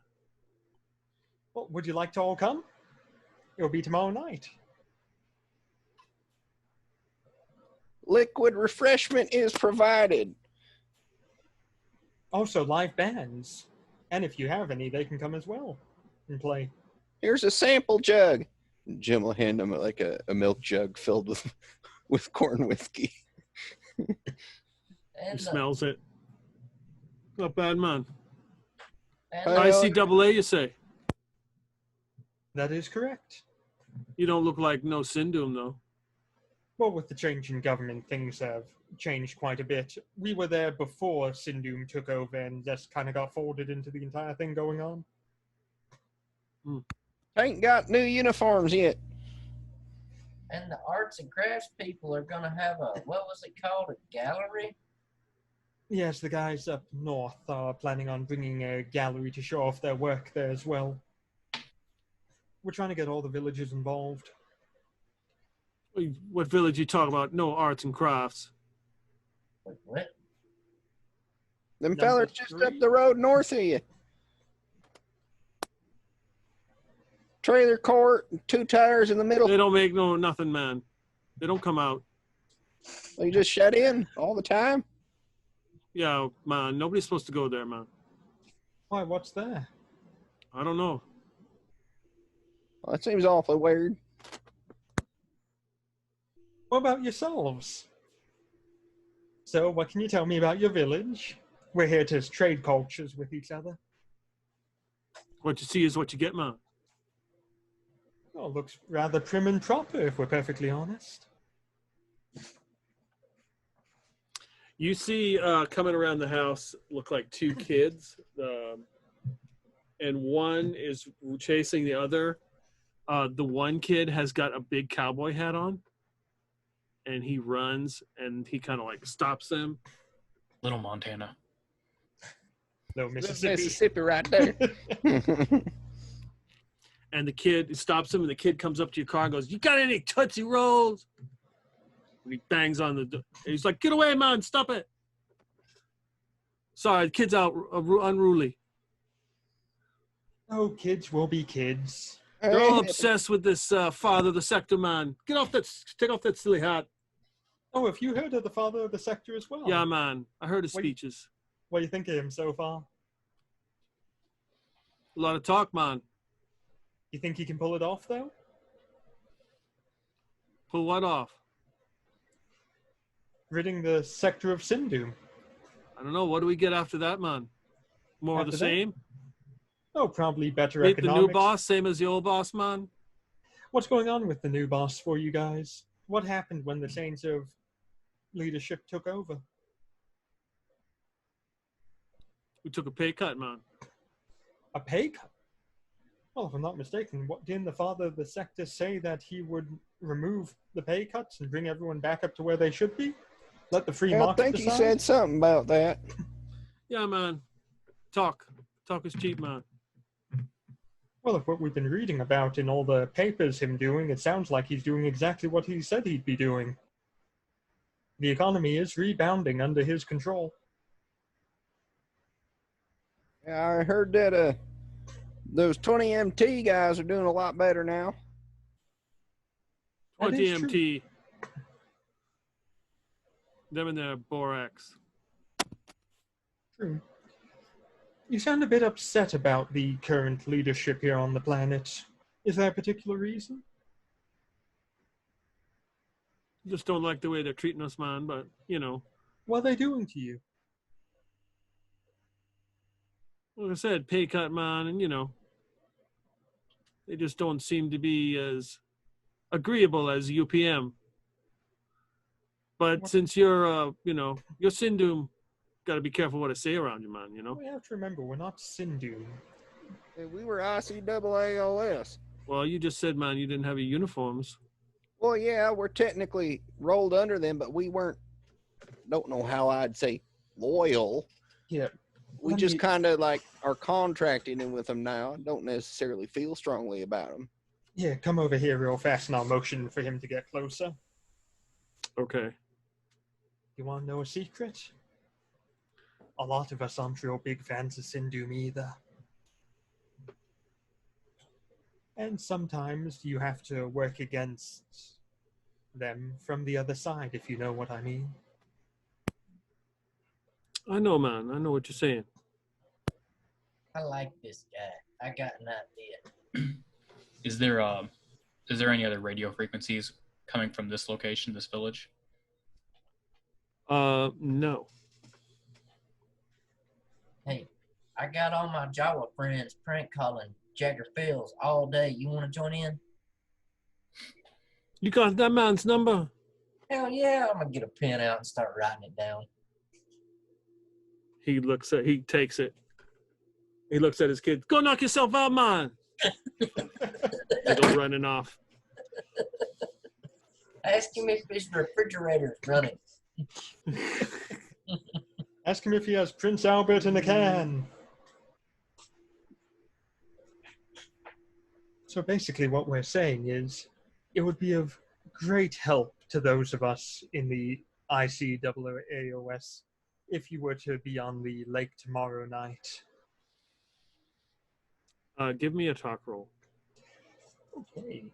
Well, would you like to all come? It'll be tomorrow night. Liquid refreshment is provided. Also, live bands. And if you have any, they can come as well and play. Here's a sample jug. Jim will hand him like a milk jug filled with corn whiskey. And, He smells it. Not bad, man. and ICAA, you say? That is correct. You don't look like no Sindoom, though. Well, with the change in government, things have changed quite a bit. We were there before Sindoom took over and just kind of got folded into the entire thing going on. Ain't got new uniforms yet. And the arts and crafts people are going to have what was it called, a gallery? Yes, the guys up north are planning on bringing a gallery to show off their work there as well. We're trying to get all the villagers involved. What village you talking about? No arts and crafts. Wait, what? Them Number fellers just 3. up the road north of you. Trailer court, 2 tires in the middle. They don't make nothing, man. They don't come out. You just shut in all the time. Yeah, man. Nobody's supposed to go there, man. Why, what's there? I don't know. Well, that seems awfully weird. What about yourselves? So, what can you tell me about your village? We're here to trade cultures with each other. What you see is what you get, man. Oh, looks rather prim and proper, if we're perfectly honest. You see coming around the house look like 2 kids, and one is chasing the other. The one kid has got a big cowboy hat on, and he runs, and he kind of like stops them. Little Montana. No, Mississippi. Mississippi right there. And the kid stops him, and the kid comes up to your car and goes, "You got any Tootsie Rolls?" And he bangs on the door. He's like, "Get away, man. Stop it." Sorry, the kid's out unruly. Oh, kids will be kids. They're all obsessed with this father, the sector man. Take off that silly hat. Oh, have you heard of the father of the sector as well? Yeah, man. I heard his What- speeches. What do you think of him so far? A lot of talk, man. You think he can pull it off, though? Pull what off? Ridding the sector of Sindoom. I don't know. What do we get after that, man? More of the After that? same? Oh, probably better Meet the economics. new boss, same as the old boss, man. What's going on with the new boss for you guys? What happened when the change of leadership took over? We took a pay cut, man. A pay cut? Well, if I'm not mistaken, didn't the father of the sector say that he would remove the pay cuts and bring everyone back up to where they should be? Let the free market I think decide? he said something about that. Yeah, man. Talk is cheap, man. Well, if what we've been reading about in all the papers him doing, it sounds like he's doing exactly what he said he'd be doing. The economy is rebounding under his control. Yeah, I heard that those 20 MT guys are doing a lot better now. 20 MT. Them and their borax. True. You sound a bit upset about the current leadership here on the planet. Is there a particular reason? Just don't like the way they're treating us, man, but, you know. What are they doing to you? Like I said, pay cut, man, and, you know, they just don't seem to be as agreeable as UPM. But since you're, you know, you're Sindoom, got to be careful what I say around you, man, you know? We have to remember, we're not Sindoom. We were ICAAOS. Well, you just said, man, you didn't have your uniforms. Well, yeah, we're technically rolled under them, but we weren't, don't know how I'd say loyal. Yeah. We just kind of like are contracting in with them now. Don't necessarily feel strongly about them. Yeah, come over here real fast and I'll motion for him to get closer. Okay. You want to know a secret? A lot of us aren't real big fans of Sindoom either. And sometimes you have to work against them from the other side, if you know what I mean. I know, man. I know what you're saying. I like this guy. I got an idea. Is there any other radio frequencies coming from this location, this village? No. Hey, I got all my Jawa friends prank calling Jagger Fields all day. You want to join in? You got that man's number? Hell yeah, I'm going to get a pen out and start writing it down. He takes it. He looks at his kid. Go knock yourself out, man. They go running off. Ask him if his refrigerator is running. Ask him if he has Prince Albert in a can. So basically what we're saying is it would be of great help to those of us in the ICAAOS if you were to be on the lake tomorrow night. Give me a talk roll. Okay.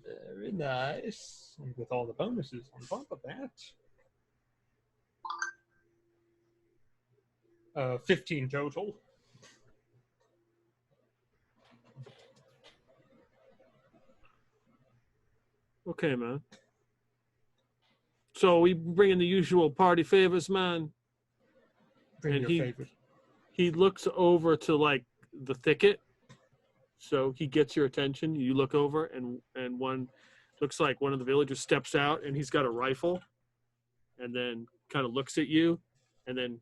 Very nice. And with all the bonuses on top of that. 15 total. Okay, man. So we bring in the usual party favors, man. Bring your favorite. He looks over to like the thicket, so he gets your attention. You look over, and one looks like one of the villagers steps out, and he's got a rifle, and then kind of looks at you, and then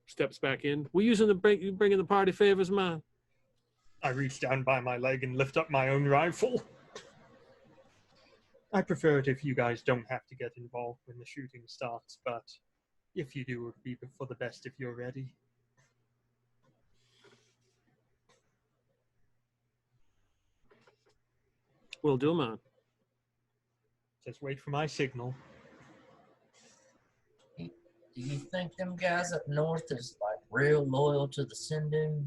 steps back in. We're using you bringing the party favors, man. I reach down by my leg and lift up my own rifle. I prefer it if you guys don't have to get involved when the shooting starts, but if you do, it would be for the best if you're ready. Will do, man. Just wait for my signal. Do you think them guys up north is like real loyal to the Sindoom?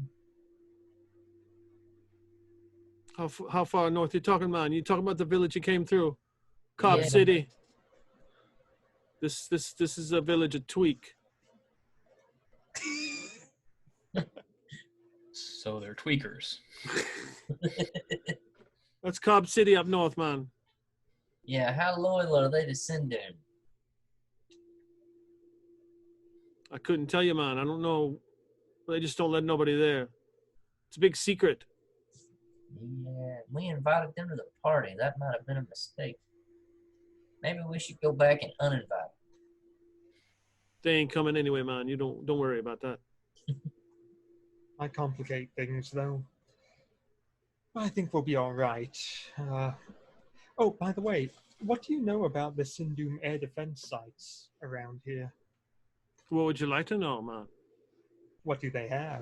How far north you talking, man? You talking about the village you came through? Cobb City. This is a village of Tweak. So they're tweakers. That's Cobb City up north, man. Yeah, how loyal are they to Sindoom? I couldn't tell you, man. I don't know. They just don't let nobody there. It's a big secret. Yeah, we invited them to the party. That might have been a mistake. Maybe we should go back and uninvite. They ain't coming anyway, man. You don't worry about that. I complicate things, though. I think we'll be all right. Oh, by the way, what do you know about the Sindoom air defense sites around here? What would you like to know, man? What do they have?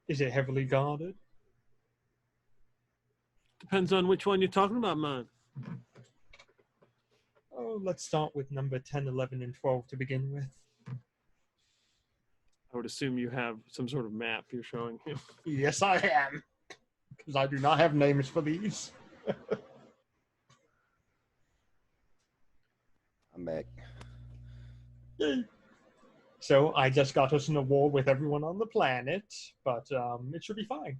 Is it heavily guarded? Depends on which one you're talking about, man. Oh, let's start with number 10, 11, and 12 to begin with. I would assume you have some sort of map you're showing him. Yes, I am. Because I do not have names for these. I'm back. Yay. So I just got us in a war with everyone on the planet, but it should be fine.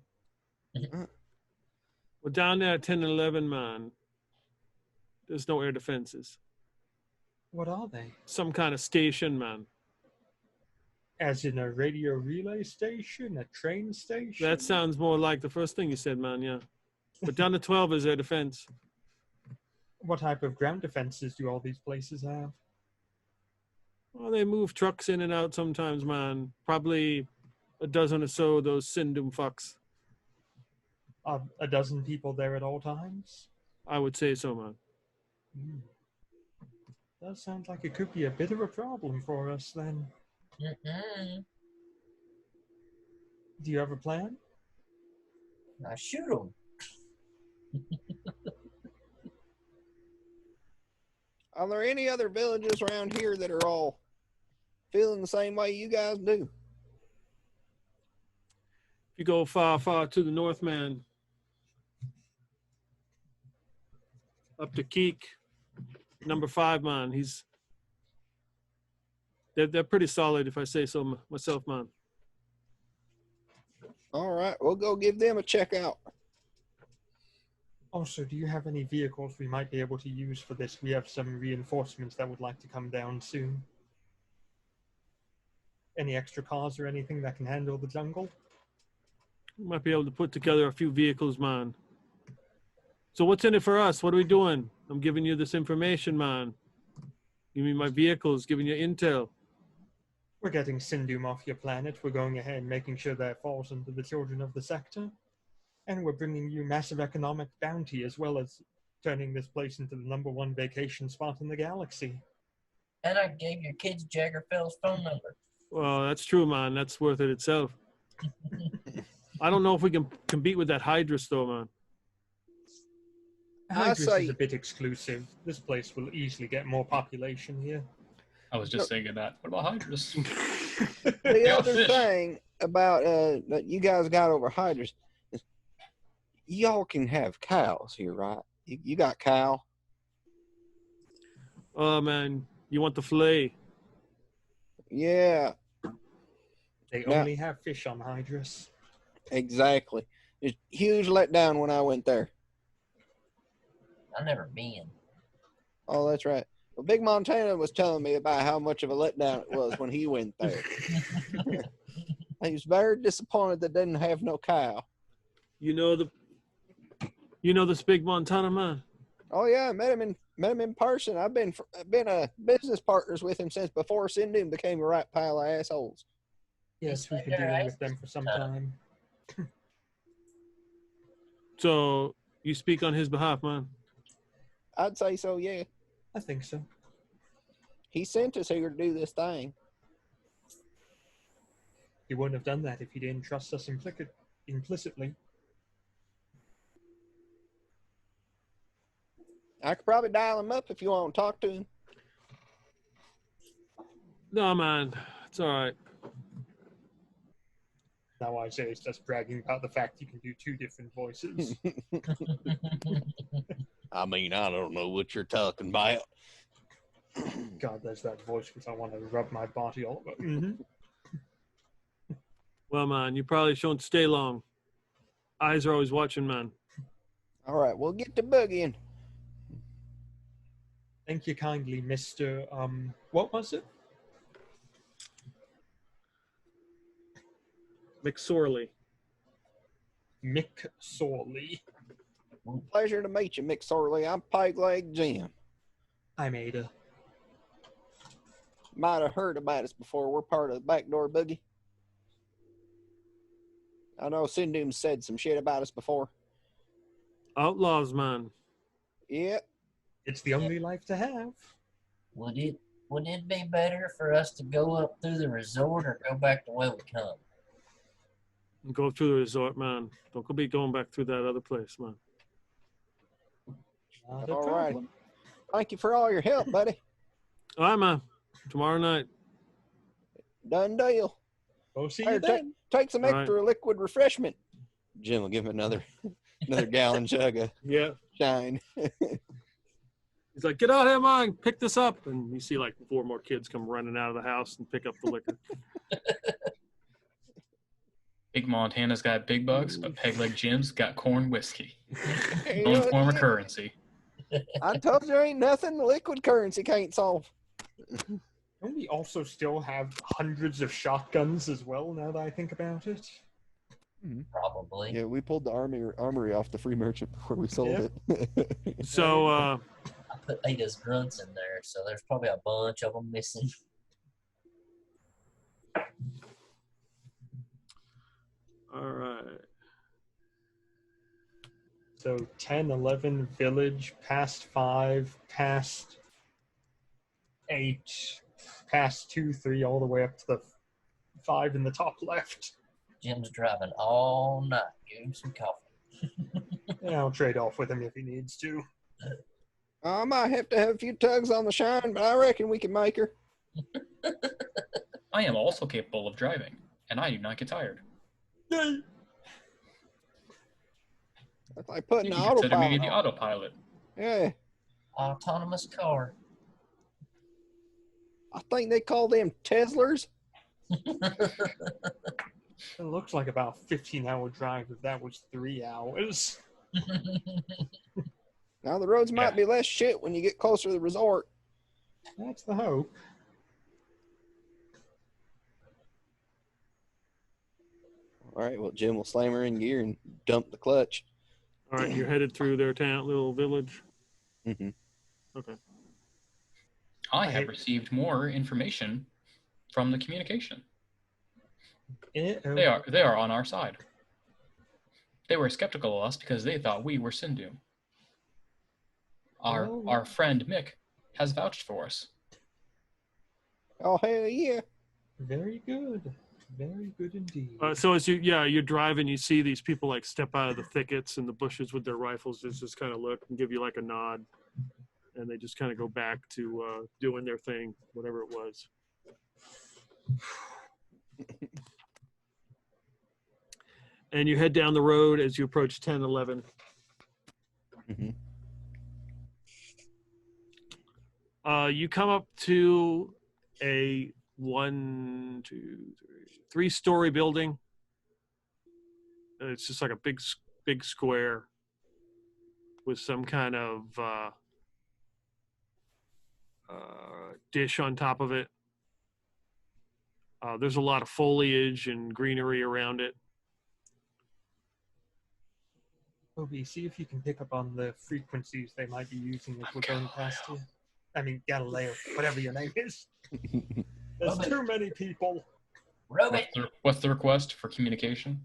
Well, down there at 10 and 11, man, there's no air defenses. What are they? Some kind of station, man. As in a radio relay station, a train station? That sounds more like the first thing you said, man, yeah. But down to 12 is air defense. What type of ground defenses do all these places have? Well, they move trucks in and out sometimes, man. Probably a dozen or so of those Sindoom fucks. A dozen people there at all times? I would say so, man. That sounds like it could be a bit of a problem for us, then. Do you have a plan? Now shoot them. Are there any other villages around here that are all feeling the same way you guys do? If you go far, far to the north, man, up to Keek, number 5, man, they're pretty solid, if I say so myself, man. All right, we'll go give them a check out. Also, do you have any vehicles we might be able to use for this? We have some reinforcements that would like to come down soon. Any extra cars or anything that can handle the jungle? We might be able to put together a few vehicles, man. So what's in it for us? What are we doing? I'm giving you this information, man. Give me my vehicles, giving you intel. We're getting Sindoom off your planet. We're going ahead and making sure that it falls into the children of the sector. And we're bringing you massive economic bounty, as well as turning this place into the #1 vacation spot in the galaxy. And I gave your kids Jaggerfell's phone number. Well, that's true, man. That's worth it itself. I don't know if we can compete with that Hydrus, though, man. Hydrus is a bit exclusive. This place will easily get more population here. I was just thinking that. What about Hydrus? The other thing about that you guys got over Hydrus, y'all can have cows here, right? You got cow? Oh, man. You want the fillet? Yeah. They only have fish on Hydrus. Exactly. It's huge letdown when I went there. I've never been. Oh, that's right. Well, Big Montana was telling me about how much of a letdown it was when he went there. He was very disappointed that they didn't have no cow. You know this Big Montana man? Oh yeah, I met him in person. I've been business partners with him since before Sindoom became a right pile of assholes. Yes, we've been dealing with them for some time. So you speak on his behalf, man? I'd say so, yeah. I think so. He sent us here to do this thing. He wouldn't have done that if he didn't trust us implicitly. I could probably dial him up if you want to talk to him. No, man. It's all right. Now I say it's just bragging about the fact you can do 2 different voices. I mean, I don't know what you're talking about. God, there's that voice which I want to rub my body all over. Mm-hmm. Well, man, you probably shouldn't stay long. Eyes are always watching, man. All right, we'll get to boogieing. Thank you kindly, Mr. What was it? McSorley. Mick Sorley. Pleasure to meet you, Mick Sorley. I'm Peg Leg Jim. I'm Ada. Might have heard about us before. We're part of the Backdoor Boogie. I know Sindoom said some shit about us before. Outlaws, man. Yep. It's the only life to have. Would it be better for us to go up through the resort or go back to where we come? Go through the resort, man. Don't be going back through that other place, man. Not a All right. problem. Thank you for all your help, buddy. All right, man. Tomorrow night. Done deal. We'll see Here, you then. take some All right. extra liquid refreshment. Jim will give him another gallon jug of Yeah. shine. He's like, get out here, man. Pick this up. And you see like 4 more kids come running out of the house and pick up the liquor. Big Montana's got big bucks, but Peg Leg Jim's got corn whiskey. Hey, Own form of currency. I told you there ain't nothing liquid currency can't solve. Don't we also still have hundreds of shotguns as well, now that I think about it? Probably. Yeah, we pulled the armory off the free merchant before we sold it. So, I put Ada's grunts in there, so there's probably a bunch of them missing. all right. So 10, 11, village, past 5, past 8, past 2, 3, all the way up to the 5 in the top left. Jim's driving all night. Give him some coffee. Yeah, I'll trade off with him if he needs to. I might have to have a few tugs on the shine, but I reckon we can make her. I am also capable of driving, and I do not get tired. Yay! That's like putting You the can consider me autopilot the on. autopilot. Yeah. Autonomous car. I think they call them Teslers. It looks like about a 15-hour drive if that was 3 hours. Now the roads might Yeah. be less shit when you get closer to the resort. That's the hope. All right, well, Jim will slam her in gear and dump the clutch. All right, you're headed through their town, little village. Mm-hmm. Okay. I have received more information from the communication. They are on our side. They were skeptical of us because they thought we were Sindoom. Our friend Mick has vouched for us. Oh, hell yeah. Very good. Very good indeed. So as you're driving, you see these people like step out of the thickets and the bushes with their rifles, just kind of look and give you like a nod, and they just kind of go back to doing their thing, whatever it was. And you head down the road as you approach 10, 11. Mm-hmm. You come up to a 3-story building. It's just like a big square with some kind of dish on top of it. There's a lot of foliage and greenery around it. Obi, see if you can pick up on the frequencies they might be using as we're going past here. I mean, Galileo, whatever your name is. There's too many people. What's the request for communication?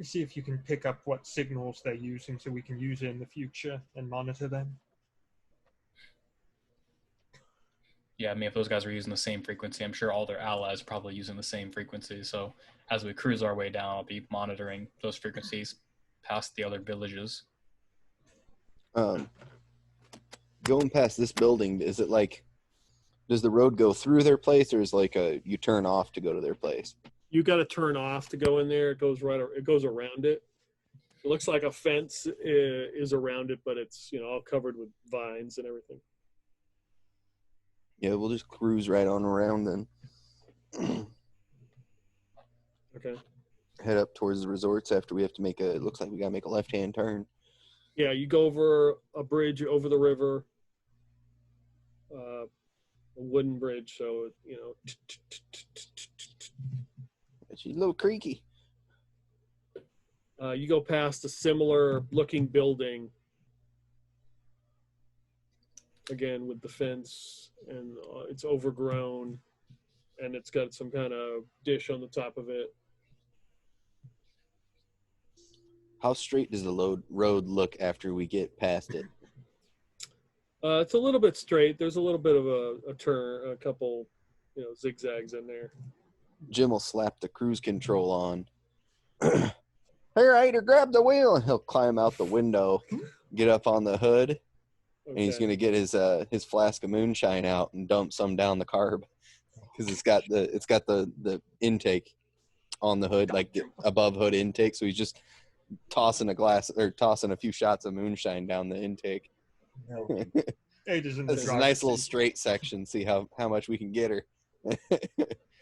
See if you can pick up what signals they're using so we can use it in the future and monitor them. Yeah, I mean, if those guys are using the same frequency, I'm sure all their allies are probably using the same frequency. So as we cruise our way down, I'll be monitoring those frequencies past the other villages. Going past this building, is it like, does the road go through their place, or is like you turn off to go to their place? You got to turn off to go in there. It goes around it. It looks like a fence is around it, but it's all covered with vines and everything. Yeah, we'll just cruise right on around then. Okay. Head up towards the resorts after we have to it looks like we got to make a left-hand turn. Yeah, you go over a bridge over the river, wooden bridge, so She's a little creaky. You go past a similar looking building, again with the fence, and it's overgrown, and it's got some kind of dish on the top of it. How straight does the road look after we get past it? It's a little bit straight. There's a little bit of a turn, a couple, zigzags in there. Jim will slap the cruise control on. Here, Ader, grab the wheel. And he'll climb out the window, get up on the hood, and he's gonna get his flask of moonshine out and dump some down the carb, because it's got the intake on the hood, like the above hood intake. So he's just tossing a few shots of moonshine down the intake. Ada's in the This is a nice little straight section. See how much we can get her.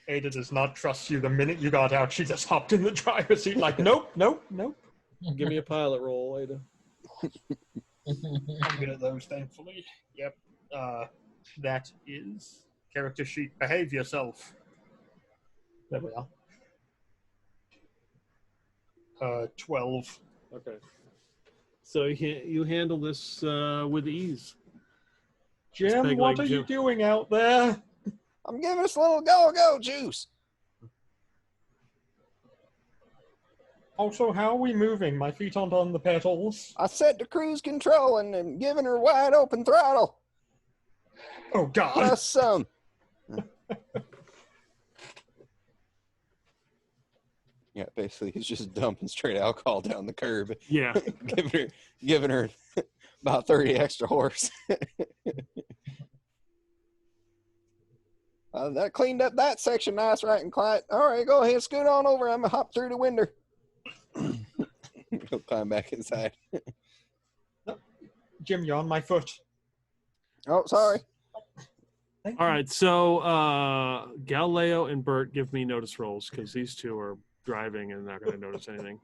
Ada does not trust you. The minute you got out, she just hopped in the driver's seat like, nope. Give me a pilot roll, Ada. I'm good at those, thankfully. Yep. That is character sheet. Behave yourself. There we are. 12. Okay. So you handle this with ease. Jim, what are you doing out there? I'm giving us a little go-go juice. Also, how are we moving? My feet aren't on the pedals. I set the cruise control and I'm giving her wide open throttle. Oh, God. Plus some. Yeah, basically he's just dumping straight alcohol down the curb. Yeah. giving her about 30 extra horse. That cleaned up that section nice, right and quiet. All right, go ahead, scoot on over. I'm going to hop through the window. He'll climb back inside. Jim, you're on my foot. Oh, sorry. Thank All you. right, so Galileo and Bert, give me notice rolls, because these two are driving and not going to notice anything.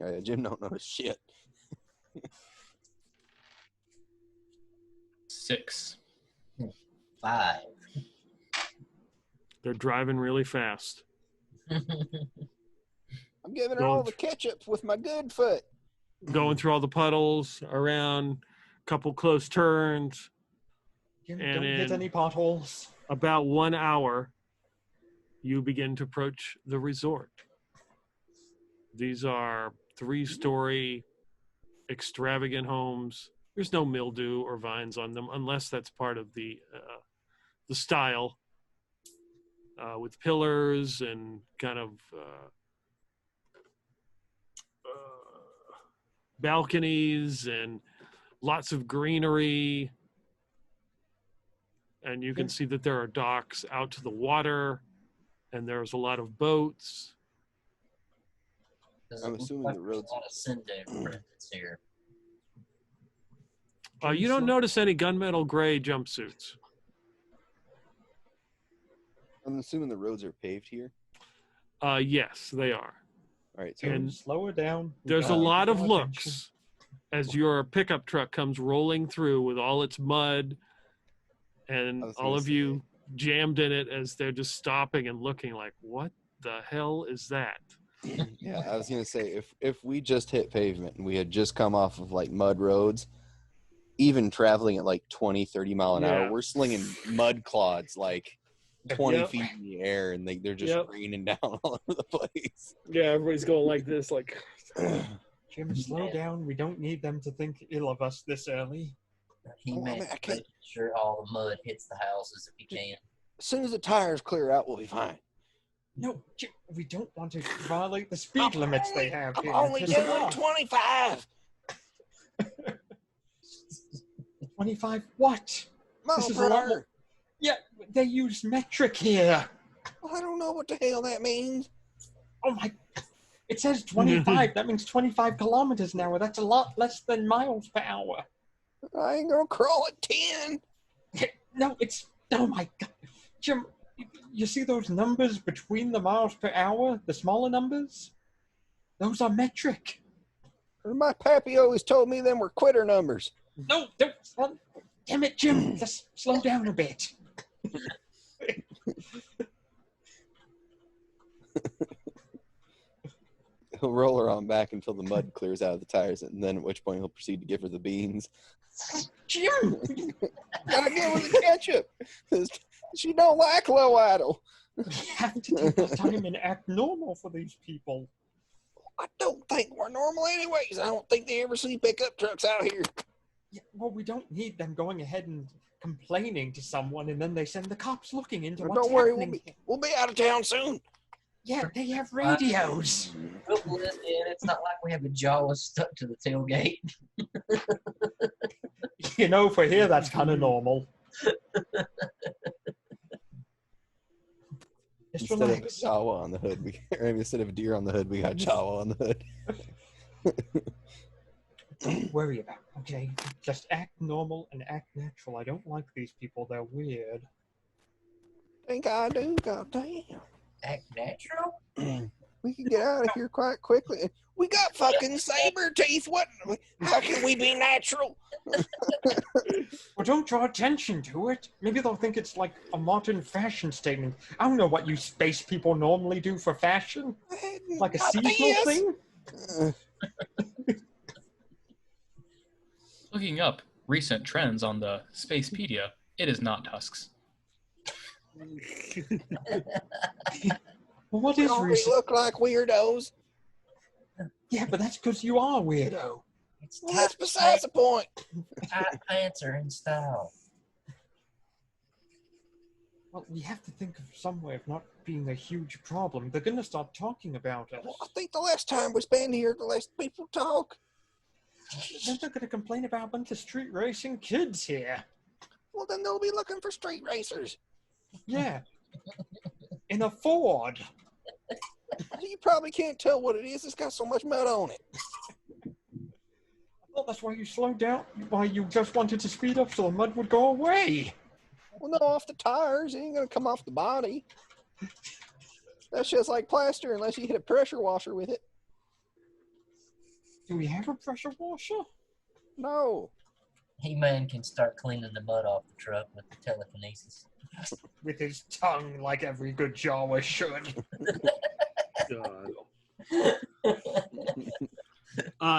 Yeah, Jim don't notice shit. 6. 5. They're driving really fast. I'm giving her all the ketchup with my good foot. Going through all the puddles, around a couple close turns. Jim, and don't hit any potholes. About 1 hour, you begin to approach the resort. These are 3-story extravagant homes. There's no mildew or vines on them, unless that's part of the style, with pillars and kind of balconies and lots of greenery. And you can see that there are docks out to the water, and there's a lot of boats. I'm assuming the roads. A lot of Sindoom presence here. You don't notice any gunmetal gray jumpsuits. I'm assuming the roads are paved here. Yes, they are. All right, so And slow it down. there's a lot of looks as your pickup truck comes rolling through with all its mud, and all of you jammed in it as they're just stopping and looking like, what the hell is that? Yeah, I was gonna say if we just hit pavement and we had just come off of like mud roads, even traveling at like 20, 30 mile an hour, we're slinging mud clods like 20 feet in the air, and they're just raining down all over the place. Yeah, everybody's going like this, like. Jim, slow down. We don't need them to think ill of us this early. He makes sure all the mud hits the houses if he can. As soon as the tires clear out, we'll be fine. No, Jim, we don't want to violate the speed limits they have here. I'm only doing 25. 25 what? This is a lot more. Yeah, they use metric here. I don't know what the hell that means. Oh my, it says 25. That means 25 kilometers an hour. That's a lot less than miles per hour. I ain't gonna crawl at 10. No, it's, oh my God. Jim, you see those numbers between the miles per hour, the smaller numbers? Those are metric. My pappy always told me them were quitter numbers. No, Damn it, Jim! Just slow down a bit. He'll roll her on back until the mud clears out of the tires, and then at which point he'll proceed to give her the beans. Jim! Gotta give her the ketchup. She don't like low idle. We have to take our time and act normal for these people. I don't think we're normal anyways. I don't think they ever see pickup trucks out here. Yeah, well, we don't need them going ahead and complaining to someone, and then they send the cops looking into what's Don't worry, happening. we'll be out of town soon. Yeah, they have radios. It's not like we have a Jawa stuck to the tailgate. You know, for here, that's kind of normal. Just Instead relax. of Jawa on the hood, instead of deer on the hood, we got Jawa on the hood. Don't worry about it, okay? Just act normal and act natural. I don't like these people. They're weird. Think I do, goddamn. Act natural? We can get out of here quite quickly. We got fucking saber teeth. What? How can we be natural? Well, don't draw attention to it. Maybe they'll think it's like a modern fashion statement. I don't know what you space people normally do for fashion. Like a seasonal thing? Looking up recent trends on the Spacepedia, it is not tusks. Well, what is Don't we recent? look like weirdos? Yeah, but that's because you are a weirdo. It's Well, that's besides the point. tight pants are in style. Well, we have to think of some way of not being a huge problem. They're going to start talking about us. Well, I think the less time we spend here, the less people talk. Then they're going to complain about a bunch of street racing kids here. Well, then they'll be looking for street racers. Yeah. In a Ford. You probably can't tell what it is. It's got so much mud on it. Well, that's why you slowed down. Why you just wanted to speed up so the mud would go away. Well, no, off the tires. It ain't going to come off the body. That's just like plaster unless you hit a pressure washer with it. Do we have a pressure washer? No. He-Man can start cleaning the mud off the truck with the telekinesis. With his tongue, like every good Jawa should. God.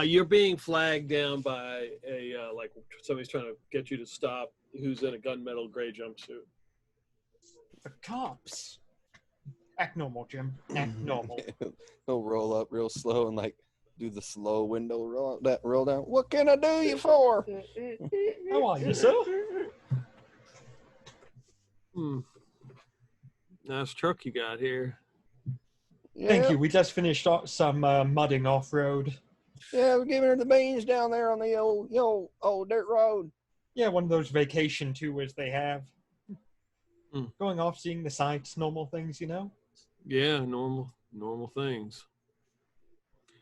You're being flagged down by a like somebody's trying to get you to stop. Who's in a gunmetal gray jumpsuit? The cops. Act normal, Jim. Act normal. He'll roll up real slow and like do the slow window roll down. What can I do you for? How are you, sir? Nice truck you got here. Yeah. Thank you. We just finished some mudding off-road. Yeah, we're giving her the beans down there on the old dirt road. Yeah, one of those vacation tours they have. Mm. Going off, seeing the sights, normal things, you know? Yeah, normal things.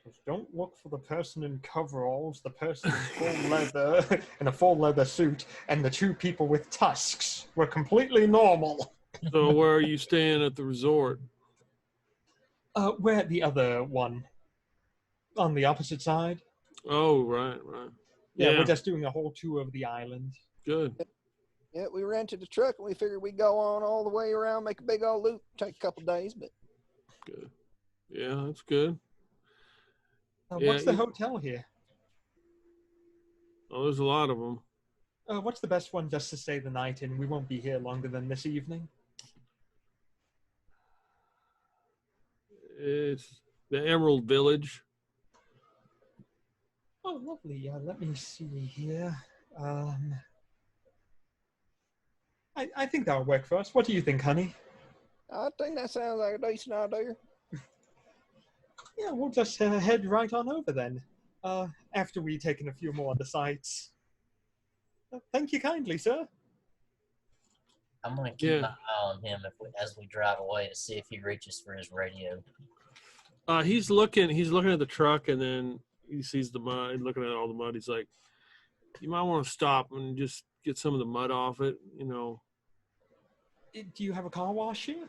Just don't look for the person in coveralls, the person in full leather, in a full leather suit, and the two people with tusks. We're completely normal. So where are you staying at the resort? We're at the other one. On the opposite side. Oh, right. Yeah, we're just doing a whole tour of the island. Good. Yeah, we rented a truck and we figured we'd go on all the way around, make a big old loop, take a couple days, but Good. Yeah, that's good. What's the hotel here? Oh, there's a lot of them. What's the best one just to stay the night in? We won't be here longer than this evening. It's the Emerald Village. Oh, lovely. Let me see here. I think that'll work for us. What do you think, honey? I think that sounds like a decent idea. Yeah, we'll just head right on over then. After we've taken a few more of the sights. Thank you kindly, sir. I'm gonna keep my eye on him as we drive away to see if he reaches for his radio. He's looking at the truck, and then he sees the mud, looking at all the mud. He's like, you might want to stop and just get some of the mud off it, you know. Do you have a car wash here?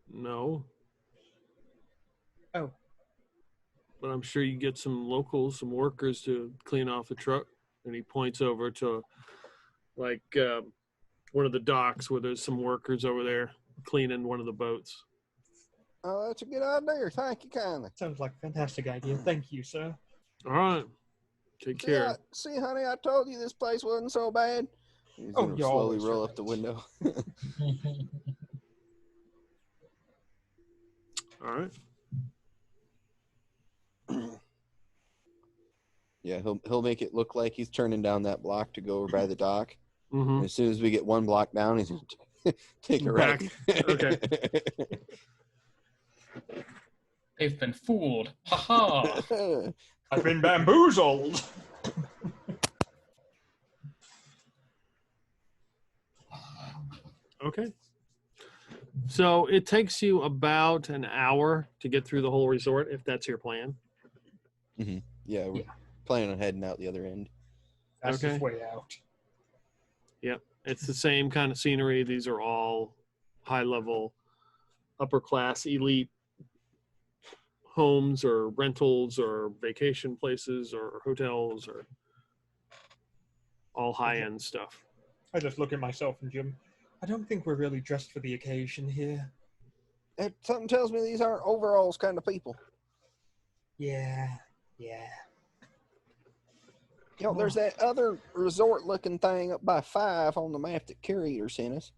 No. Oh. but I'm sure you get some locals, some workers to clean off the truck. And he points over to like one of the docks where there's some workers over there cleaning one of the boats. Oh, that's a good idea. Thank you kindly. Sounds like a fantastic idea. Thank you, sir. All right. Take care. See, honey, I told you this place wasn't so bad. He's gonna slowly roll up the window. All right. Yeah, he'll make it look like he's turning down that block to go over by the dock. Mm-hmm. As soon as we get one block down, he's gonna take a right. Okay. They've been fooled. Ha ha. I've been bamboozled. Okay. So it takes you about an hour to get through the whole resort, if that's your plan. Mm-hmm. Yeah, we're planning on heading out the other end. That's Okay. his way out. Yep. It's the same kind of scenery. These are all high-level, upper-class, elite homes or rentals or vacation places or hotels or all high-end stuff. I just look at myself and Jim. I don't think we're really dressed for the occasion here. Something tells me these aren't overalls kind of people. Yeah. You know, there's that other resort-looking thing up by 5 on the map that Curator sent us.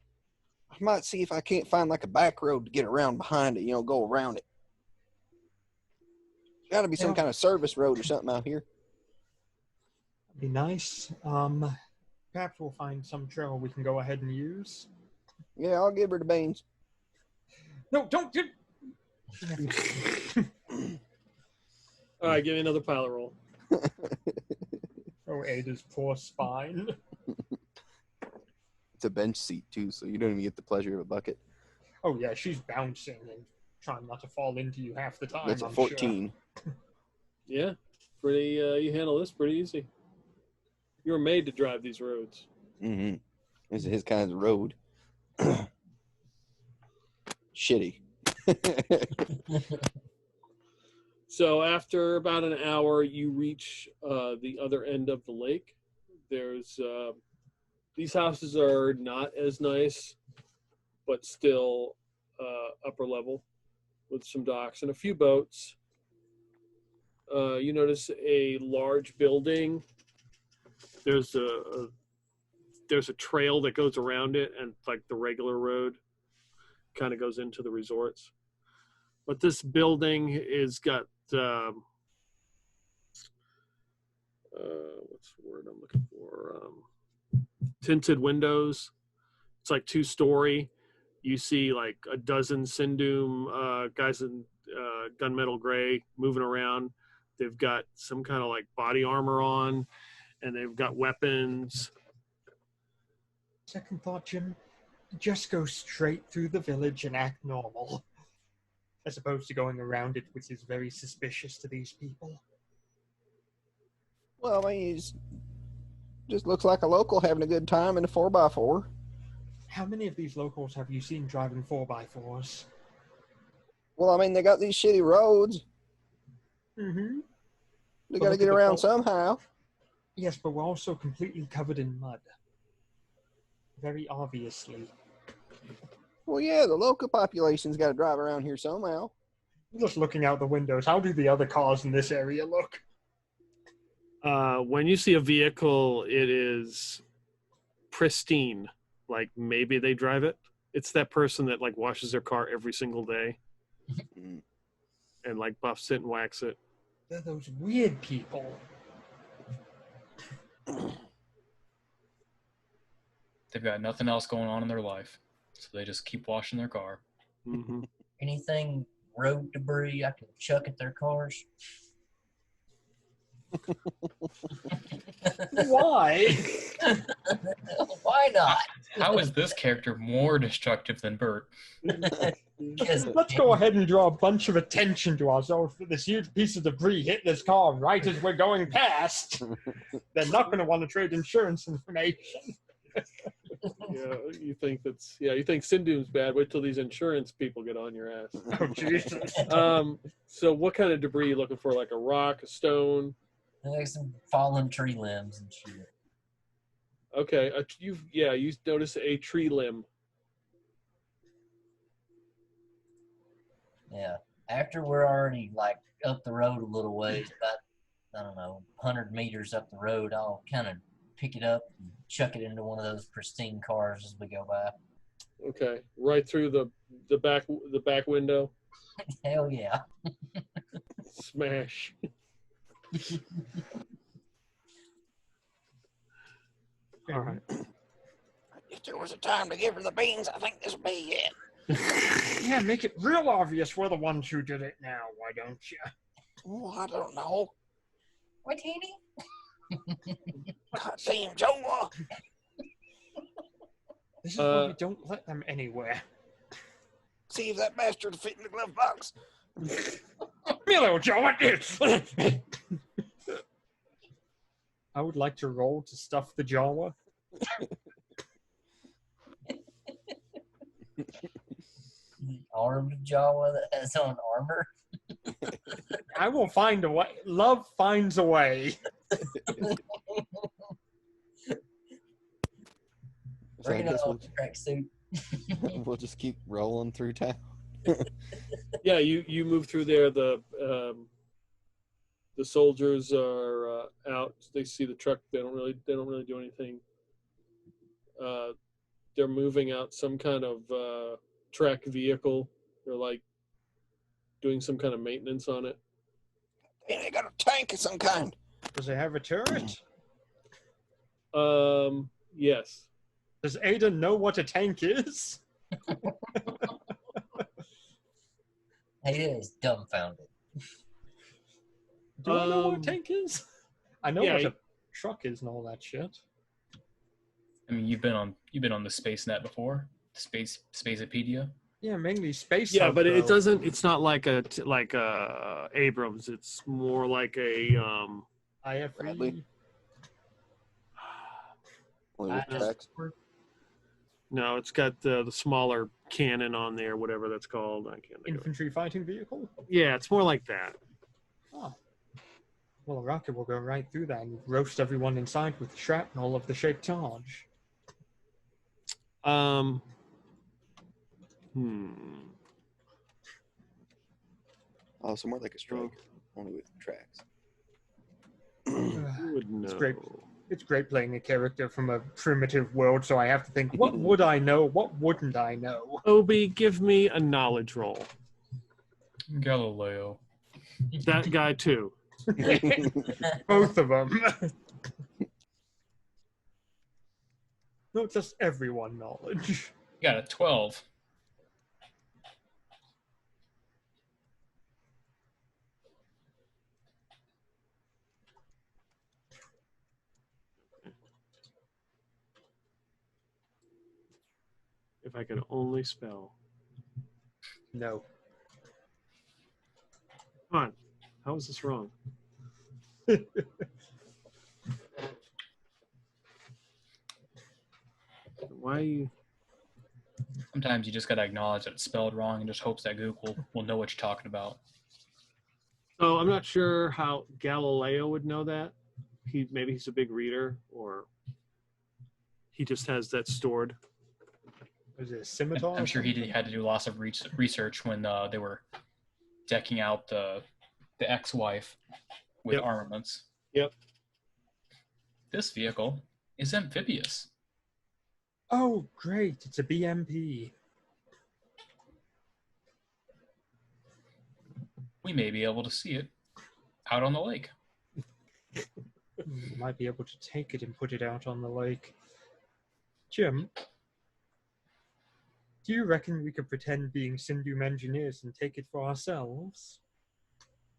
I might see if I can't find like a back road to get around behind it, go around it. Got to be some kind of service road or something out here. That'd be nice. Perhaps we'll find some trail we can go ahead and use. Yeah, I'll give her the beans. No, don't do. All right, give me another pilot roll. Oh, Ada's poor spine. It's a bench seat too, so you don't even get the pleasure of a bucket. Oh yeah, she's bouncing and trying not to fall into you half the time. That's a I'm 14. Sure. Yeah, pretty. You handle this pretty easy. You were made to drive these roads. Mm-hmm. This is his kind of road. Shitty. So after about an hour, you reach the other end of the lake. There's these houses are not as nice, but still upper level with some docks and a few boats. You notice a large building. There's a trail that goes around it, and like the regular road kind of goes into the resorts. But this building is got what's the word I'm looking for? Tinted windows. It's like 2-story. You see like a dozen Sindoom guys in gunmetal gray moving around. They've got some kind of like body armor on, and they've got weapons. Second thought, Jim, just go straight through the village and act normal, as opposed to going around it, which is very suspicious to these people. Well, I mean, he just looks like a local having a good time in a 4x4. How many of these locals have you seen driving 4x4s? Well, I mean, they got these shitty roads. Mm-hmm. They got to get around somehow. Yes, but we're also completely covered in mud. Very obviously. Well, yeah, the local population's got to drive around here somehow. Just looking out the windows, how do the other cars in this area look? When you see a vehicle, it is pristine. Like maybe they drive it. It's that person that like washes their car every single day and like buffs it and whacks it. They're those weird people. They've got nothing else going on in their life, so they just keep washing their car. Mm-hmm. Anything road debris I can chuck at their cars? Why? Why not? How is this character more destructive than Bert? Let's go ahead and draw a bunch of attention to ourselves for this huge piece of debris hit this car right as we're going past. They're not going to want to trade insurance information. Yeah, you think Sindoom's bad. Wait till these insurance people get on your ass. Oh, Jesus. So what kind of debris are you looking for? Like a rock, a stone? Like some fallen tree limbs and shit. Okay, you notice a tree limb. Yeah. After we're already like up the road a little ways, about, I don't know, 100 meters up the road, I'll kind of pick it up and chuck it into one of those pristine cars as we go by. Okay, right through the back window. Hell yeah. Smash. All right. If there was a time to give her the beans, I think this would be it. Yeah, make it real obvious we're the ones who did it now, why don't you? Oh, I don't know. What, Henny? God damn, Joe. This is why we don't let them anywhere. See if that bastard will fit in the glove box. Milo, Joe, what is? I would like to roll to stuff the Jawa. Armed Jawa that has on armor. I will find a way. Love finds a way. Bring it on, tracksuit. We'll just keep rolling through town. Yeah, you move through there. The soldiers are out. They see the truck. They don't really do anything. They're moving out some kind of track vehicle. They're like doing some kind of maintenance on it. And they got a tank of some kind. Does it have a turret? Yes. Does Ada know what a tank is? Ada is dumbfounded. Do I know what a tank is? I know what a truck is and all that shit. I mean, you've been on the SpaceNet before, Spacepedia. Yeah, mainly space. Yeah, but it doesn't. It's not like a Abrams. It's more like a IFE. No, it's got the smaller cannon on there, whatever that's called. I can't think Infantry fighting vehicle? Yeah, it's more like that. Oh. Well, a rocket will go right through that and roast everyone inside with shrapnel of the shaped charge. Oh, so more like a Striker, only with tracks. You would know. It's great. It's great playing a character from a primitive world, so I have to think, what would I know? What wouldn't I know? Obi, give me a knowledge roll. Galileo. That guy, too. Both of them. No, just everyone knowledge. You got a 12. If I could only spell. No. Come on. How is this wrong? Why are you... Sometimes you just got to acknowledge that it's spelled wrong and just hopes that Google will know what you're talking about. So I'm not sure how Galileo would know that. Maybe he's a big reader, or he just has that stored. Was it a scimitar? I'm sure he had to do lots of research when they were decking out the ex-wife with armaments. Yep. This vehicle is amphibious. Oh, great. It's a BMP. We may be able to see it out on the lake. Might be able to take it and put it out on the lake. Jim, do you reckon we could pretend being Sindoom engineers and take it for ourselves?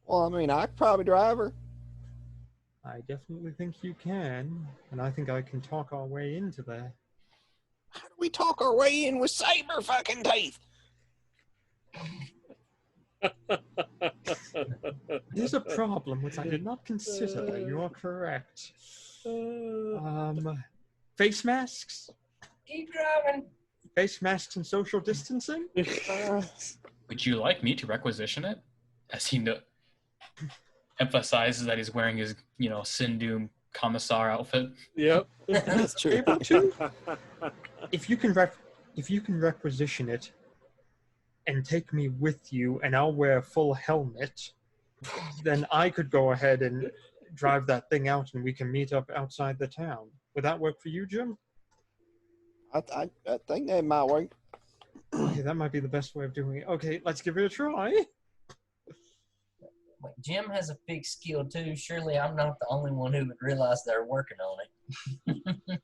Well, I mean, I could probably drive her. I definitely think you can, and I think I can talk our way into there. How do we talk our way in with saber fucking teeth? There's a problem which I did not consider. You are correct. Face masks? Keep driving. Face masks and social distancing? Would you like me to requisition it? As he emphasizes that he's wearing his, Sindoom commissar outfit. Yep. That's true. Able to? If you can requisition it and take me with you, and I'll wear a full helmet, then I could go ahead and drive that thing out, and we can meet up outside the town. Would that work for you, Jim? I think that might work. Okay, that might be the best way of doing it. Okay, let's give it a try. Like, Jim has a fixed skill too. Surely I'm not the only one who would realize they're working on it.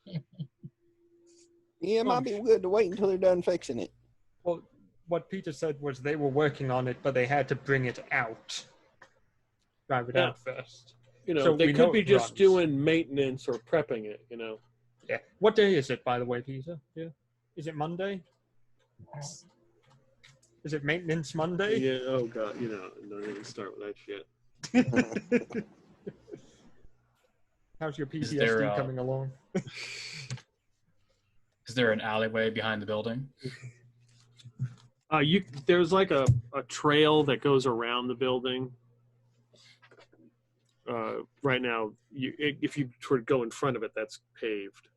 Yeah, it might be good to wait until they're done fixing it. Well, what Peter said was they were working on it, but they had to bring it out. Drive it out first. So they could be it just runs. doing maintenance or prepping it, Yeah. What day is it, by the way, Peter? Yeah. Is it Monday? Is it Maintenance Monday? Yeah, oh God, don't even start with that shit. How's your Is PTSD there, coming along? Is there an alleyway behind the building? There's like a trail that goes around the building. Right now, if you were to go in front of it, that's paved.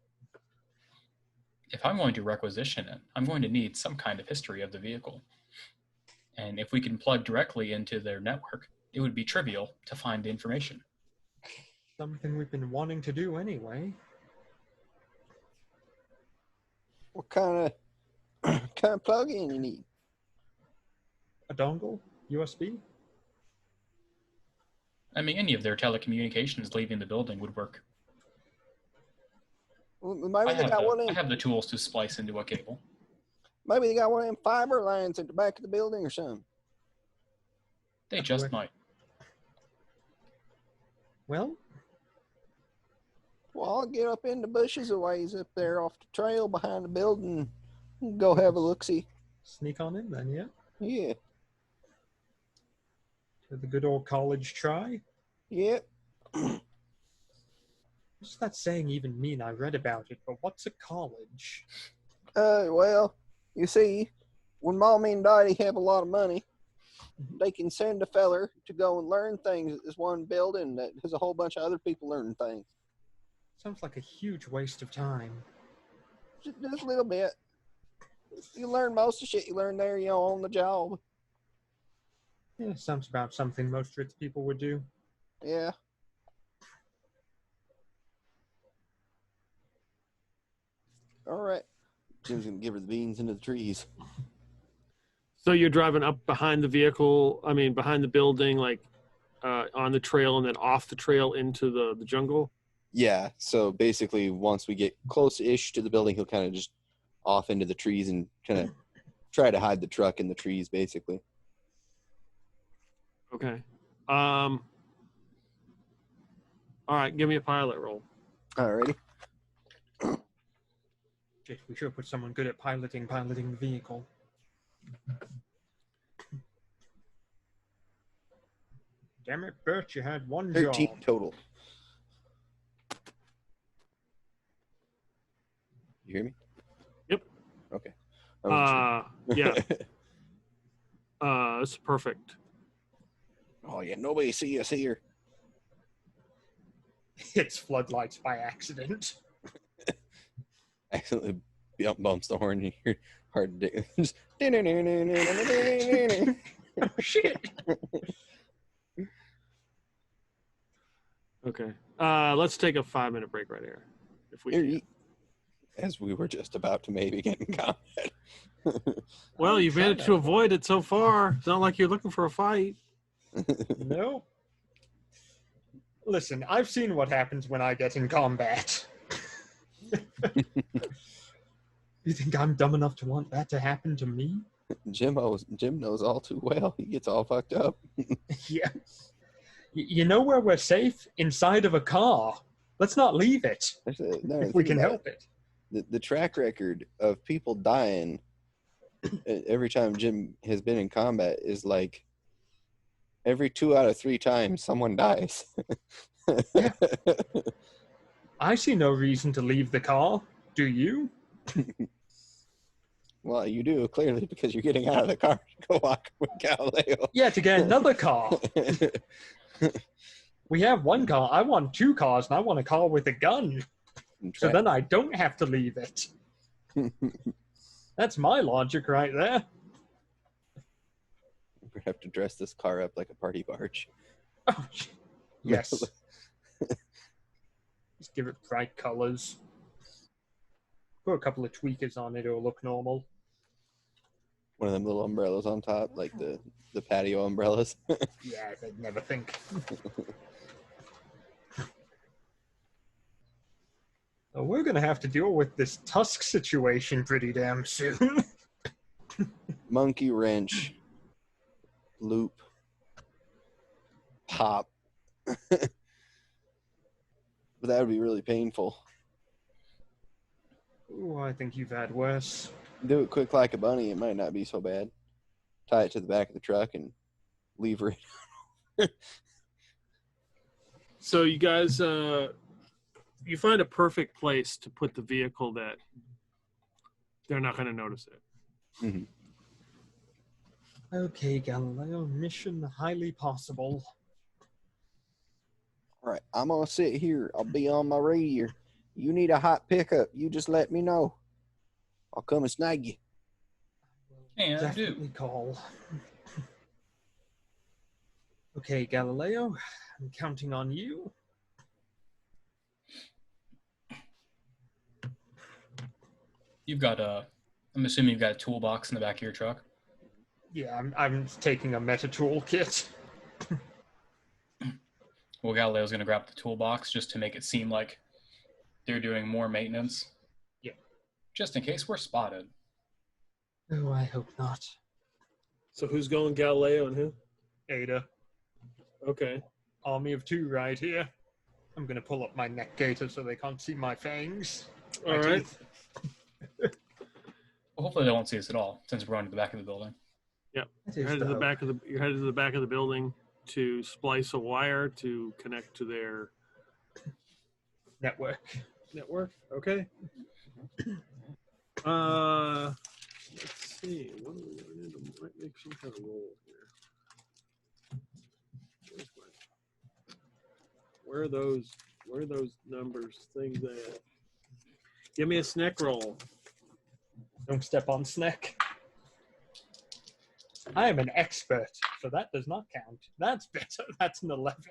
If I'm going to requisition it, I'm going to need some kind of history of the vehicle. And if we can plug directly into their network, it would be trivial to find the information. Something we've been wanting to do anyway. What kind of plug-in you need? A dongle? USB? I mean, any of their telecommunications leaving the building would work. Well, maybe they got one I in. have the tools to splice into a cable. Maybe they got one of them fiber lines at the back of the building or something. They just might. Well, I'll get up in the bushes a ways up there off the trail behind the building and go have a look-see. sneak on in then, yeah? Yeah. To the good old college try? Yep. What's that saying even mean? I read about it, but what's a college? Well, you see, when Mommy and Daddy have a lot of money, they can send a feller to go and learn things at this one building that has a whole bunch of other people learning things. Sounds like a huge waste of time. Just a little bit. You learn most of the shit you learn there, on the job. Yeah, sounds about something most rich people would do. Yeah. All right. Jim's gonna give her the beans into the trees. So you're driving up behind the behind the building, like on the trail, and then off the trail into the jungle? Yeah, so basically once we get close-ish to the building, he'll kind of just off into the trees and kind of try to hide the truck in the trees, basically. Okay. All right, give me a pilot roll. Alrighty. Shit, we should put someone good at piloting the vehicle. Damn it, Bert, you had one 13 job. total. You hear me? Yep. Okay. Yeah. It's perfect. Oh yeah, nobody see us here. It's floodlights by accident. Accidentally bumps the horn and you're hard to just Oh, shit. Okay. Let's take a 5-minute break right here. If we can. As we were just about to maybe get in combat. Well, you've managed to avoid it so far. It's not like you're looking for a fight. No. Listen, I've seen what happens when I get in combat. You think I'm dumb enough to want that to happen to me? Jim knows all too well. He gets all fucked up. Yeah. You know where we're safe? Inside of a car. Let's not leave it if we can help it. The track record of people dying every time Jim has been in combat is like every 2 out of 3 times someone dies. Yeah. I see no reason to leave the car. Do you? Well, you do, clearly, because you're getting out of the car to go walk with Galileo. Yeah, to get another car. We have one car. I want 2 cars, and I want a car with a gun. So then I don't have to leave it. That's my logic right there. We have to dress this car up like a party barge. Oh, yes. Just give it bright colors. Put a couple of tweakers on it, it'll look normal. One of them little umbrellas on top, like the patio umbrellas. Yeah, they'd never think. So we're going to have to deal with this tusk situation pretty damn soon. Monkey wrench. Loop. Pop. But that would be really painful. Ooh, I think you've had worse. Do it quick like a bunny, it might not be so bad. Tie it to the back of the truck and lever it. So you guys, you find a perfect place to put the vehicle that they're not going to notice it. Mm-hmm. Okay, Galileo, mission highly possible. All right, I'm going to sit here. I'll be on my radio. You need a hot pickup, you just let me know. I'll come and snag you. And I do. Definitely call. Okay, Galileo, I'm counting on you. You've got I'm assuming you've got a toolbox in the back of your truck. Yeah, I'm taking a meta toolkit. Well, Galileo's going to grab the toolbox just to make it seem like they're doing more maintenance. Yeah. Just in case we're spotted. Oh, I hope not. So who's going, Galileo and who? Ada. Okay. Army of 2 right here. I'm going to pull up my neck gaiter so they can't see my fangs. All right. Well, hopefully they won't see us at all since we're going to the back of the building. Yep. You're headed to the back of the building to splice a wire to connect to their network. Okay. Let's see. What do we need to might make some kind of roll here. Where are those numbers things at? Give me a snack roll. Don't step on snack. I am an expert, so that does not count. That's better. That's an 11.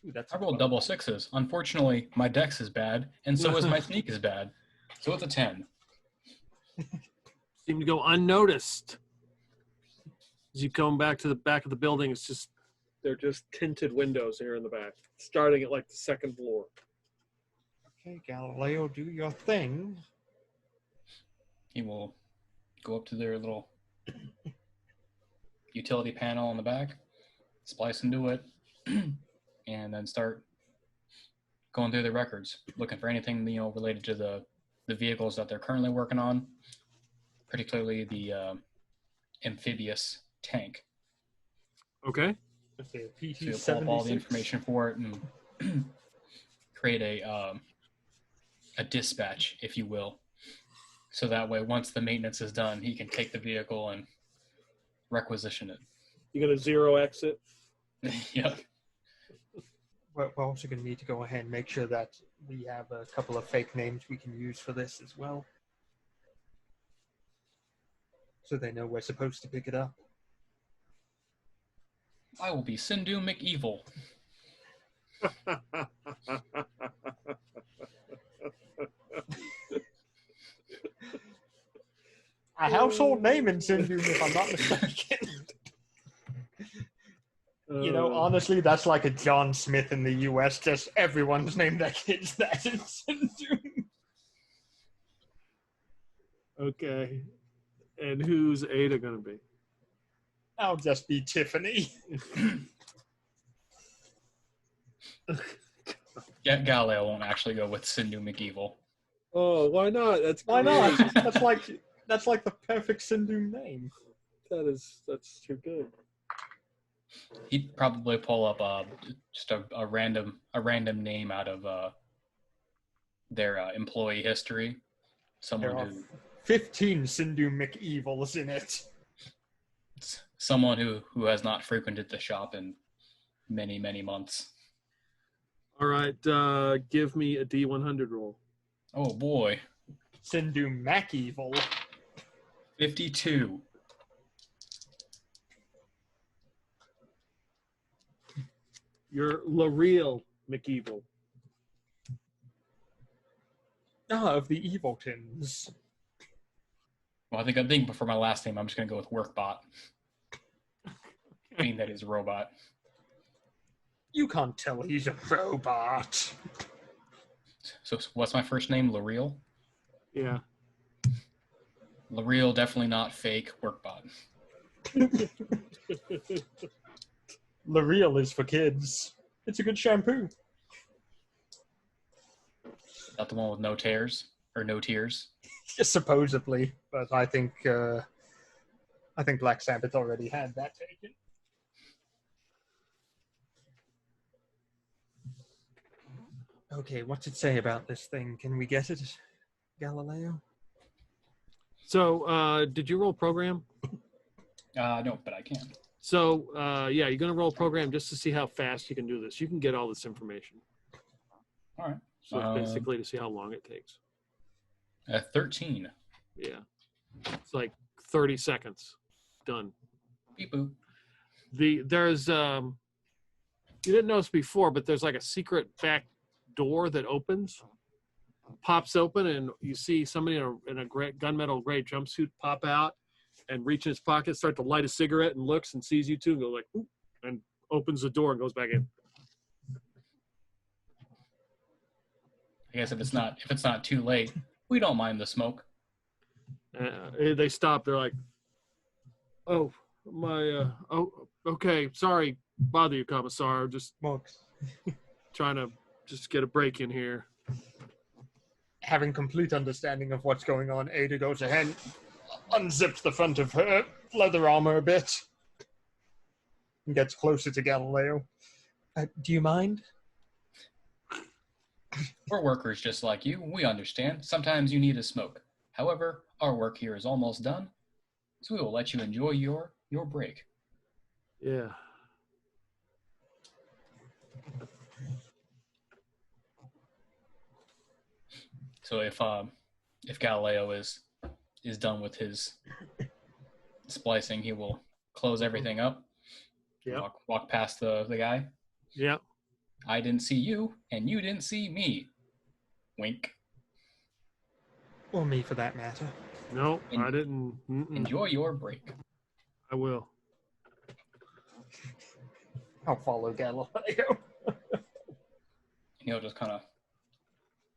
Ooh, I rolled double 6s. Unfortunately, my dex is bad, and so is my sneak is bad. So it's a 10. Seem to go unnoticed. As you come back to the back of the building, they're just tinted windows here in the back, starting at like the 2nd floor. Okay, Galileo, do your thing. He will go up to their little utility panel on the back, splice into it, and then start going through the records, looking for anything related to the vehicles that they're currently working on, particularly the amphibious tank. Okay. So you'll pull up all the information for it and create a dispatch, if you will. So that way, once the maintenance is done, he can take the vehicle and requisition it. You're going to 0x it? Yeah. We're also going to need to go ahead and make sure that we have a couple of fake names we can use for this as well. So they know we're supposed to pick it up. I will be Sindoom McEvil. A household name in Sindoom, if I'm not mistaken. Honestly, that's like a John Smith in the US. Just everyone's named their kids that in Sindoom. Okay. And who's Ada going to be? I'll just be Tiffany. Yeah, Galileo won't actually go with Sindoom McEvil. Oh, why not? Why not? That's like the perfect Sindoom name. That's too good. He'd probably pull up just a random name out of their employee history. Someone There are who 15 Sindoom McEvils in it. Someone who has not frequented the shop in many, many months. All right, give me a D100 roll. Oh boy. Sindoom McEvil. 52. You're L'Oreal McEvil. Of the Eviltons. Well, I think for my last name, I'm just going to go with Workbot. Being that he's a robot. You can't tell he's a robot. So what's my first name? L'Oreal? Yeah. L'Oreal, definitely not fake. Workbot. L'Oreal is for kids. It's a good shampoo. Not the one with no tears or no tears. Supposedly, but I think Black Sabbath already had that taken. Okay, what's it say about this thing? Can we guess it, Galileo? So, did you roll program? No, but I can. So, yeah, you're going to roll a program just to see how fast you can do this. You can get all this information. All right. So it's basically to see how long it takes. 13. Yeah. It's like 30 seconds. Done. Beep boop. There's you didn't notice before, but there's like a secret back door that opens, pops open, and you see somebody in a gray, gunmetal gray jumpsuit pop out and reach in his pocket, start to light a cigarette, and looks and sees you two and go like, oop, and opens the door and goes back in. I guess if it's not too late, we don't mind the smoke. They stop. They're like, "Oh, my. Okay. Sorry, bother you, Commissar. Just trying to just get a break in here." Having complete understanding of what's going on, Ada goes ahead, unzips the front of her leather armor a bit, and gets closer to Galileo. Do you mind? We're workers just like you. We understand. Sometimes you need a smoke. However, our work here is almost done, so we will let you enjoy your break. Yeah. So if Galileo is done with his splicing, he will close everything up. Yeah. Walk past the guy. Yeah. I didn't see you, and you didn't see me. Wink. Or me, for that matter. No, I didn't. Enjoy your break. I will. I'll follow Galileo. He'll just kind of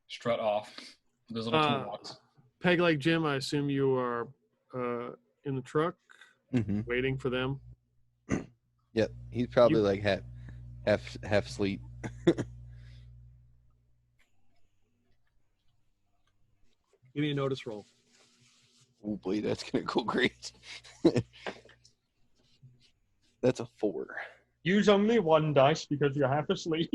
strut off with his little toolbox. Peg Leg Jim, I assume you are in the truck, waiting for them. Yep, he's probably like half asleep. Give me a notice roll. Oh boy, that's gonna go great. That's a 4. Use only one dice because you're half asleep.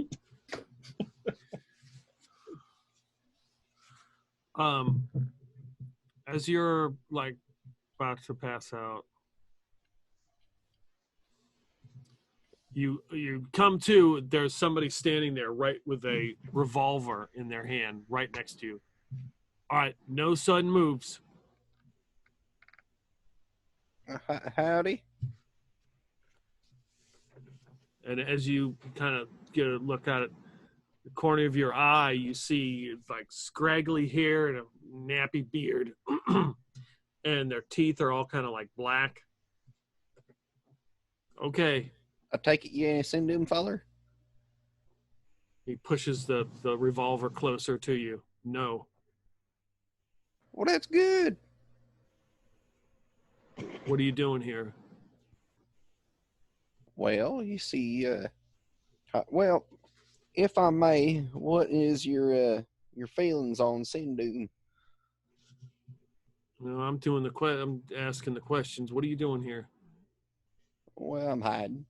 As you're like about to pass out, you come to, there's somebody standing there right with a revolver in their hand right next to you. All right, no sudden moves. Howdy. And as you kind of get a look at it, the corner of your eye, you see like scraggly hair and a nappy beard. And their teeth are all kind of like black. Okay. I take it you ain't a Sindoom feller? He pushes the revolver closer to you. No. Well, that's good. What are you doing here? Well, you see, well, if I may, what is your feelings on Sindoom? No, I'm doing I'm asking the questions. What are you doing here? Well, I'm hiding.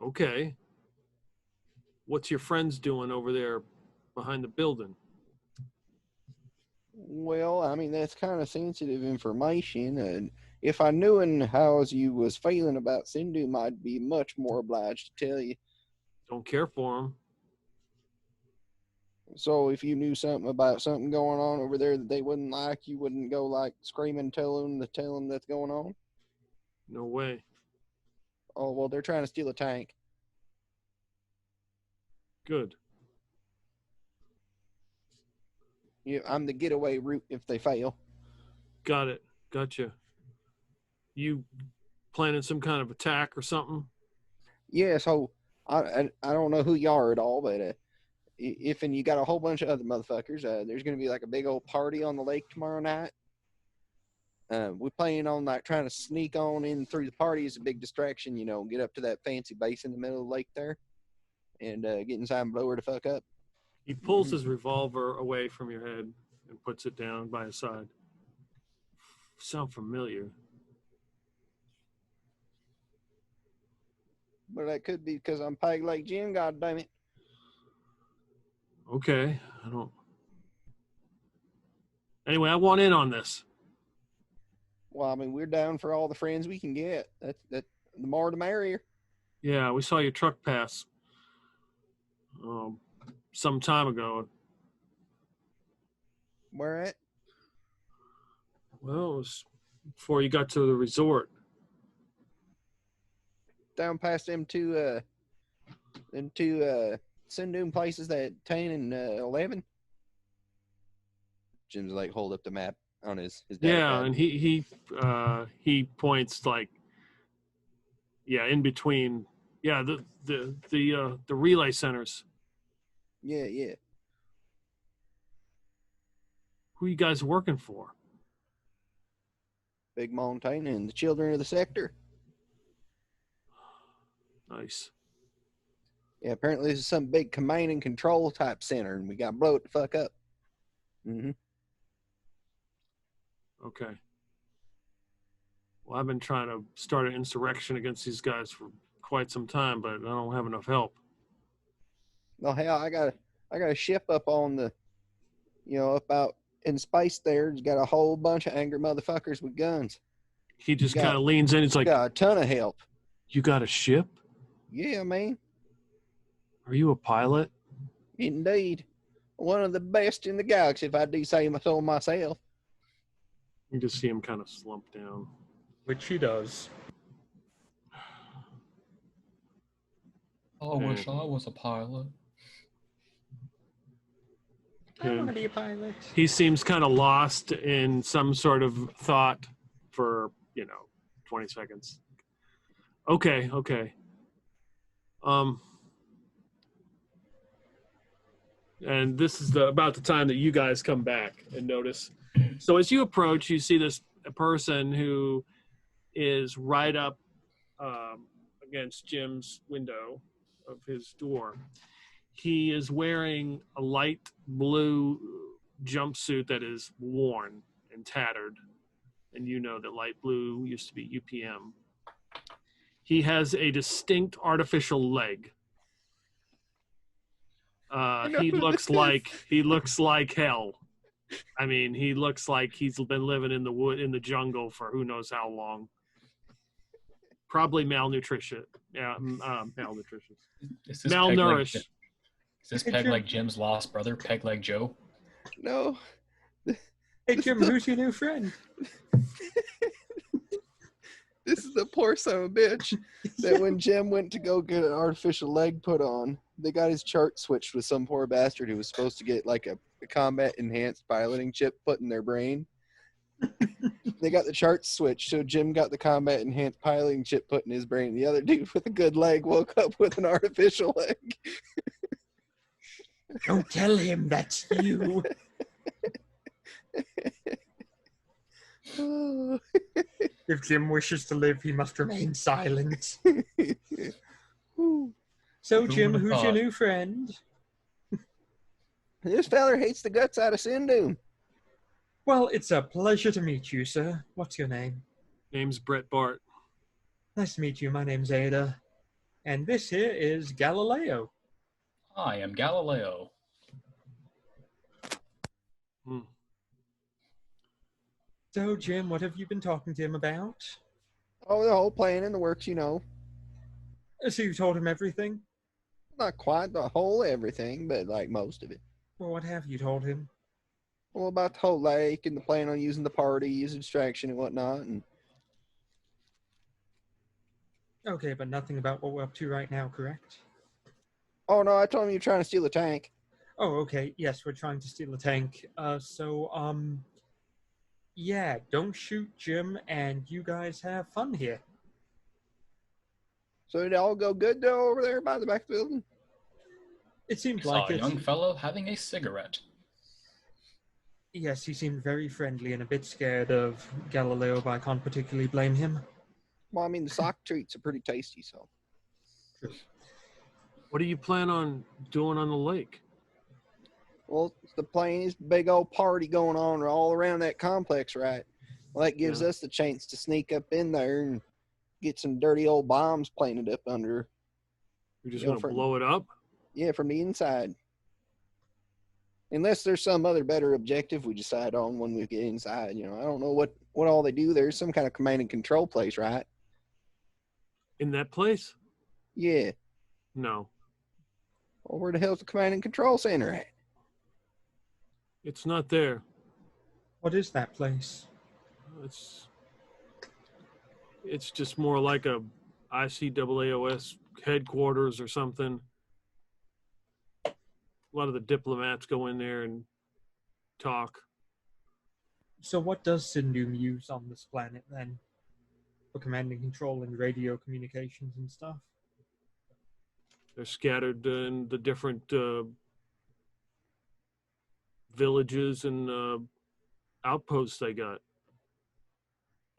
Okay. What's your friends doing over there behind the building. Well, I mean, that's kind of sensitive information. And if I knew how you was feeling about Sindoom, I'd be much more obliged to tell you. Don't care for him. So if you knew something about something going on over there that they wouldn't like, you wouldn't go like screaming, tell them that's going on? No way. Oh, well, they're trying to steal a tank. Good. Yeah, I'm the getaway route if they fail. Got it. Gotcha. You planning some kind of attack or something? Yeah, so I don't know who you are at all, but if you got a whole bunch of other motherfuckers, there's going to be like a big old party on the lake tomorrow night. We're planning on like trying to sneak on in through the party as a big distraction, you know, get up to that fancy base in the middle of the lake there and get inside and blow her the fuck up. He pulls his revolver away from your head and puts it down by his side. Sound familiar. But that could be because I'm Peg Leg Jim, god damn it. Okay, I don't. Anyway, I want in on this. Well, I mean, we're down for all the friends we can get. That the more the merrier. Yeah, we saw your truck pass some time ago. Where at? Well, it was before you got to the resort. Down past them two Sindoom places, that 10 and 11. Jim's like hold up the map on his Yeah, pad. and he points like, yeah, in between. Yeah, the relay centers. Yeah. Who you guys working for? Big Montana and the children of the sector. Nice. Yeah, apparently this is some big command and control type center, and we got to blow it the fuck up. Mm-hmm. Okay. Well, I've been trying to start an insurrection against these guys for quite some time, but I don't have enough help. Well, hell, I got a ship up on the, up out in space there. It's got a whole bunch of angry motherfuckers with guns. He just kind of leans in. He's like, got a ton of help. You got a ship? Yeah, man. Are you a pilot? Indeed. One of the best in the galaxy, if I do say so myself. You just see him kind of slump down. Which he does. I wish I was a pilot. I want to be a pilot. He seems kind of lost in some sort of thought for, 20 seconds. Okay. And this is about the time that you guys come back and notice. So as you approach, you see this person who is right up against Jim's window of his door. He is wearing a light blue jumpsuit that is worn and tattered. And you know that light blue used to be UPM. He has a distinct artificial leg. He looks like hell. I mean, he looks like he's been living in the jungle for who knows how long. Probably malnutrition. Yeah, malnutrition. Malnourished. Is this Peg Leg Jim's lost brother, Peg Leg Joe? No. Hey, Jim, who's your new friend? This is the poor son of a bitch that when Jim went to go get an artificial leg put on, they got his chart switched with some poor bastard who was supposed to get like a combat enhanced piloting chip put in their brain. They got the chart switched, so Jim got the combat enhanced piloting chip put in his brain. The other dude with a good leg woke up with an artificial leg. Don't tell him that's you. If Jim wishes to live, he must remain silent. So, Jim, who's your new friend? This feller hates the guts out of Sindoom. Well, it's a pleasure to meet you, sir. What's your name? Name's Brett Bart. Nice to meet you. My name's Ada. And this here is Galileo. I am Galileo. Hmm. So, Jim, what have you been talking to him about? Oh, the whole plan in the works, you know. So you told him everything? Not quite the whole everything, but like most of it. Well, what have you told him? Well, about the whole lake and the plan on using the party as a distraction and whatnot. And Okay, but nothing about what we're up to right now, correct? oh no, I told him you're trying to steal a tank. Oh, okay. Yes, we're trying to steal a tank. Yeah, don't shoot Jim, and you guys have fun here. So did it all go good though over there by the back of the building? It seemed I like saw a it. young fellow having a cigarette. Yes, he seemed very friendly and a bit scared of Galileo, but I can't particularly blame him. Well, I mean, the sock treats are pretty tasty, so. What do you plan on doing on the lake? Well, the plan is big old party going on all around that complex, right? Well, that gives us the chance to sneak up in there and get some dirty old bombs planted up under. You're just going to blow it up? Yeah, from the inside. Unless there's some other better objective we decide on when we get inside. You know, I don't know what all they do. There's some kind of command and control place, right? In that place? Yeah. No. Well, where the hell's the command and control center at? It's not there. What is that place? It's just more like a ICAAOS headquarters or something. A lot of the diplomats go in there and talk. So what does Sindoom use on this planet then? For command and control and radio communications and stuff? They're scattered in the different villages and outposts they got.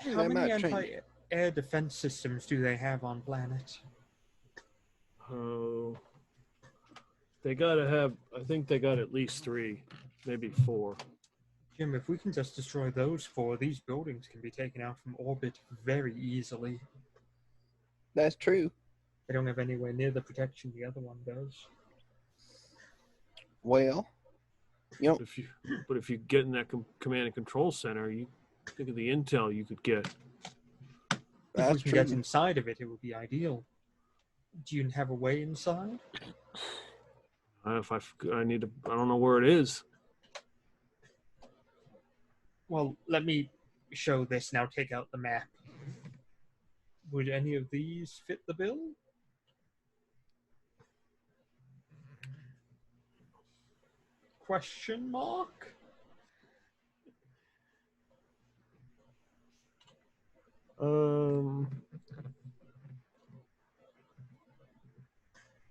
How many anti-air defense systems do they have on planet? Oh, they gotta have, I think they got at least 3, maybe 4. Jim, if we can just destroy those 4, these buildings can be taken out from orbit very easily. That's true. They don't have anywhere near the protection the other one does. Well, you know, but if you get in that command and control center, you think of the intel you could get. If we can get inside of it, it would be ideal. Do you have a way inside? I don't know where it is. Well, let me show this now. Take out the map. Would any of these fit the bill? Question mark?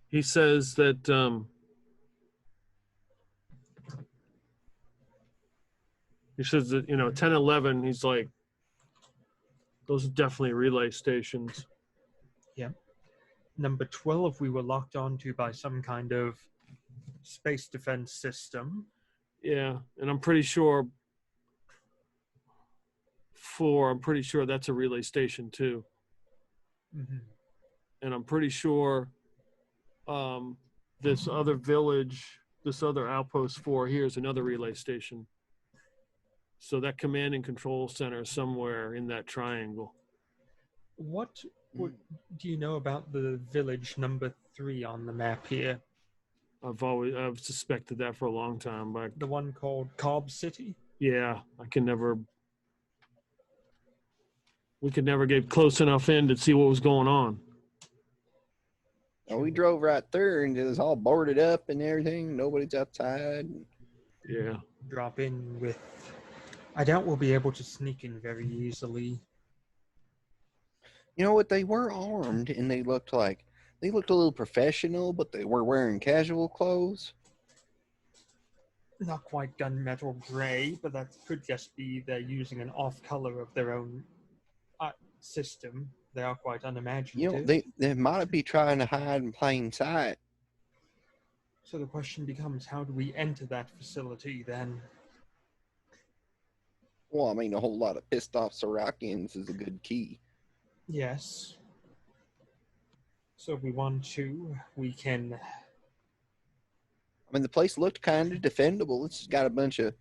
He says that he says that 10, 11. He's like, those are definitely relay stations. Yeah. Number 12, we were locked onto by some kind of space defense system. Yeah, and I'm pretty sure 4. I'm pretty sure that's a relay station too. Mm-hmm. And I'm pretty sure this other village, this other outpost 4 here is another relay station. So that command and control center is somewhere in that triangle. What do you know about the village number 3 on the map here? I've suspected that for a long time. But the one called Cobb City? Yeah, we could never get close enough in to see what was going on. Well, we drove right there and it was all boarded up and everything. Nobody's outside. Yeah. Drop in with... I doubt we'll be able to sneak in very easily. You know what? They were armed and they looked a little professional, but they were wearing casual clothes. Not quite gunmetal gray, but that could just be they're using an off color of their own system. They are quite unimaginative. You know, they might be trying to hide in plain sight. So the question becomes, how do we enter that facility then? Well, I mean, a whole lot of pissed off Sirakians is a good key. Yes. So if we want to, we can... I mean, the place looked kind of defendable. It's got a bunch of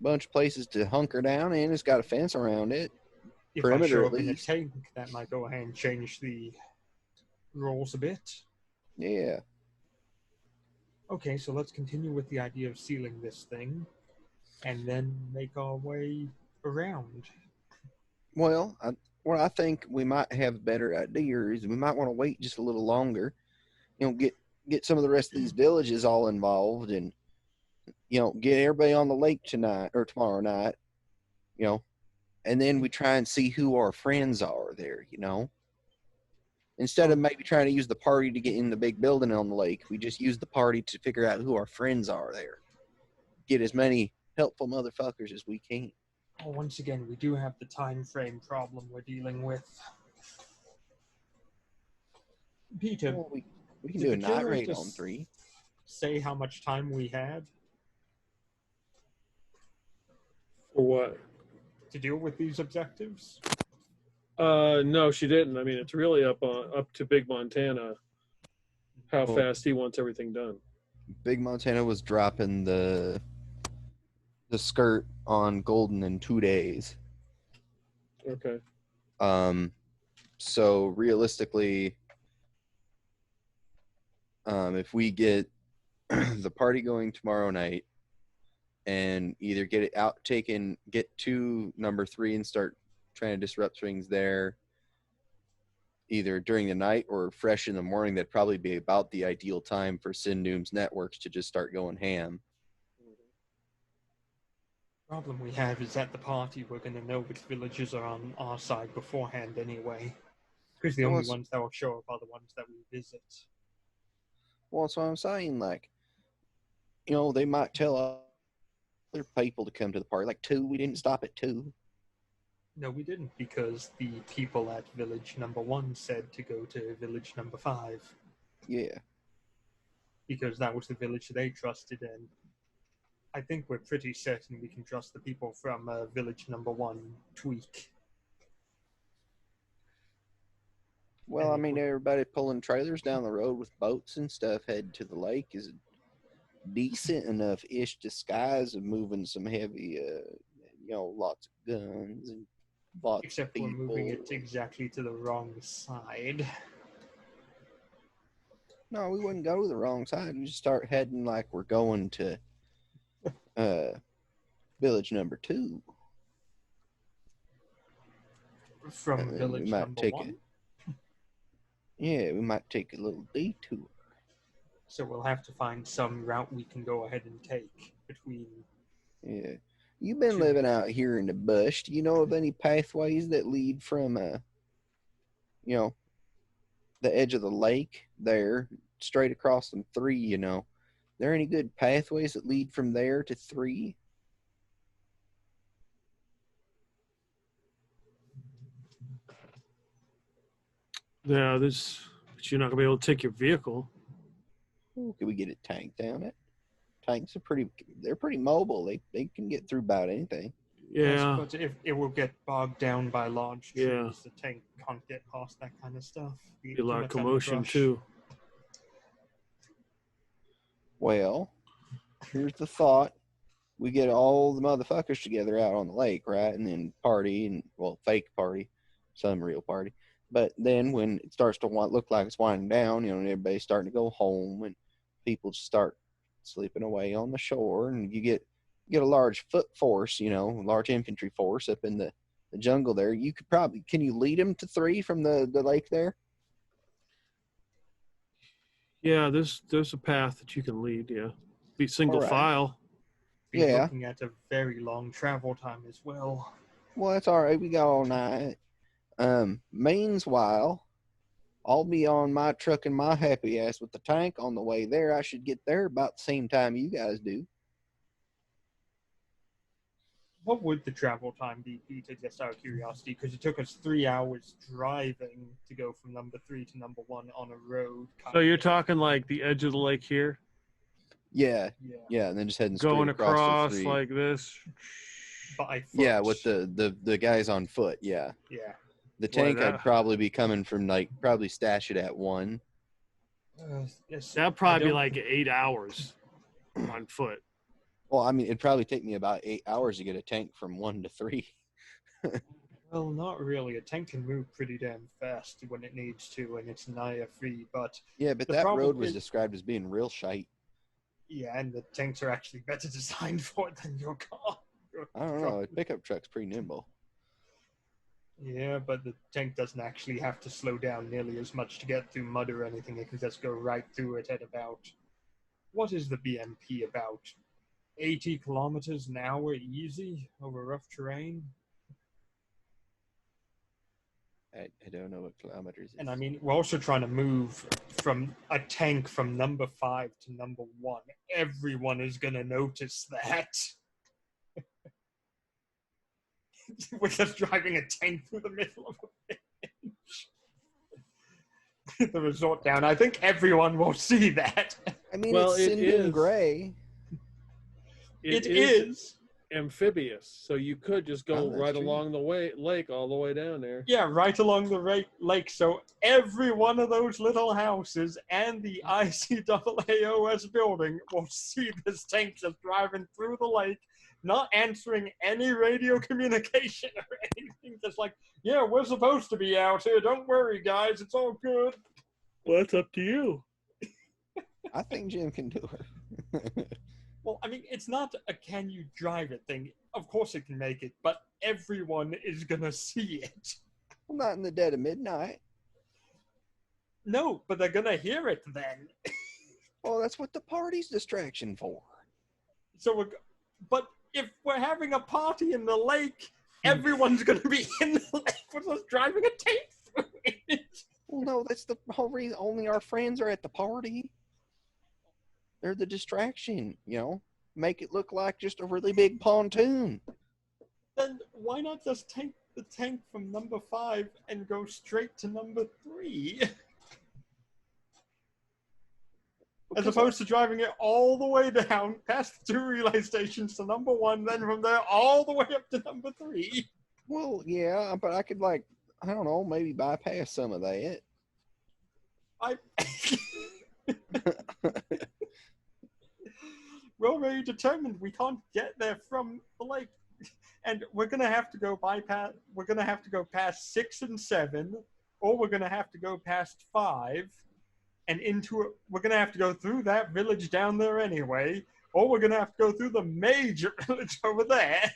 bunch of places to hunker down in. It's got a fence around it. If Perimeter I show at up in a least. tank, that might go ahead and change the rules a bit. Yeah. Okay, so let's continue with the idea of sealing this thing, and then make our way around. Well, what I think we might have a better idea is we might want to wait just a little longer. You know, get some of the rest of these villages all involved, and you know, get everybody on the lake tonight or tomorrow night. You know, and then we try and see who our friends are there. You know, instead of maybe trying to use the party to get in the big building on the lake, we just use the party to figure out who our friends are there. Get as many helpful motherfuckers as we can. Oh, once again, we do have the time frame problem we're dealing with. Peter, Well, we can do a night raid on 3. Say how much time we had For what? to deal with these objectives? No, she didn't. I mean, it's really up to Big Montana how fast he wants everything done. Big Montana was dropping the skirt on Golden in 2 days. Okay. So realistically, if we get the party going tomorrow night and either get it out taken, get to number 3 and start trying to disrupt things there either during the night or fresh in the morning, that'd probably be about the ideal time for Sindoom's networks to just start going ham. Problem we have is at the party we're going to know which villages are on our side beforehand anyway. Because the only ones that will show up are the ones that we visit. Well, that's what I'm saying. Like, you know, they might tell other people to come to the party. Like 2, we didn't stop at 2. No, we didn't, because the people at village number 1 said to go to village number 5. Yeah. Because that was the village they trusted in. I think we're pretty certain we can trust the people from village number 1 tweak. Well, I mean, everybody pulling trailers down the road with boats and stuff headed to the lake is a decent enough-ish disguise of moving some heavy, you know, lots of guns and lots Except of people. we're moving it exactly to the wrong side. No, we wouldn't go to the wrong side. We just start heading like we're going to village number 2. From village number 1? Yeah, we might take a little detour. So we'll have to find some route we can go ahead and take between... Yeah. You've been living out here in the bush. Do you know of any pathways that lead from, you know, the edge of the lake there, straight across from 3, you know? Are there any good pathways that lead from there to 3? Yeah, but you're not gonna be able to take your vehicle. Ooh, can we get a tank down it? Tanks are they're pretty mobile. They can get through about anything. Yeah. But if it will get bogged down by large trees, the tank can't get past that kind of stuff. Be a lot of commotion too. Well, here's the thought. We get all the motherfuckers together out on the lake, right? And then party, and well, fake party, some real party. But then when it starts to look like it's winding down, you know, and everybody's starting to go home and people just start sleeping away on the shore, and you get a large foot force, you know, large infantry force up in the jungle there. You could probably, can you lead them to 3 from the lake there? Yeah, there's a path that you can lead, yeah. Be single file. Be looking at a very long travel time as well. Well, that's all right. We got all night. Meanwhile, I'll be on my truck and my happy ass with the tank on the way there. I should get there about the same time you guys do. What would the travel time be, Peter, just out of curiosity? Because it took us 3 hours driving to go from number 3 to number 1 on a road. So you're talking like the edge of the lake here? Yeah, and then just heading straight going across the 3. like this. By foot. Yeah, with the guys on foot. Yeah. Yeah. The tank I'd probably be coming from, like, probably stash it at 1. Yes, that'd probably be like 8 hours on foot. Well, I mean, it'd probably take me about 8 hours to get a tank from 1 to 3. Well, not really. A tank can move pretty damn fast when it needs to, and it's nigh free. But yeah, but that road was described as being real shite. Yeah, and the tanks are actually better designed for it than your car. I don't know. A pickup truck's pretty nimble. Yeah, but the tank doesn't actually have to slow down nearly as much to get through mud or anything. It can just go right through it at about... What is the BMP about? 80 kilometers an hour easy over rough terrain? I don't know what kilometers is. And I mean, we're also trying to move from a tank from number 5 to number 1. Everyone is going to notice that. We're just driving a tank through the middle of a village. The resort down. I think everyone will see that. I mean, well, it's Sindoom gray. It is amphibious, so you could just go right along the lake all the way down there. Yeah, right along the lake. So every one of those little houses and the ICAAOS building will see this tank just driving through the lake, not answering any radio communication or anything. Just like, yeah, we're supposed to be out here. Don't worry, guys. It's all good. Well, it's up to you. I think Jim can do it. Well, I mean, it's not a can you drive it thing. Of course it can make it, but everyone is going to see it. Well, not in the dead of midnight. No, but they're going to hear it then. Well, that's what the party's distraction for. So but if we're having a party in the lake, everyone's going to be in the lake. We're just driving a tank through it. Well, no, that's the whole reason. Only our friends are at the party. They're the distraction, you know. Make it look like just a really big pontoon. Then why not just take the tank from number 5 and go straight to number 3? As opposed to driving it all the way down, past the 2 relay stations to number 1, then from there all the way up to number 3. Well, yeah, but I could, like, I don't know, maybe bypass some of that. We're already determined we can't get there from the lake, and we're gonna have to go bypass. We're gonna have to go past 6 and 7, or we're gonna have to go past 5, and into it. We're gonna have to go through that village down there anyway, or we're gonna have to go through the major village over there.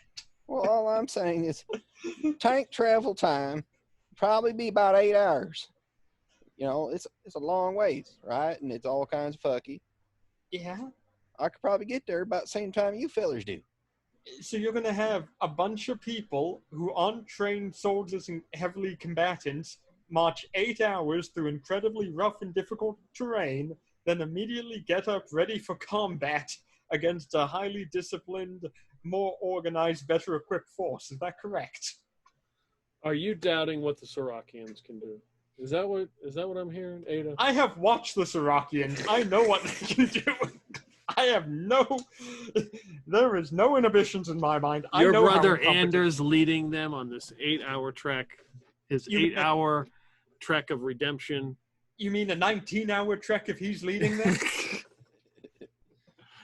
Well, all I'm saying is, tank travel time probably be about 8 hours. You know, it's a long ways, right? And it's all kinds of fucky. Yeah. I could probably get there about the same time you fellers do. So you're going to have a bunch of people who aren't trained soldiers and heavily combatants march 8 hours through incredibly rough and difficult terrain, then immediately get up ready for combat against a highly disciplined, more organized, better equipped force. Is that correct? Are you doubting what the Sarakians can do? Is that what I'm hearing, Ada? I have watched the Sarakians. I know what they can do. There is no inhibitions in my mind. Your brother Anders leading them on this 8-hour trek, his 8-hour trek of redemption. You mean a 19-hour trek if he's leading them?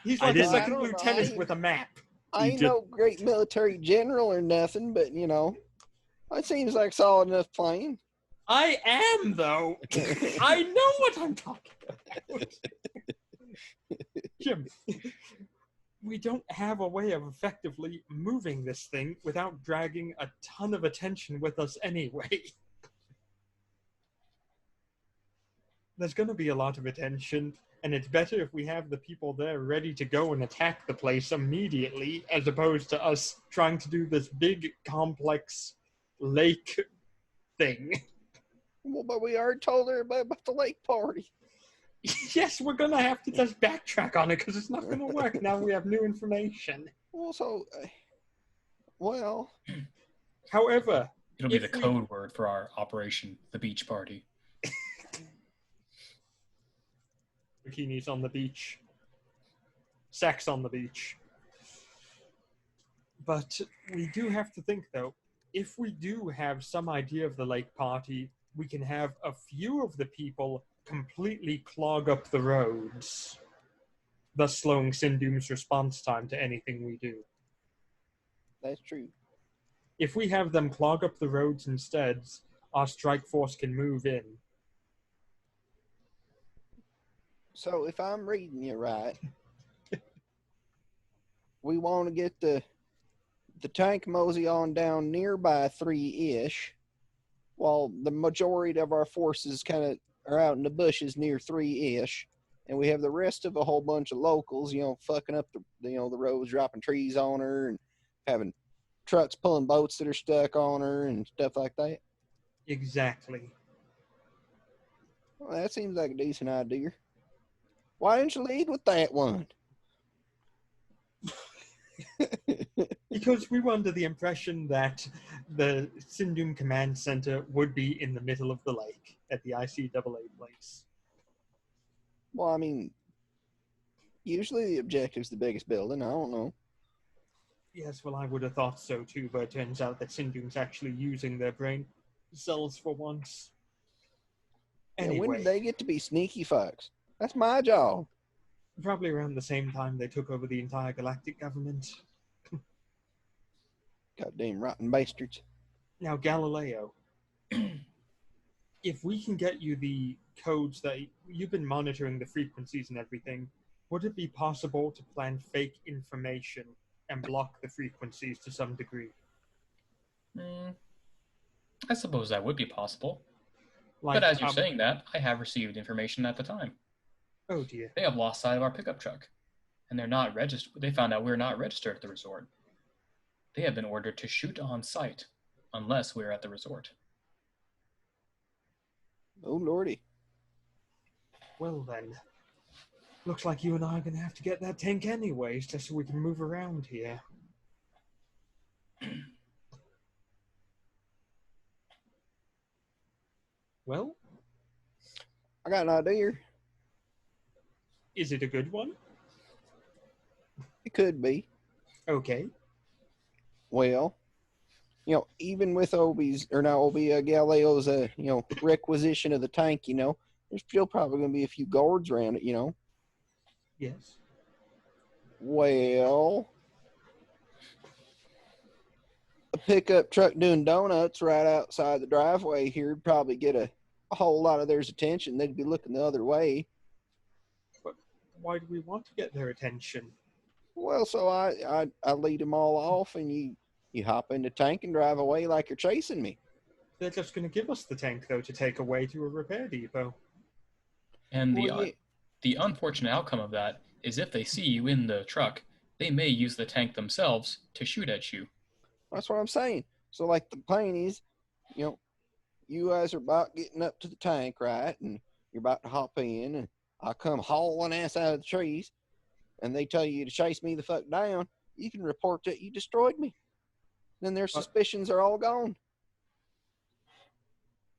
He's like a second lieutenant with a map. I ain't no great military general or nothing, but, you know, it seems like solid enough plane. I am, though. I know what I'm talking about. Jim, we don't have a way of effectively moving this thing without dragging a ton of attention with us anyway. There's going to be a lot of attention, and it's better if we have the people there ready to go and attack the place immediately, as opposed to us trying to do this big, complex lake thing. Well, but we already told everybody about the lake party. Yes, we're going to have to just backtrack on it because it's not going to work now we have new information. However... It'll be the code word for our operation, the beach party. Bikinis on the beach. Sex on the beach. But we do have to think, though, if we do have some idea of the lake party, we can have a few of the people completely clog up the roads. thus slowing Sindoom's response time to anything we do. That's true. If we have them clog up the roads instead, our strike force can move in. So if I'm reading you right, we want to get the tank mosey on down nearby 3-ish, while the majority of our forces kind of are out in the bushes near 3-ish, and we have the rest of a whole bunch of locals, fucking up the roads, dropping trees on her, and having trucks pulling boats that are stuck on her and stuff like that. Exactly. Well, that seems like a decent idea. Why didn't you lead with that one? Because we were under the impression that the Sindoom Command Center would be in the middle of the lake at the ICAA place. Well, I mean, usually the objective's the biggest building. I don't know. Yes, well, I would have thought so too, but it turns out that Sindoom's actually using their brain cells for once. Anyway, when did they get to be sneaky fucks? That's my job. Probably around the same time they took over the entire galactic government. Goddamn rotten bastards. Now, Galileo, if we can get you the codes that you've been monitoring the frequencies and everything, would it be possible to plant fake information and block the frequencies to some degree? I suppose that would be possible. Like, but as you're saying that, I have received information at the time. Oh dear. They have lost sight of our pickup truck, and they're not registered. They found out we're not registered at the resort. They have been ordered to shoot on site unless we're at the resort. Oh lordy. Well then, looks like you and I are going to have to get that tank anyways, just so we can move around here. Well? I got an idea. Is it a good one? It could be. Okay. Well, even with Galileo's, requisition of the tank, there's still probably going to be a few guards around it, Yes. Well, a pickup truck doing donuts right outside the driveway here would probably get a whole lot of theirs attention. They'd be looking the other way. But why do we want to get their attention? Well, so I lead them all off, and you hop in the tank and drive away like you're chasing me. They're just going to give us the tank, though, to take away to a repair depot. And the unfortunate outcome of that is if they see you in the truck, they may use the tank themselves to shoot at you. That's what I'm saying. So, like, the plan is, you guys are about getting up to the tank, right? And you're about to hop in, and I come hauling ass out of the trees, and they tell you to chase me the fuck down. You can report that you destroyed me. Then their suspicions are all gone.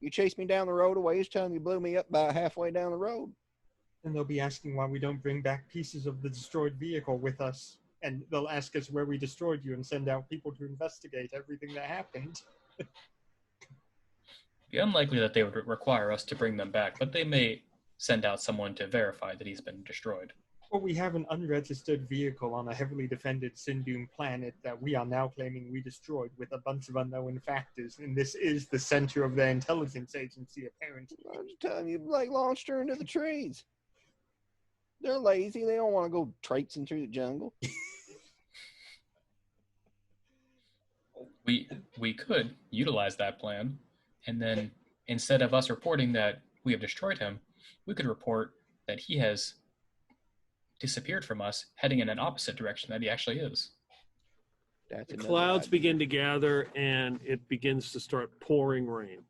You chase me down the road a ways, telling you blew me up by halfway down the road. And they'll be asking why we don't bring back pieces of the destroyed vehicle with us. And they'll ask us where we destroyed you and send out people to investigate everything that happened. It'd be unlikely that they would require us to bring them back, but they may send out someone to verify that he's been destroyed. Well, we have an unregistered vehicle on a heavily defended Sindoom planet that we are now claiming we destroyed with a bunch of unknown factors, and this is the center of their intelligence agency, apparently. I'm just telling you, launched her into the trees. They're lazy. They don't want to go traipsing through the jungle. We could utilize that plan, and then instead of us reporting that we have destroyed him, we could report that he has disappeared from us, heading in an opposite direction that he actually is. The clouds begin to gather, and it begins to start pouring rain.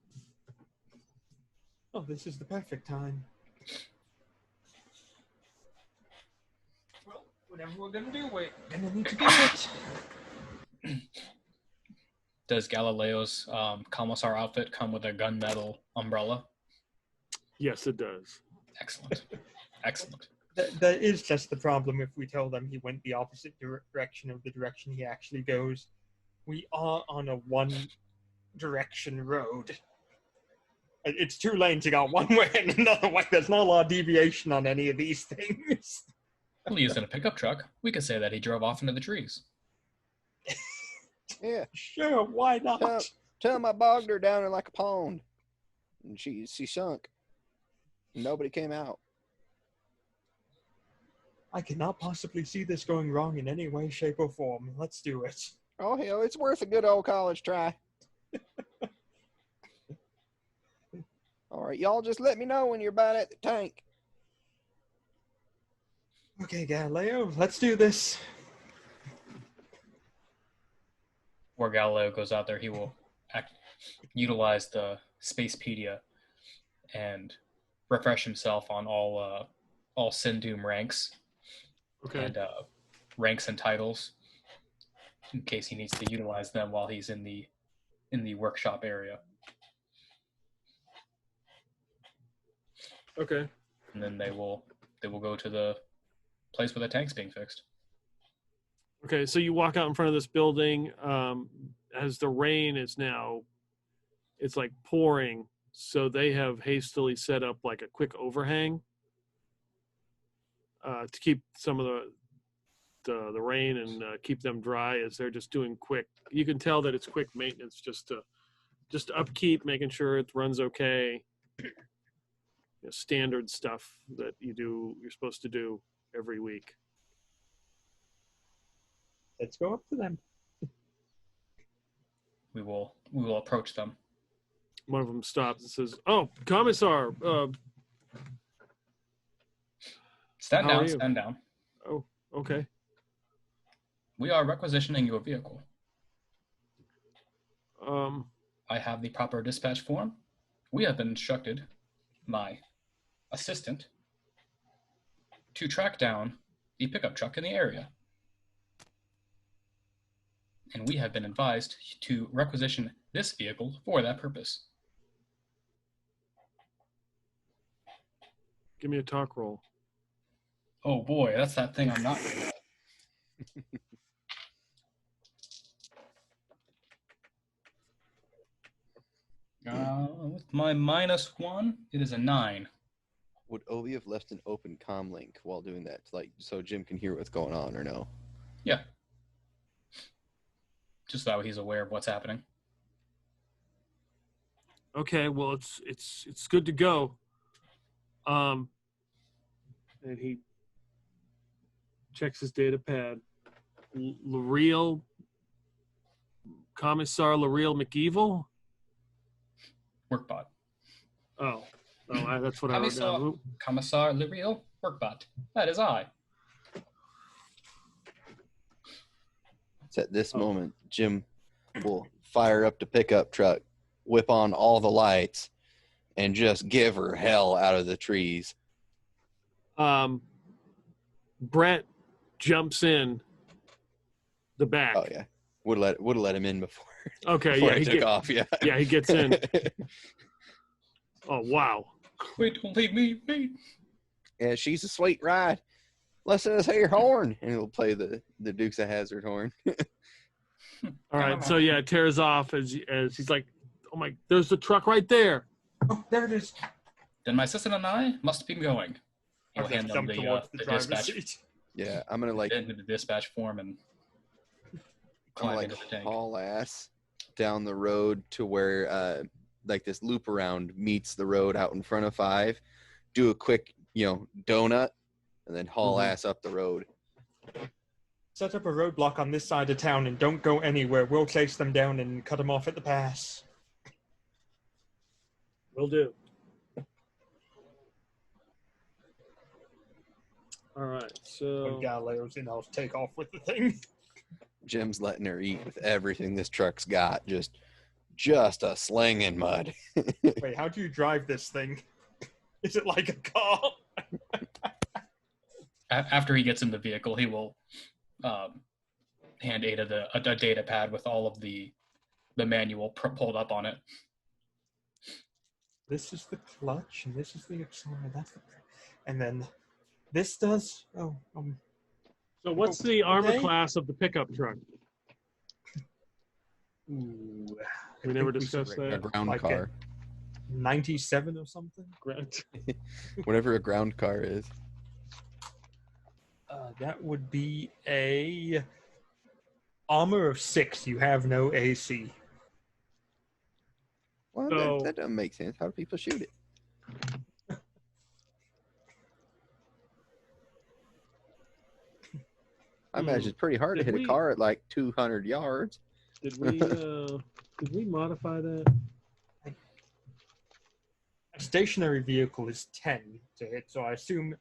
Oh, this is the perfect time. Well, whatever we're going to do, we're going to need to do it. Does Galileo's Commissar outfit come with a gunmetal umbrella? Yes, it does. Excellent. Excellent. That is just the problem if we tell them he went the opposite direction of the direction he actually goes. We are on a one-direction road. It's 2 lanes. You got one way and another way. There's not a lot of deviation on any of these things. Well, he used in a pickup truck. We could say that he drove off into the trees. Yeah. Sure, why not? Tell him I bogged her down in like a pond. And she sunk. Nobody came out. I cannot possibly see this going wrong in any way, shape, or form. Let's do it. Oh, hell, it's worth a good old college try. All right, y'all just let me know when you're about at the tank. Okay, Galileo, let's do this. Before Galileo goes out there, he will utilize the Spacepedia and refresh himself on all Sindoom ranks. Okay. And ranks and titles, in case he needs to utilize them while he's in the workshop area. Okay. And then they will go to the place where the tank's being fixed. Okay, so you walk out in front of this building as the rain is now, it's like pouring, so they have hastily set up like a quick overhang to keep some of the rain and keep them dry as they're just doing quick. You can tell that it's quick maintenance, just upkeep, making sure it runs okay. Standard stuff that you're supposed to do every week. Let's go up to them. We will approach them. One of them stops and says, "Oh, Commissar, stand how are down, you?" stand down. Oh, okay. We are requisitioning your vehicle. I have the proper dispatch form. We have been instructed, my assistant, to track down the pickup truck in the area. And we have been advised to requisition this vehicle for that purpose. Give me a talk roll. Oh boy, that's that thing I'm not good at. With my -1, it is a 9. Would Obi have left an open comm link while doing that, like so Jim can hear what's going on, or no? Yeah. Just that way he's aware of what's happening. Okay, well it's good to go. And he checks his data pad. Commissar L'Real McEvil? Workbot. Oh, that's what I wrote down. Commissar L'Real Workbot. That is I. It's at this moment Jim will fire up the pickup truck, whip on all the lights, and just give her hell out of the trees. Brett jumps in the back. Oh yeah, would have let him in before. Okay, before yeah, he took off. Yeah, yeah, he gets in. Oh wow! Wait, don't leave me. Wait. Yeah, she's a sweet ride. Listen to this here horn, and he'll play the Dukes of Hazzard horn. All right, so yeah, it tears off as he's like, "Oh my, there's the truck right there." Oh, there it is. Then my assistant and I must be going. He'll hand them the dispatch. Seat. Yeah, I'm gonna like into the dispatch form and climb into the tank. Haul ass down the road to where like this loop around meets the road out in front of 5. Do a quick donut, and then haul ass up the road. Set up a roadblock on this side of town and don't go anywhere. We'll chase them down and cut them off at the pass. Will do. All right, so When Galileo's in, I'll take off with the thing. Jim's letting her eat with everything this truck's got. Just a slinging mud. Wait, how do you drive this thing? Is it like a car? After he gets in the vehicle, he will hand Ada a data pad with all of the manual pulled up on it. This is the clutch, and this is the accelerator. That's the, and then this does. So what's the armor class of the pickup truck? Ooh, we never discussed that. A ground like car. 97 or something. Grant. Whatever a ground car is. That would be a armor of 6. You have no AC. Well, So- that doesn't make sense. How do people shoot it? I imagine it's pretty hard to Did hit a car at like 200 yards. Did we modify that? A stationary vehicle is 10 to hit, so I assume...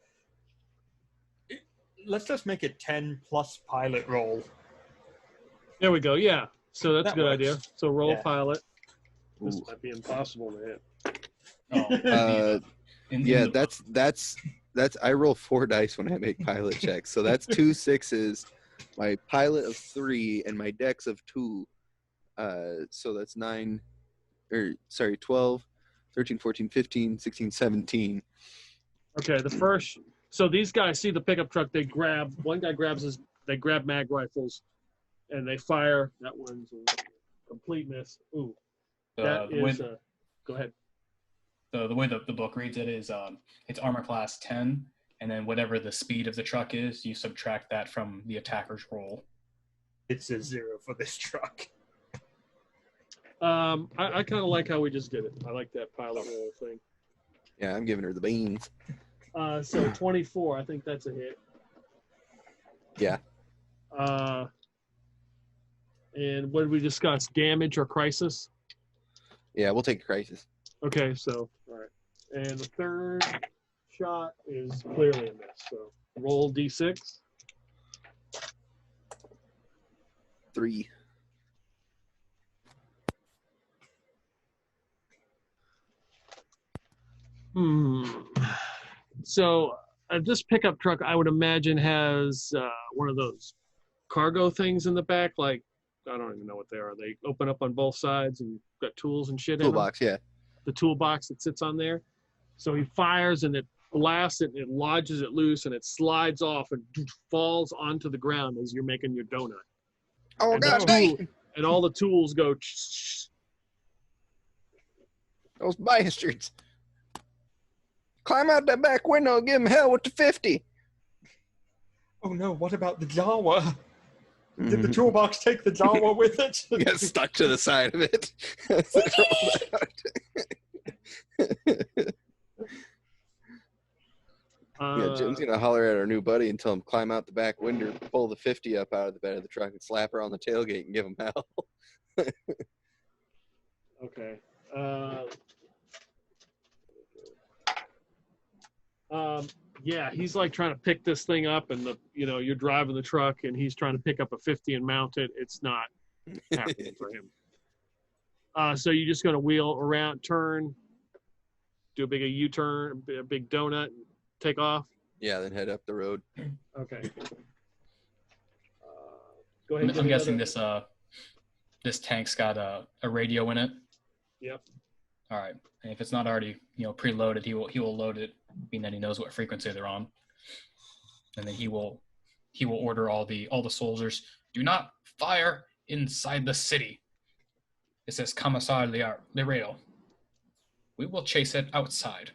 Let's just make it 10 plus pilot roll. There we go. Yeah. So that's a That good works. idea. So roll Yeah. pilot. This Ooh. might be impossible to hit. Oh, Yeah, that's I roll 4 dice when I make pilot checks. So that's 2 6s, my pilot of 3, and my dex of 2. So that's 12, 13, 14, 15, 16, 17. Okay. The first. So these guys see the pickup truck. They grab. One guy grabs they grab mag rifles, and they fire. That one's a complete miss. Ooh. That is. Go ahead. The way the book reads it is it's armor class 10, and then whatever the speed of the truck is, you subtract that from the attacker's roll. It's a 0 for this truck. I kind of like how we just did it. I like that pilot roll thing. Yeah, I'm giving her the beans. So 24, I think that's a hit. Yeah. And what did we discuss? Damage or crisis? Yeah, we'll take a crisis. Okay, so, all right. And the third shot is clearly a miss. So roll D6. 3. So this pickup truck, I would imagine, has one of those cargo things in the back. Like, I don't even know what they are. They open up on both sides and got tools and shit in them. Toolbox, yeah. The toolbox that sits on there. So he fires and it blasts it and it lodges it loose and it slides off and falls onto the ground as you're making your donut. Oh, And God the dang. tool- and all the tools go. Those bastards. Climb out that back window and give him hell with the 50. Oh no, what about the Jawa? Did the Mhm. toolbox take the Jawa with it? You got stuck to the side of it. Yeah, Jim's gonna holler at our new buddy and tell him climb out the back window, pull the 50 up out of the bed of the truck, and slap her on the tailgate and give him hell. Okay. Yeah, he's like trying to pick this thing up, and you're driving the truck, and he's trying to pick up a 50 and mount it. It's not happening for him. So you're just gonna wheel around, turn, do a big U-turn, a big donut, and take off. Yeah, then head up the road. Okay. Go ahead. I'm guessing this tank's got a radio in it. Yep. All right, and if it's not already preloaded, he will load it, being that he knows what frequency they're on, and then he will order all the soldiers, do not fire inside the city. It says Commissar Laredo. We will chase it outside.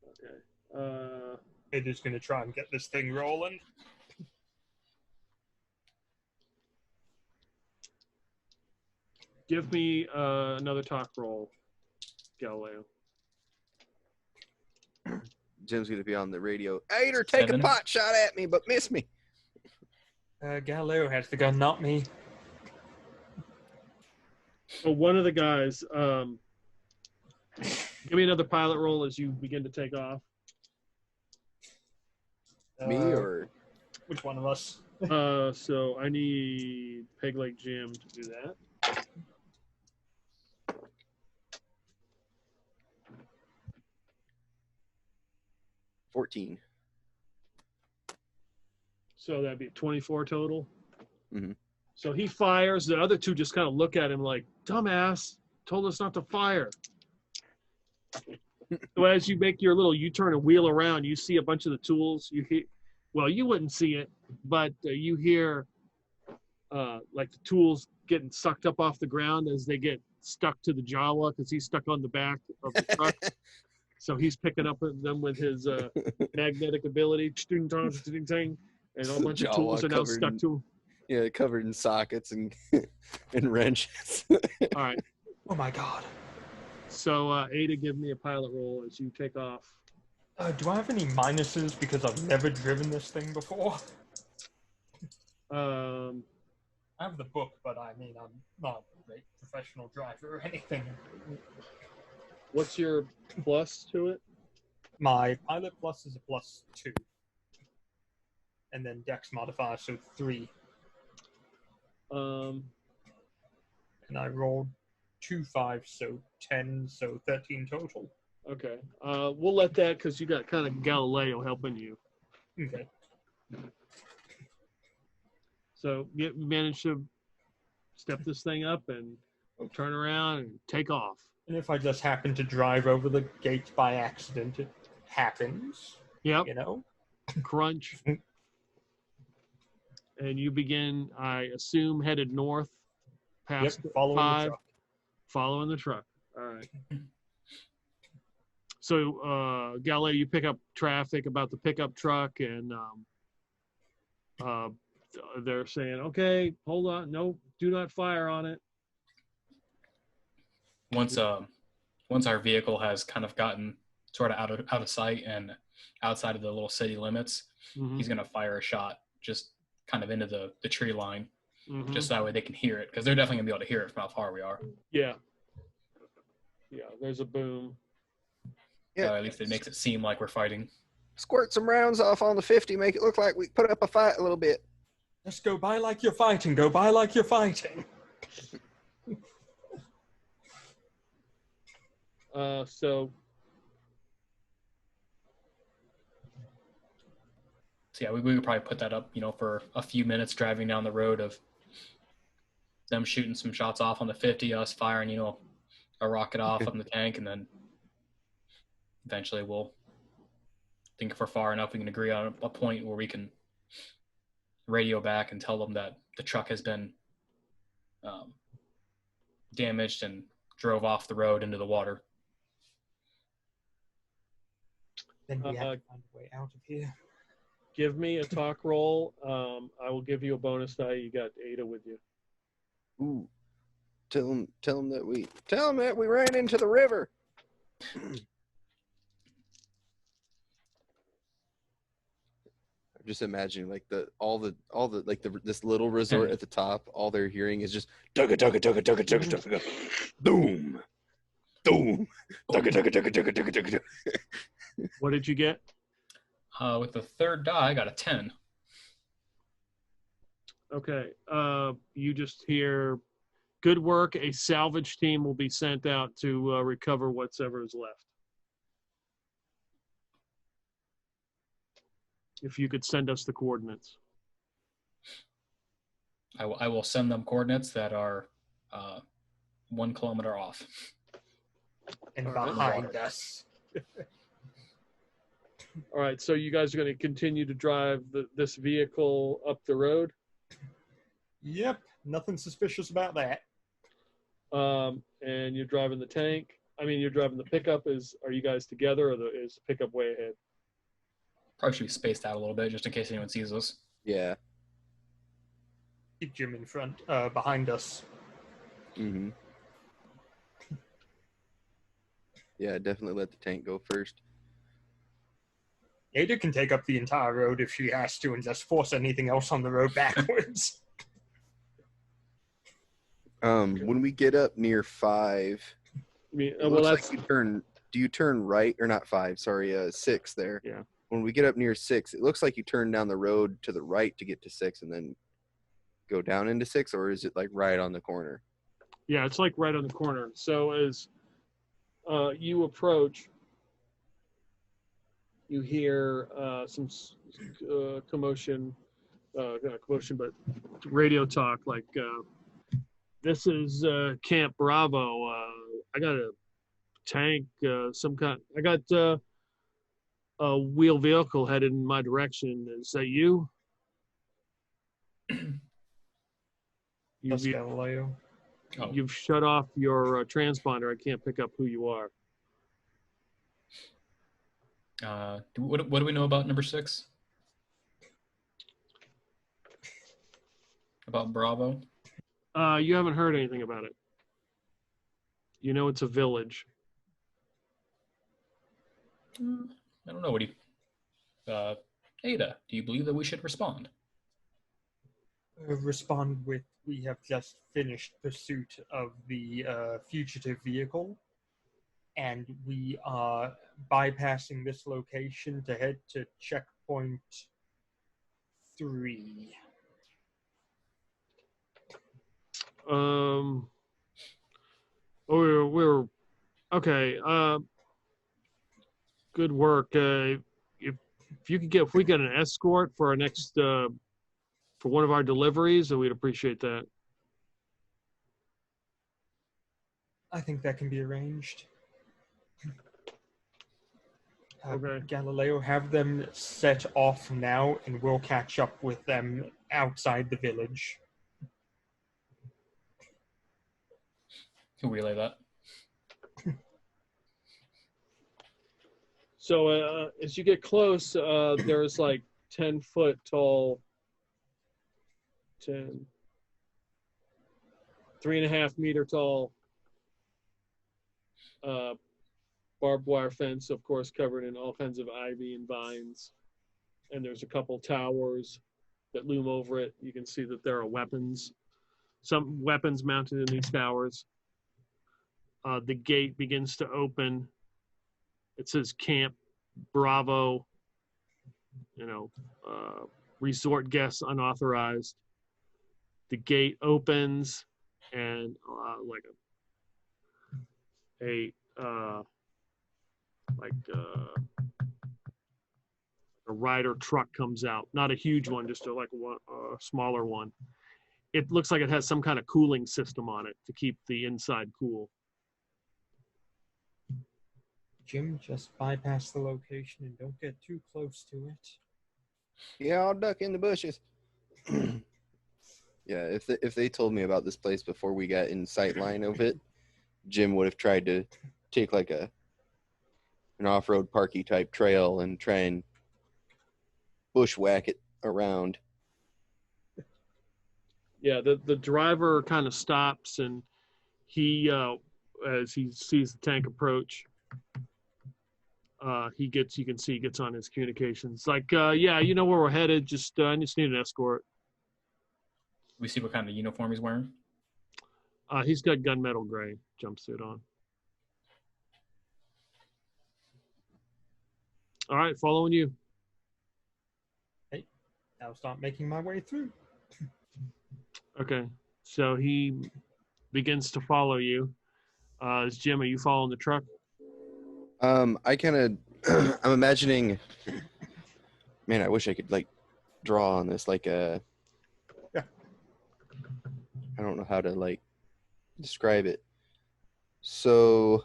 Okay. They're just gonna try and get this thing rolling. Give me another talk roll, Galileo. Jim's gonna be on the radio. Aider, take 7. a pot shot at me, but miss me. Galileo has the gun, not me. So one of the guys, give me another pilot roll as you begin to take off. Me or which one of us? So I need Peg Leg Jim to do that. $14. So that'd be 24 total. Mhm. So he fires. The other two just kind of look at him like, dumbass, told us not to fire. So as you make your little U-turn and wheel around, you see a bunch of the tools. You wouldn't see it, but you hear like the tools getting sucked up off the ground as they get stuck to the Jawa because he's stuck on the back of the truck. So he's picking up them with his magnetic ability, and a whole bunch of tools are now stuck to him. Yeah, covered in sockets and and wrenches. All right. Oh my god. So Ada, give me a pilot roll as you take off. Do I have any minuses because I've never driven this thing before? I have the book, but I mean, I'm not a great professional driver or anything. What's your plus to it? My pilot plus is a +2. And then dex modifier, so 3. And I rolled 2 5s, so 10, so 13 total. Okay. We'll let that because you got kind of Galileo helping you. Okay. So you managed to step this thing up and turn around and take off. And if I just happen to drive over the gate by accident, it happens. Yep. You know? Crunch. And you begin, I assume, headed north past following 5. the truck. Following the truck. All right. So, Galileo, you pick up traffic about the pickup truck, and they're saying, okay, hold on. No, do not fire on it. Once our vehicle has kind of gotten sort of out of sight and outside of the little city limits, he's going to fire a shot just kind of into the tree line, just so that way they can hear it, because they're definitely going to be able to hear it from how far we are. Yeah. Yeah, there's a boom. Yeah. So at least it makes it seem like we're fighting. Squirt some rounds off on the 50, make it look like we put up a fight a little bit. Just go by like you're fighting. Go by like you're fighting. So yeah, we could probably put that up, for a few minutes driving down the road of them shooting some shots off on the 50, us firing, a rocket off on the tank, and then eventually we'll think if we're far enough, we can agree on a point where we can radio back and tell them that the truck has been damaged and drove off the road into the water. Then we have to find a way out of here. Give me a talk roll. I will give you a bonus die. You got Ada with you. Ooh. Tell them that we ran into the river. I'm just imagining like this little resort at the top. All they're hearing is just tugga tugga tugga tugga tugga tugga, boom, boom, tugga tugga tugga tugga tugga tugga. What did you get? With the third die, I got a 10. Okay. You just hear, good work. A salvage team will be sent out to recover whatever is left. If you could send us the coordinates. I will send them coordinates that are 1 kilometer off. And behind us. All right, so you guys are going to continue to drive this vehicle up the road? Yep, nothing suspicious about that. And you're driving the tank? I mean, you're driving the pickup. Are you guys together, or is the pickup way ahead? Probably should be spaced out a little bit just in case anyone sees us. Yeah. Keep Jim in front, behind us. Mm-hmm. Yeah, definitely let the tank go first. Ada can take up the entire road if she has to and just force anything else on the road backwards. When we get up near 5, like do you turn right or not 5? Sorry, 6 there. Yeah. When we get up near 6, it looks like you turn down the road to the right to get to 6 and then go down into 6, or is it like right on the corner? Yeah, it's like right on the corner. So as you approach, you hear some commotion, not commotion, but radio talk like, this is Camp Bravo. I got a tank, some kind. I got a wheeled vehicle headed in my direction. Is that you? You've shut off your transponder. I can't pick up who you are. What do we know about number 6? About Bravo? You haven't heard anything about it. You know it's a village. I don't know. What do you... Ada, do you believe that we should respond? Respond with, we have just finished pursuit of the fugitive vehicle, and we are bypassing this location to head to checkpoint 3. We're okay. Good work. If we get an escort for our next for one of our deliveries, then we'd appreciate that. I think that can be arranged. Okay. Galileo, have them set off now, and we'll catch up with them outside the village. Can relay that. So as you get close, there's like 10-foot tall, 3.5 meter tall barbed wire fence, of course, covered in all kinds of ivy and vines. And there's a couple towers that loom over it. You can see that there are some weapons mounted in these towers. The gate begins to open. It says Camp Bravo, resort guests unauthorized. The gate opens, and a Ryder truck comes out. Not a huge one, just a smaller one. It looks like it has some kind of cooling system on it to keep the inside cool. Jim, just bypass the location and don't get too close to it. Yeah, I'll duck in the bushes. Yeah, if they told me about this place before we got in sight line of it, Jim would have tried to take like an off-road parky type trail and try and bushwhack it around. Yeah, the driver kind of stops, and he as he sees the tank approach, you can see he gets on his communications. Like, yeah, you know where we're headed. I just need an escort. We see what kind of uniform he's wearing. He's got gunmetal gray jumpsuit on. All right, following you. Hey, I'll start making my way through. Okay, so he begins to follow you. Jim, are you following the truck? I kind of, I'm imagining, man, I wish I could like draw on this, like I don't know how to like describe it. So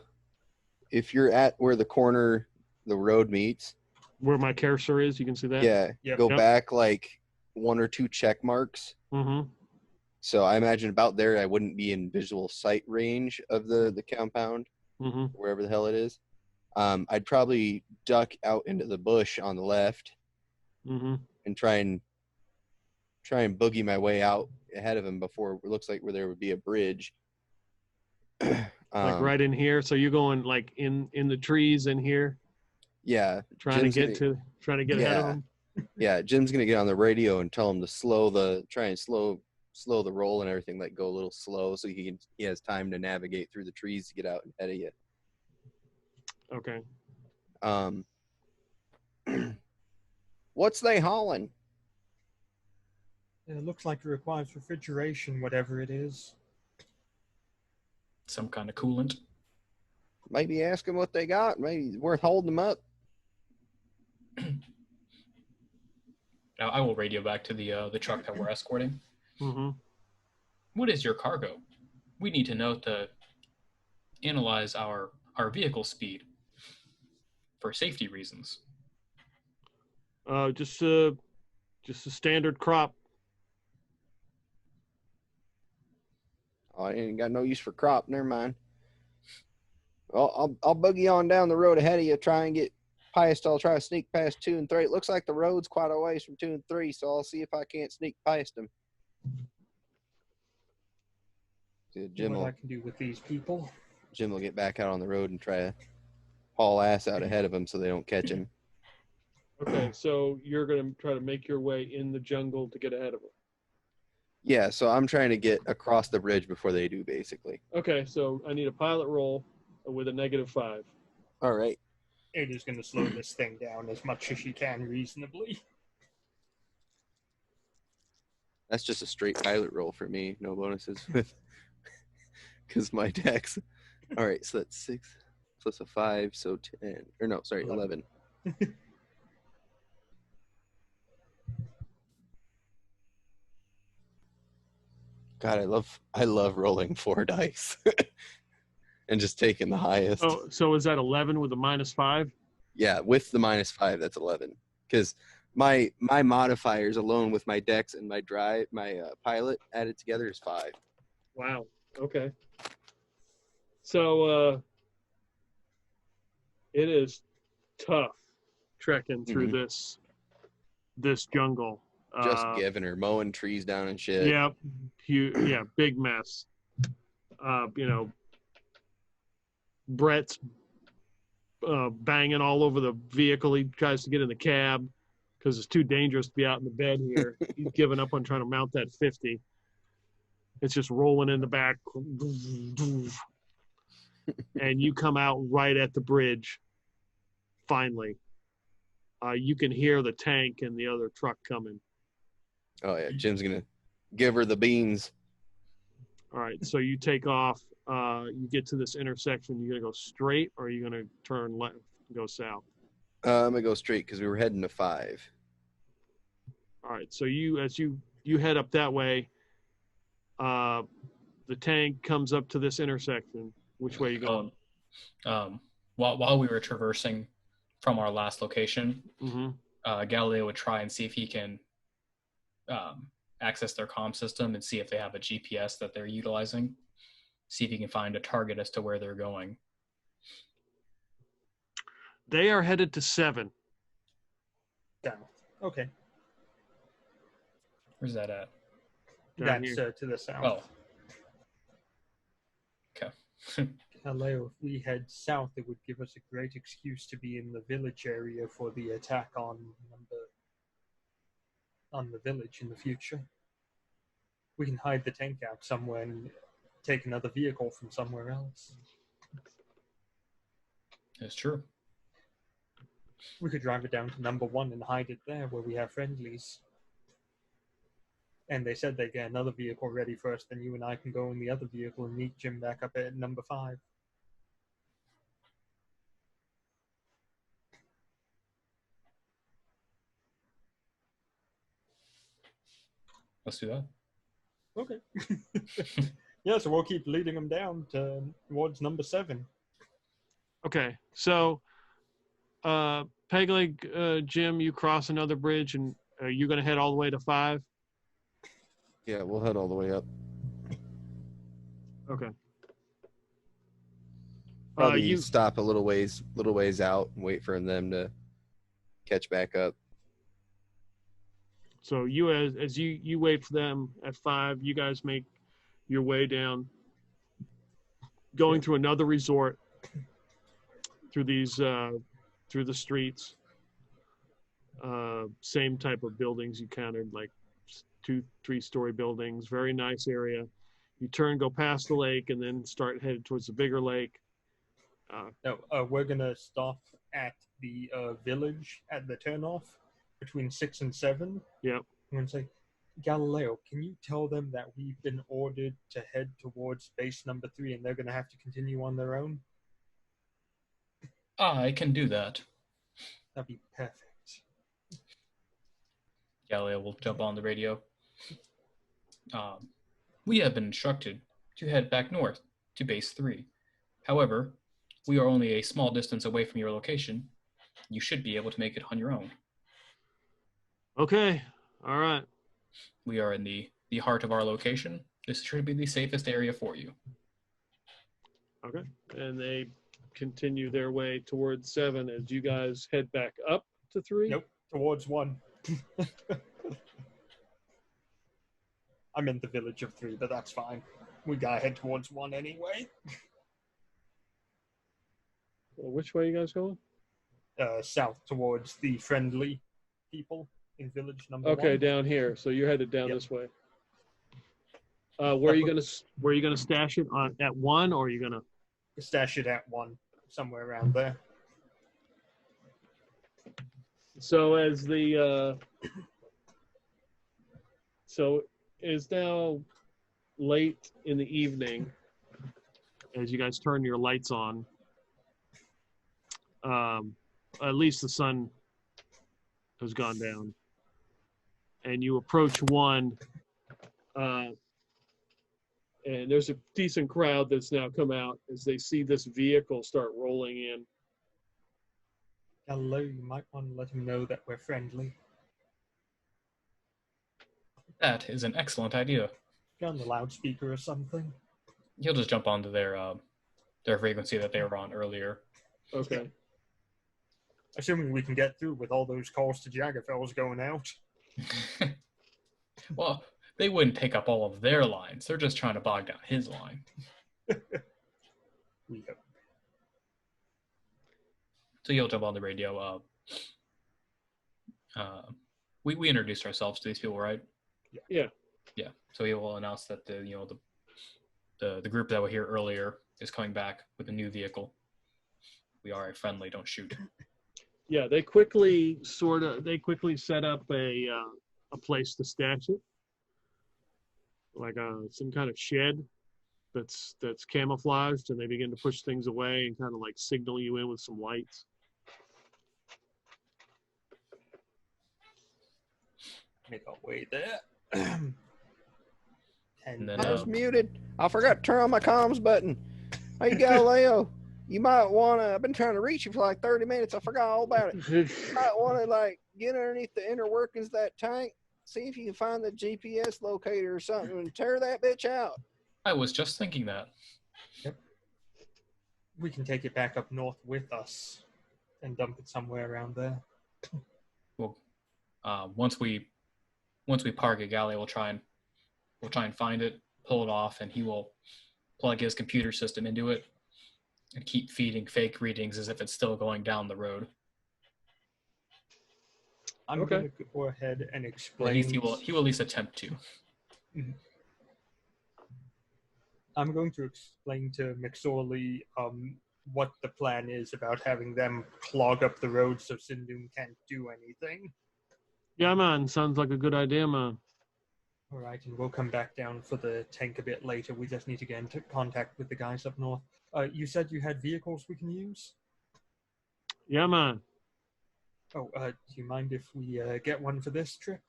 if you're at where the road meets. Where my cursor is, you can see that? Yeah, go back like 1 or 2 check marks. Mm-hmm. So I imagine about there, I wouldn't be in visual sight range of the compound, mm-hmm. wherever the hell it is. I'd probably duck out into the bush on the left, mm-hmm. and try and boogie my way out ahead of him before it looks like where there would be a bridge. Like right in here. So you're going like in the trees in here. Yeah, trying to get ahead of him. Yeah, Jim's gonna get on the radio and tell him to slow the roll and everything, like go a little slow, so he has time to navigate through the trees to get out ahead of you. Okay. What's they hauling? It looks like it requires refrigeration, whatever it is. Some kind of coolant. Maybe ask them what they got. Maybe it's worth holding them up. Now I will radio back to the truck that we're escorting. Mm-hmm. What is your cargo? We need to know to analyze our vehicle speed for safety reasons. Just a standard crop. Oh, I ain't got no use for crop. Never mind. Well, I'll boogie on down the road ahead of you. Try and get Piest, I'll try to sneak past 2 and 3. It looks like the road's quite a ways from 2 and 3, so I'll see if I can't sneak past them. Jim what I can do with these people. Jim will get back out on the road and try to haul ass out ahead of him so they don't catch him. Okay, so you're going to try to make your way in the jungle to get ahead of them. Yeah, so I'm trying to get across the bridge before they do, basically. Okay, so I need a pilot roll with a -5. All right. It is going to slow this thing down as much as you can reasonably. That's just a straight pilot roll for me. No bonuses with because my dex. All right, so that's 6 plus a 5, so 10. Or no, sorry, 11. God, I love rolling 4 dice and just taking the highest. Oh, so is that 11 with a -5? Yeah, with the -5, that's 11. Because my modifiers alone with my dex and my pilot added together is 5. Wow. Okay. So it is tough trekking through this jungle. Just giving her, mowing trees down and shit. Yeah, yeah, big mess. Brett's banging all over the vehicle. He tries to get in the cab because it's too dangerous to be out in the bed here. He's given up on trying to mount that 50. It's just rolling in the back. And you come out right at the bridge, finally. You can hear the tank and the other truck coming. Oh, yeah. Jim's going to give her the beans. All right. So you take off. You get to this intersection. You going to go straight or are you going to turn left and go south? I'm going to go straight because we were heading to 5. All right. So as you head up that way, the tank comes up to this intersection. Which way are you going? While we were traversing from our last location, Galileo would try and see if he can access their comm system and see if they have a GPS that they're utilizing. See if he can find a target as to where they're going. They are headed to 7. Down. Okay. Where's that at? That's to the south. Oh. Okay. Galileo, if we head south, it would give us a great excuse to be in the village area for the attack on the village in the future. We can hide the tank out somewhere and take another vehicle from somewhere else. It's true. We could drive it down to number 1 and hide it there where we have friendlies. And they said they'd get another vehicle ready first, then you and I can go in the other vehicle and meet Jim back up at number 5. Let's do that. Okay. Yeah, so we'll keep leading them down towards number 7. Okay, so Pegleg, Jim, you cross another bridge, and are you going to head all the way to 5? Yeah, we'll head all the way up. Okay. Probably you stop a little ways out and wait for them to catch back up. So you, as you wait for them at 5, you guys make your way down, going through another resort, through these through the streets. Same type of buildings you counted, like 2-3-story buildings. Very nice area. You turn, go past the lake, and then start headed towards the bigger lake. We're gonna stop at the village at the turnoff between 6 and 7. Yep. I'm gonna say, Galileo, can you tell them that we've been ordered to head towards base number 3 and they're gonna have to continue on their own? I can do that. That'd be perfect. Galileo will jump on the radio. We have been instructed to head back north to base 3. However, we are only a small distance away from your location. You should be able to make it on your own. Okay. All right. We are in the heart of our location. This should be the safest area for you. Okay. And they continue their way towards 7 as you guys head back up to 3? Nope, towards 1. I'm in the village of 3, but that's fine. We gotta head towards 1 anyway. Well, which way you guys going? South towards the friendly people in village number 1. Okay, down here. So you're headed down this way. Where are you gonna stash it at 1, or are you gonna stash it at 1, somewhere around there? So as so it's now late in the evening as you guys turn your lights on. At least the sun has gone down, and you approach 1. And there's a decent crowd that's now come out as they see this vehicle start rolling in. Hello, you might want to let him know that we're friendly. That is an excellent idea. Get on the loudspeaker or something. He'll just jump onto their frequency that they were on earlier. Okay. Assuming we can get through with all those calls to Jaggerfells going out. Well, they wouldn't pick up all of their lines. They're just trying to bog down his line. We hope. So you'll jump on the radio. We introduced ourselves to these people, right? Yeah. Yeah. So he will announce that the group that were here earlier is coming back with a new vehicle. We are a friendly, don't shoot. Yeah, they quickly set up a place to stash it, like some kind of shed that's camouflaged, and they begin to push things away and kind of like signal you in with some lights. Make our way there. And then, I was muted. I forgot to turn on my comms button. Hey, Galileo, you might want to, I've been trying to reach you for like 30 minutes. I forgot all about it. You might want to like get underneath the inner workings of that tank, see if you can find the GPS locator or something and tear that bitch out. I was just thinking that. Yep. We can take it back up north with us and dump it somewhere around there. Well, once we park at Galley, we'll try and find it, pull it off, and he will plug his computer system into it and keep feeding fake readings as if it's still going down the road. I'm going to go ahead and explain. Or at least he will at least attempt to. Mm-hmm. I'm going to explain to McSorley what the plan is about having them clog up the road so Sindoom can't do anything. Yeah, man. Sounds like a good idea, man. All right, and we'll come back down for the tank a bit later. We just need to get into contact with the guys up north. You said you had vehicles we can use? Yeah, man. Oh, do you mind if we get one for this trip?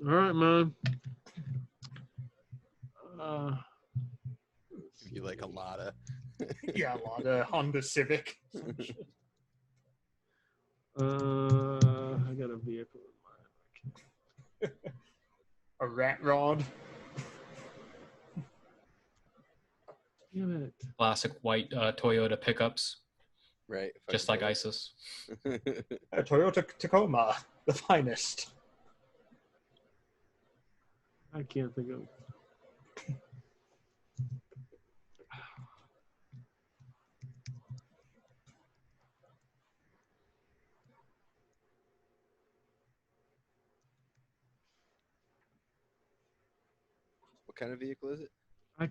All right, man. You like a Lada? Yeah, a Lada, Honda Civic. I got a vehicle in mind. A rat rod. Damn it. Classic white Toyota pickups. Right. Just like ISIS. A Toyota Tacoma, the finest. I can't think of. What kind of vehicle is it? I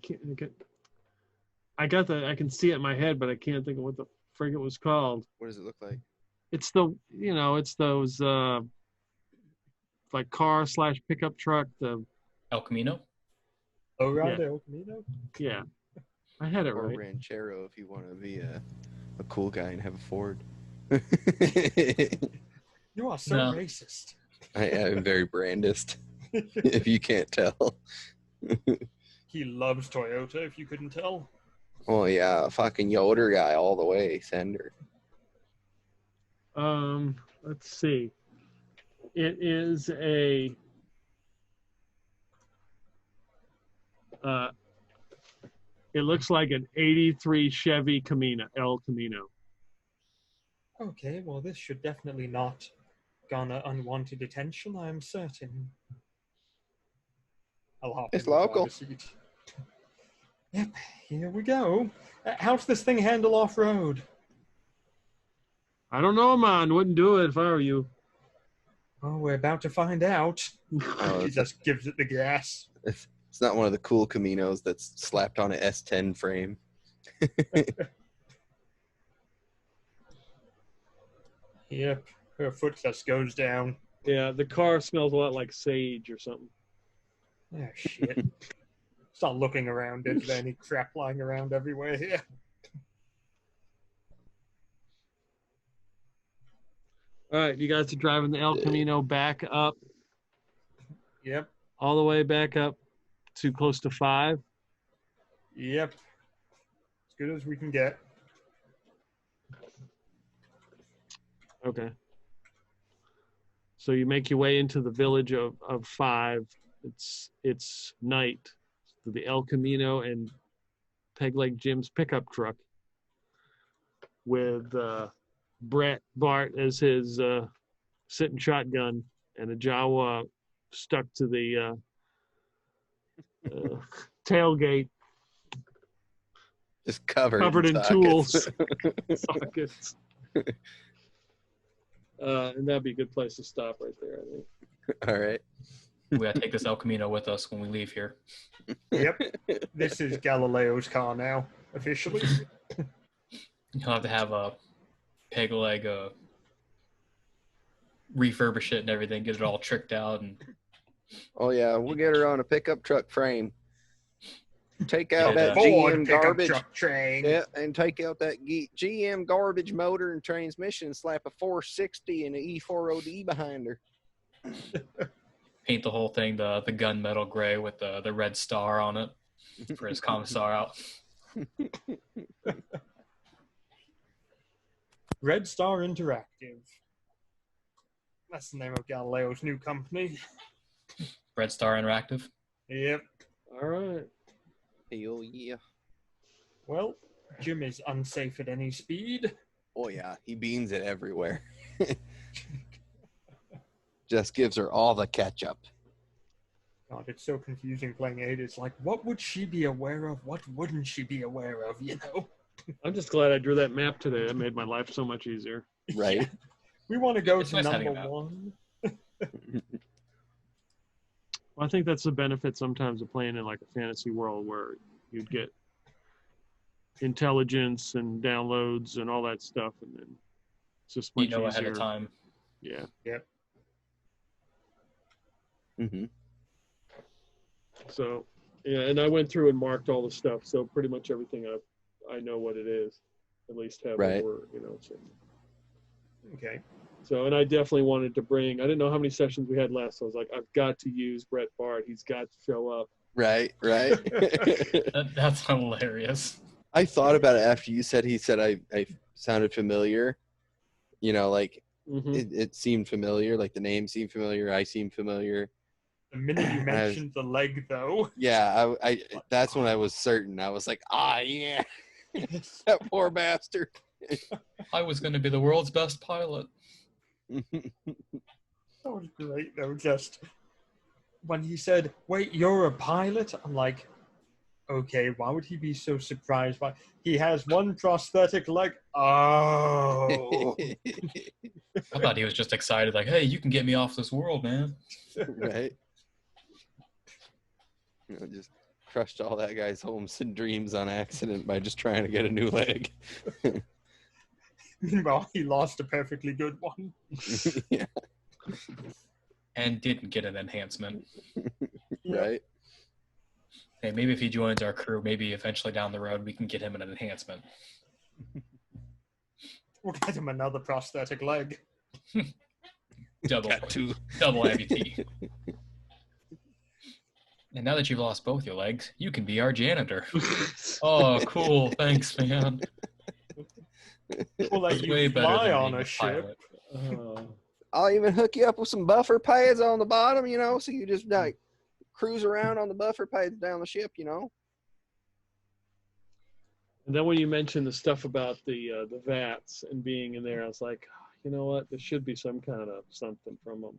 got that. I can see it in my head, but I can't think of what the frig it was called. What does it look like? It's it's those like car / pickup truck. The El Camino? Oh, right, Yeah. El Camino? Yeah, I had it Or right. Ranchero if you want to be a cool guy and have a Ford. You are so No. racist. I am very Brandist, if you can't tell. He loves Toyota, if you couldn't tell. Oh yeah, fucking Yoder guy all the way, Sender. Let's see. It is a It looks like an 83 Chevy Camino, El Camino. Okay, well, this should definitely not garner unwanted attention, I'm certain. I'll hop It's in the local. driver's seat. Yep, here we go. How's this thing handle off-road? I don't know, man. Wouldn't do it if I were you. Oh, we're about to find out. Oh, He just gives it the gas. It's not one of the cool Caminos that's slapped on an S10 frame. Yep, her foot just goes down. Yeah, the car smells a lot like sage or something. Oh, shit. Start looking around. Is there any crap lying around everywhere here? All right, you guys are driving the El Camino back up, Yep, all the way back up to close to 5. yep. As good as we can get. Okay. So you make your way into the village of 5. It's night. So the El Camino and Peg Leg Jim's pickup truck with Brett Bart as his sitting shotgun and a Jawa stuck to the tailgate, Just covered covered in sockets. tools, sockets. And that'd be a good place to stop right there, I think. All right. We gotta take this El Camino with us when we leave here. Yep. This is Galileo's car now, officially. He'll have to have a peg leg, refurbish it and everything, get it all tricked out, and Oh yeah, we'll get her on a pickup truck frame. Take out Yeah, that Ford GM pickup garbage. truck train. Yeah, and take out that GM garbage motor and transmission and slap a 460 and an E4OD behind her. paint the whole thing the gunmetal gray with the red star on it for his commissar out. Red Star Interactive. That's the name of Galileo's new company. Red Star Interactive. Yep. All right. Hell yeah. Well, Jim is unsafe at any speed. Oh yeah, he beans it everywhere. Just gives her all the ketchup. God, it's so confusing playing 8. It's like, what would she be aware of? What wouldn't she be aware of, you know? I'm just glad I drew that map today. That made my life so much easier. Right. Yeah. We want to go It's to nice having number a map. 1. Well, I think that's the benefit sometimes of playing in like a fantasy world where you'd get intelligence and downloads and all that stuff, and then it's just much You know easier. ahead of time. Yeah. Mm-hmm. So, yeah, and I went through and marked all the stuff, so pretty much everything I know what it is, at least have Right. over, you know. So. Okay. So, and I definitely wanted to bring. I didn't know how many sessions we had last. So I was like, I've got to use Brett Bart. He's got to show up. Right. That's hilarious. I thought about it after you said he said I sounded familiar. You know, like Mm-hmm. it seemed familiar, like the name seemed familiar, I seemed familiar. The minute you mentioned the leg, though. Yeah, I that's when I was certain. I was like, yeah. That poor bastard. I was going to be the world's best pilot. That was great, though. Just when he said, "Wait, you're a pilot?" I'm like, okay, why would he be so surprised? By he has one prosthetic leg. Oh, I thought he was just excited, like, hey, you can get me off this world, man. Right. You know, just crushed all that guy's hopes and dreams on accident by just trying to get a new leg. Meanwhile, he lost a perfectly good one. Yeah. And didn't get an enhancement. Right. Hey, maybe if he joins our crew, maybe eventually down the road we can get him an enhancement. We'll get him another prosthetic leg. Double amputee. And now that you've lost both your legs, you can be our janitor. Oh, cool. Thanks, man. We'll let It's you way better fly than on being a ship. pilot. I'll even hook you up with some buffer pads on the bottom, you know, so you just like cruise around on the buffer pads down the ship, you know. And then when you mentioned the stuff about the vats and being in there, I was like, you know what? There should be some kind of something from them.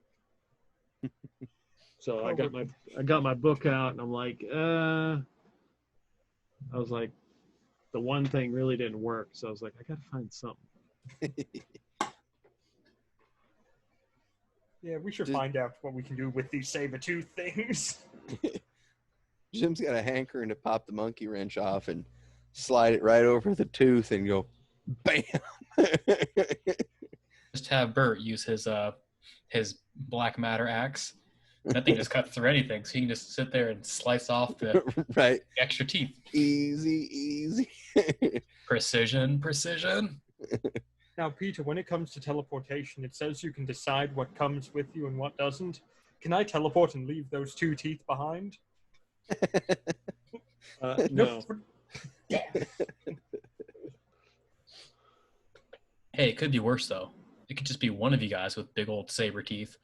So I got my book out, and I'm like, I was like, the one thing really didn't work, so I was like, I gotta find something. Yeah, we should find out what we can do with these saber-tooth things. Jim's got a hankering to pop the monkey wrench off and slide it right over the tooth and go, bam. Just have Bert use his black matter axe. That thing just cuts through anything, so he can just sit there and slice off the right extra teeth. Easy. Precision. Now, Peter, when it comes to teleportation, it says you can decide what comes with you and what doesn't. Can I teleport and leave those 2 teeth behind? No. Hey, it could be worse, though. It could just be one of you guys with big old saber teeth.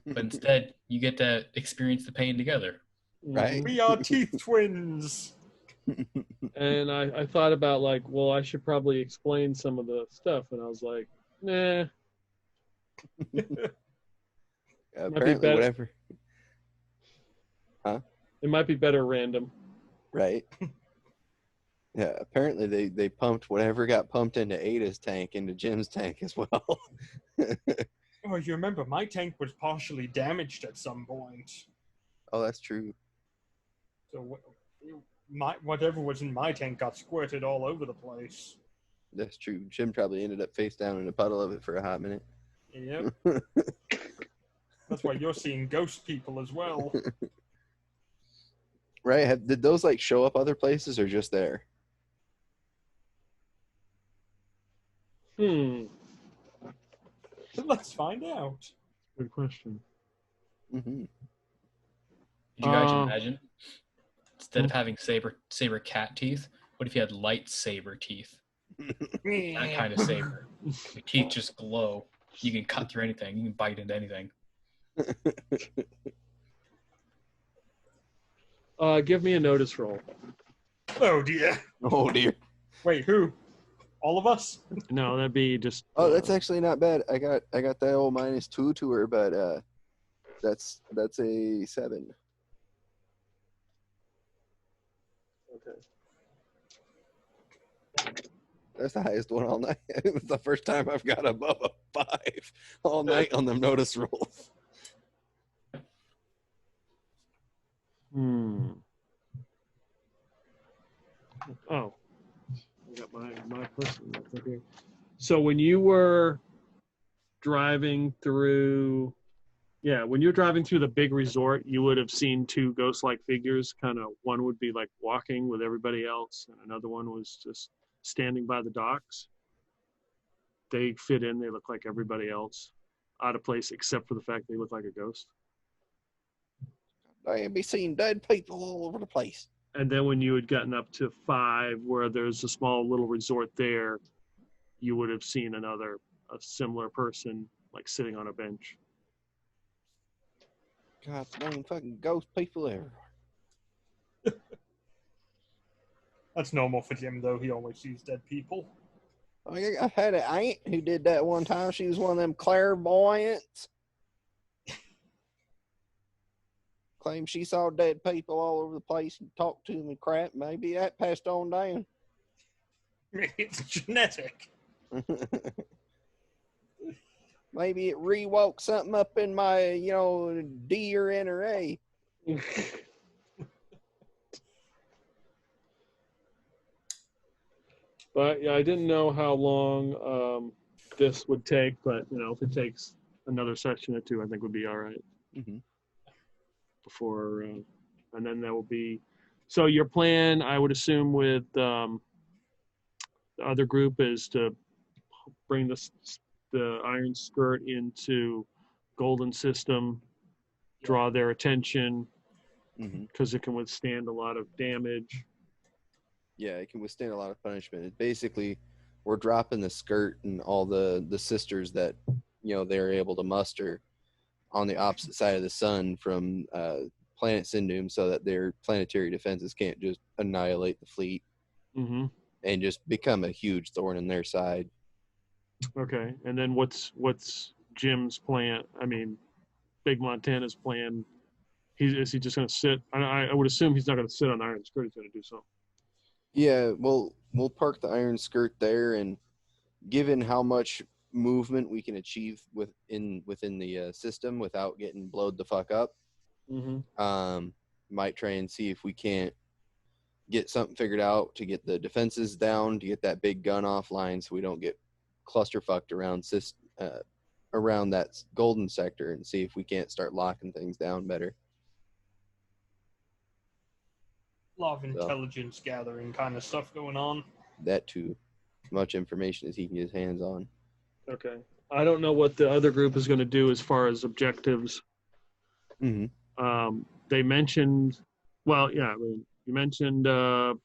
But instead, you get to experience the pain together. Right. We are teeth twins. And I thought about, like, well, I should probably explain some of the stuff. And I was like, nah. Apparently, whatever. Huh? It might be better random. Right. Yeah, apparently they pumped whatever got pumped into Ada's tank into Jim's tank as well. Oh, you remember, my tank was partially damaged at some point. Oh, that's true. So whatever was in my tank got squirted all over the place. That's true. Jim probably ended up face down in a puddle of it for a hot minute. Yep. That's why you're seeing ghost people as well. Right. Did those like show up other places or just there? Let's find out. Good question. Mm-hmm. Did you guys imagine? Instead of having saber cat teeth, what if you had lightsaber teeth? That kind of saber. Your teeth just glow. You can cut through anything. You can bite into anything. Give me a notice roll. Oh dear. Oh dear. Wait, who? All of us? No, that'd be just. Oh, that's actually not bad. I got that old -2 to her, but that's a 7. Okay. That's the highest one all night. It was the first time I've got above a 5 all night on them notice rolls. Oh, I got my person. Okay. So when you were driving through, the big resort, you would have seen 2 ghost-like figures. Kind of one would be like walking with everybody else, and another one was just standing by the docks. They fit in. They look like everybody else, out of place except for the fact they look like a ghost. I be seeing dead people all over the place. And then when you had gotten up to 5, where there's a small little resort there, you would have seen a similar person, like sitting on a bench. God, dang fucking ghost people everywhere. That's normal for Jim, though. He always sees dead people. I had an aunt who did that one time. She was one of them clairvoyants. Claimed she saw dead people all over the place and talked to them and crap. Maybe that passed on down. Maybe it's genetic. Maybe it rewoke something up in my, D or N or A. But yeah, I didn't know how long this would take, but if it takes another session or 2, I think would be all right. Mm-hmm. Before, and then that will be. So your plan, I would assume, with the other group is to bring the Iron Skirt into Golden System, draw their attention, because it can withstand a lot of damage. Yeah, it can withstand a lot of punishment. Basically, we're dropping the skirt and all the sisters that they're able to muster on the opposite side of the sun from planet Sindoom, so that their planetary defenses can't just annihilate the fleet. Mm-hmm. and just become a huge thorn in their side. Okay, and then what's Jim's plan? I mean, Big Montana's plan. Is he just going to sit? I would assume he's not going to sit on the iron skirt. He's going to do something. Yeah, we'll park the iron skirt there, and given how much movement we can achieve within the system without getting blowed the fuck up, might try and see if we can't get something figured out to get the defenses down, to get that big gun offline, so we don't get clusterfucked around that golden sector, and see if we can't start locking things down better. A lot of intelligence gathering kind of stuff going on. That too. As much information as he can get his hands on. Okay. I don't know what the other group is going to do as far as objectives. They mentioned, you mentioned the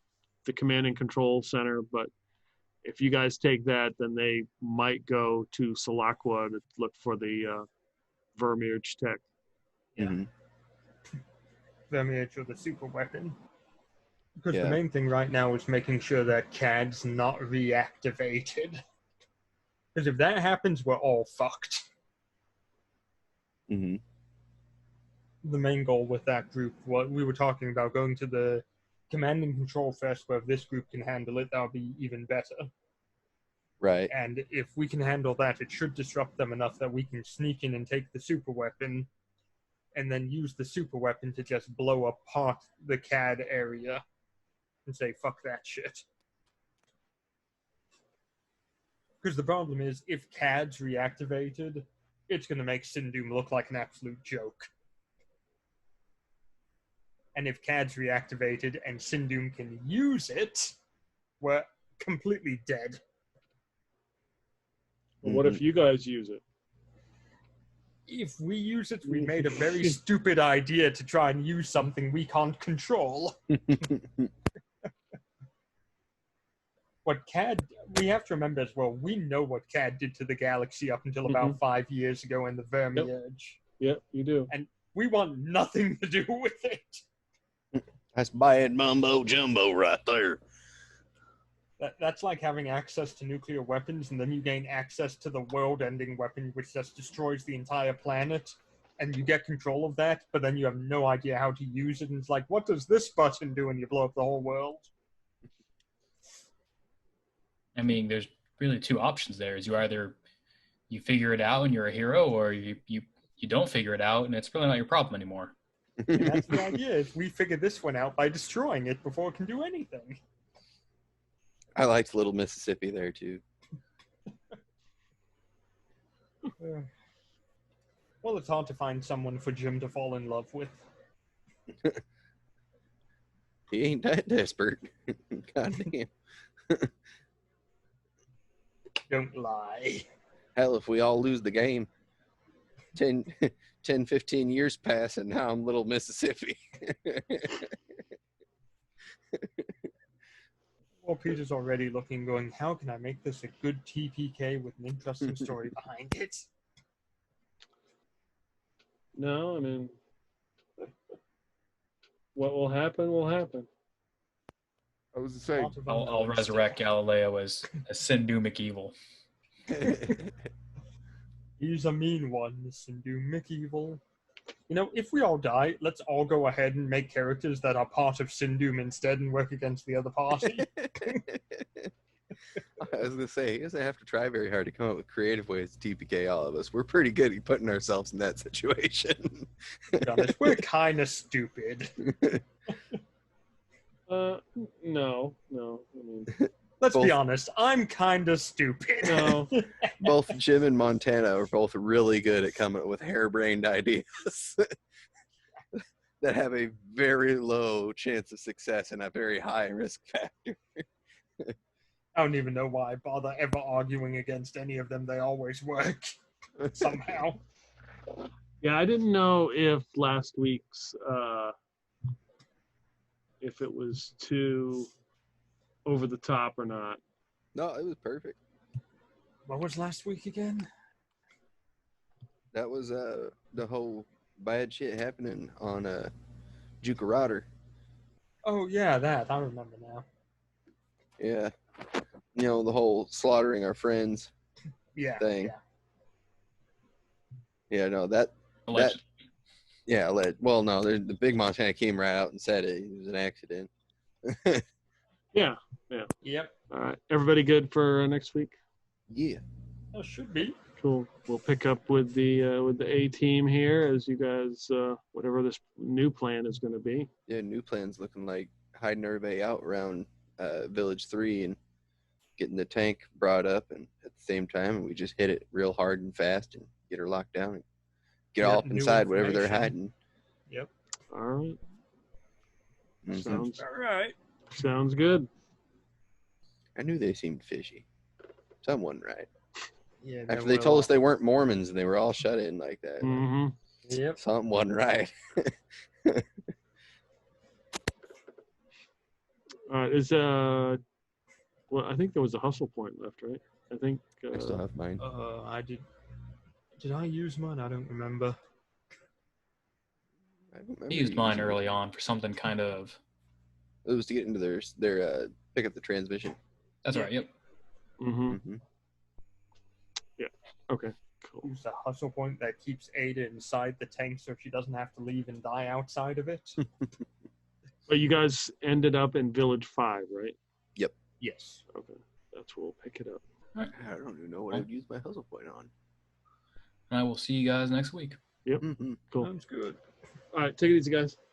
command and control center, but if you guys take that, then they might go to Salakwa to look for the Vermeerge tech. Yeah. Vermeerge with a super weapon. Because the main thing right now is making sure that CAD's not reactivated. Because if that happens, we're all fucked. The main goal with that group, what we were talking about, going to the command and control first, where if this group can handle it, that'll be even better. Right. And if we can handle that, it should disrupt them enough that we can sneak in and take the super weapon, and then use the super weapon to just blow apart the CAD area and say, fuck that shit. Because the problem is, if CAD's reactivated, it's going to make Sindoom look like an absolute joke. And if CAD's reactivated and Sindoom can use it, we're completely dead. Well, what if you guys use it? If we use it, we made a very stupid idea to try and use something we can't control. What CAD, we have to remember as well, we know what CAD did to the galaxy up until about 5 years ago in the Vermeerge. Yep, you do. And we want nothing to do with it. That's bad mumbo jumbo right there. That's like having access to nuclear weapons, and then you gain access to the world-ending weapon, which just destroys the entire planet, and you get control of that, but then you have no idea how to use it, and it's like, what does this button do? And you blow up the whole world. I mean, there's really two options there. Is you figure it out and you're a hero, or you don't figure it out and it's really not your problem anymore. And that's the idea, is we figure this one out by destroying it before it can do anything. I liked Little Mississippi there too. Well, it's hard to find someone for Jim to fall in love with. He ain't that desperate. God damn. Don't lie. Hell, if we all lose the game, 10, 15 years pass, and now I'm Little Mississippi. Well, Peter's already looking, going, how can I make this a good TPK with an interesting story behind it? No, I mean, what will happen will happen. I was the same. I'll resurrect Galileo as Sindoom McEvil. He's a mean one, Sindoom McEvil. You know, if we all die, let's all go ahead and make characters that are part of Sindoom instead and work against the other party. I was going to say, he doesn't have to try very hard to come up with creative ways to TPK all of us. We're pretty good at putting ourselves in that situation. To be honest, we're kind of stupid. No. I mean, let's be honest, I'm kind of stupid. No. Both Jim and Montana are both really good at coming up with harebrained ideas that have a very low chance of success and a very high risk factor. I don't even know why I bother ever arguing against any of them. They always work somehow. Yeah, I didn't know if last week's if it was too over the top or not. No, it was perfect. What was last week again? That was the whole bad shit happening on Jukarada. Oh yeah, that I remember now. Yeah, You know, the whole slaughtering our friends thing. Yeah, no, that well, no, the big Montana came right out and said it was an accident. Yeah. Yep. All right. Everybody good for next week? Yeah. That should be. Cool. We'll pick up with the A team here as you guys whatever this new plan is going to be. Yeah, new plan's looking like hiding everybody out around Village 3 and getting the tank brought up, and at the same time we just hit it real hard and fast and get her locked down and get all up inside whatever they're hiding. Yep. All right. Mm-hmm. Sounds all right. Sounds good. I knew they seemed fishy. Something right. Yeah. After they told us they weren't Mormons and they were all shut in like that. Mm-hmm. Yep. Something wasn't right. Is well, I think there was a hustle point left, right? I think I still have mine. I did. Did I use mine? I don't remember. I used mine early on for something kind of. It was to get into their pick up the transmission. That's right. Yep. Mm-hmm. Yeah. Okay. Cool. Use the hustle point that keeps Ada inside the tank so she doesn't have to leave and die outside of it. But you guys ended up in Village 5, right? Yep. Yes. Okay. That's where we'll pick it up. I don't even know what I would use my hustle point on. I will see you guys next week. Yep. Mm-hmm. Cool. Sounds good. All right. Take it easy, guys.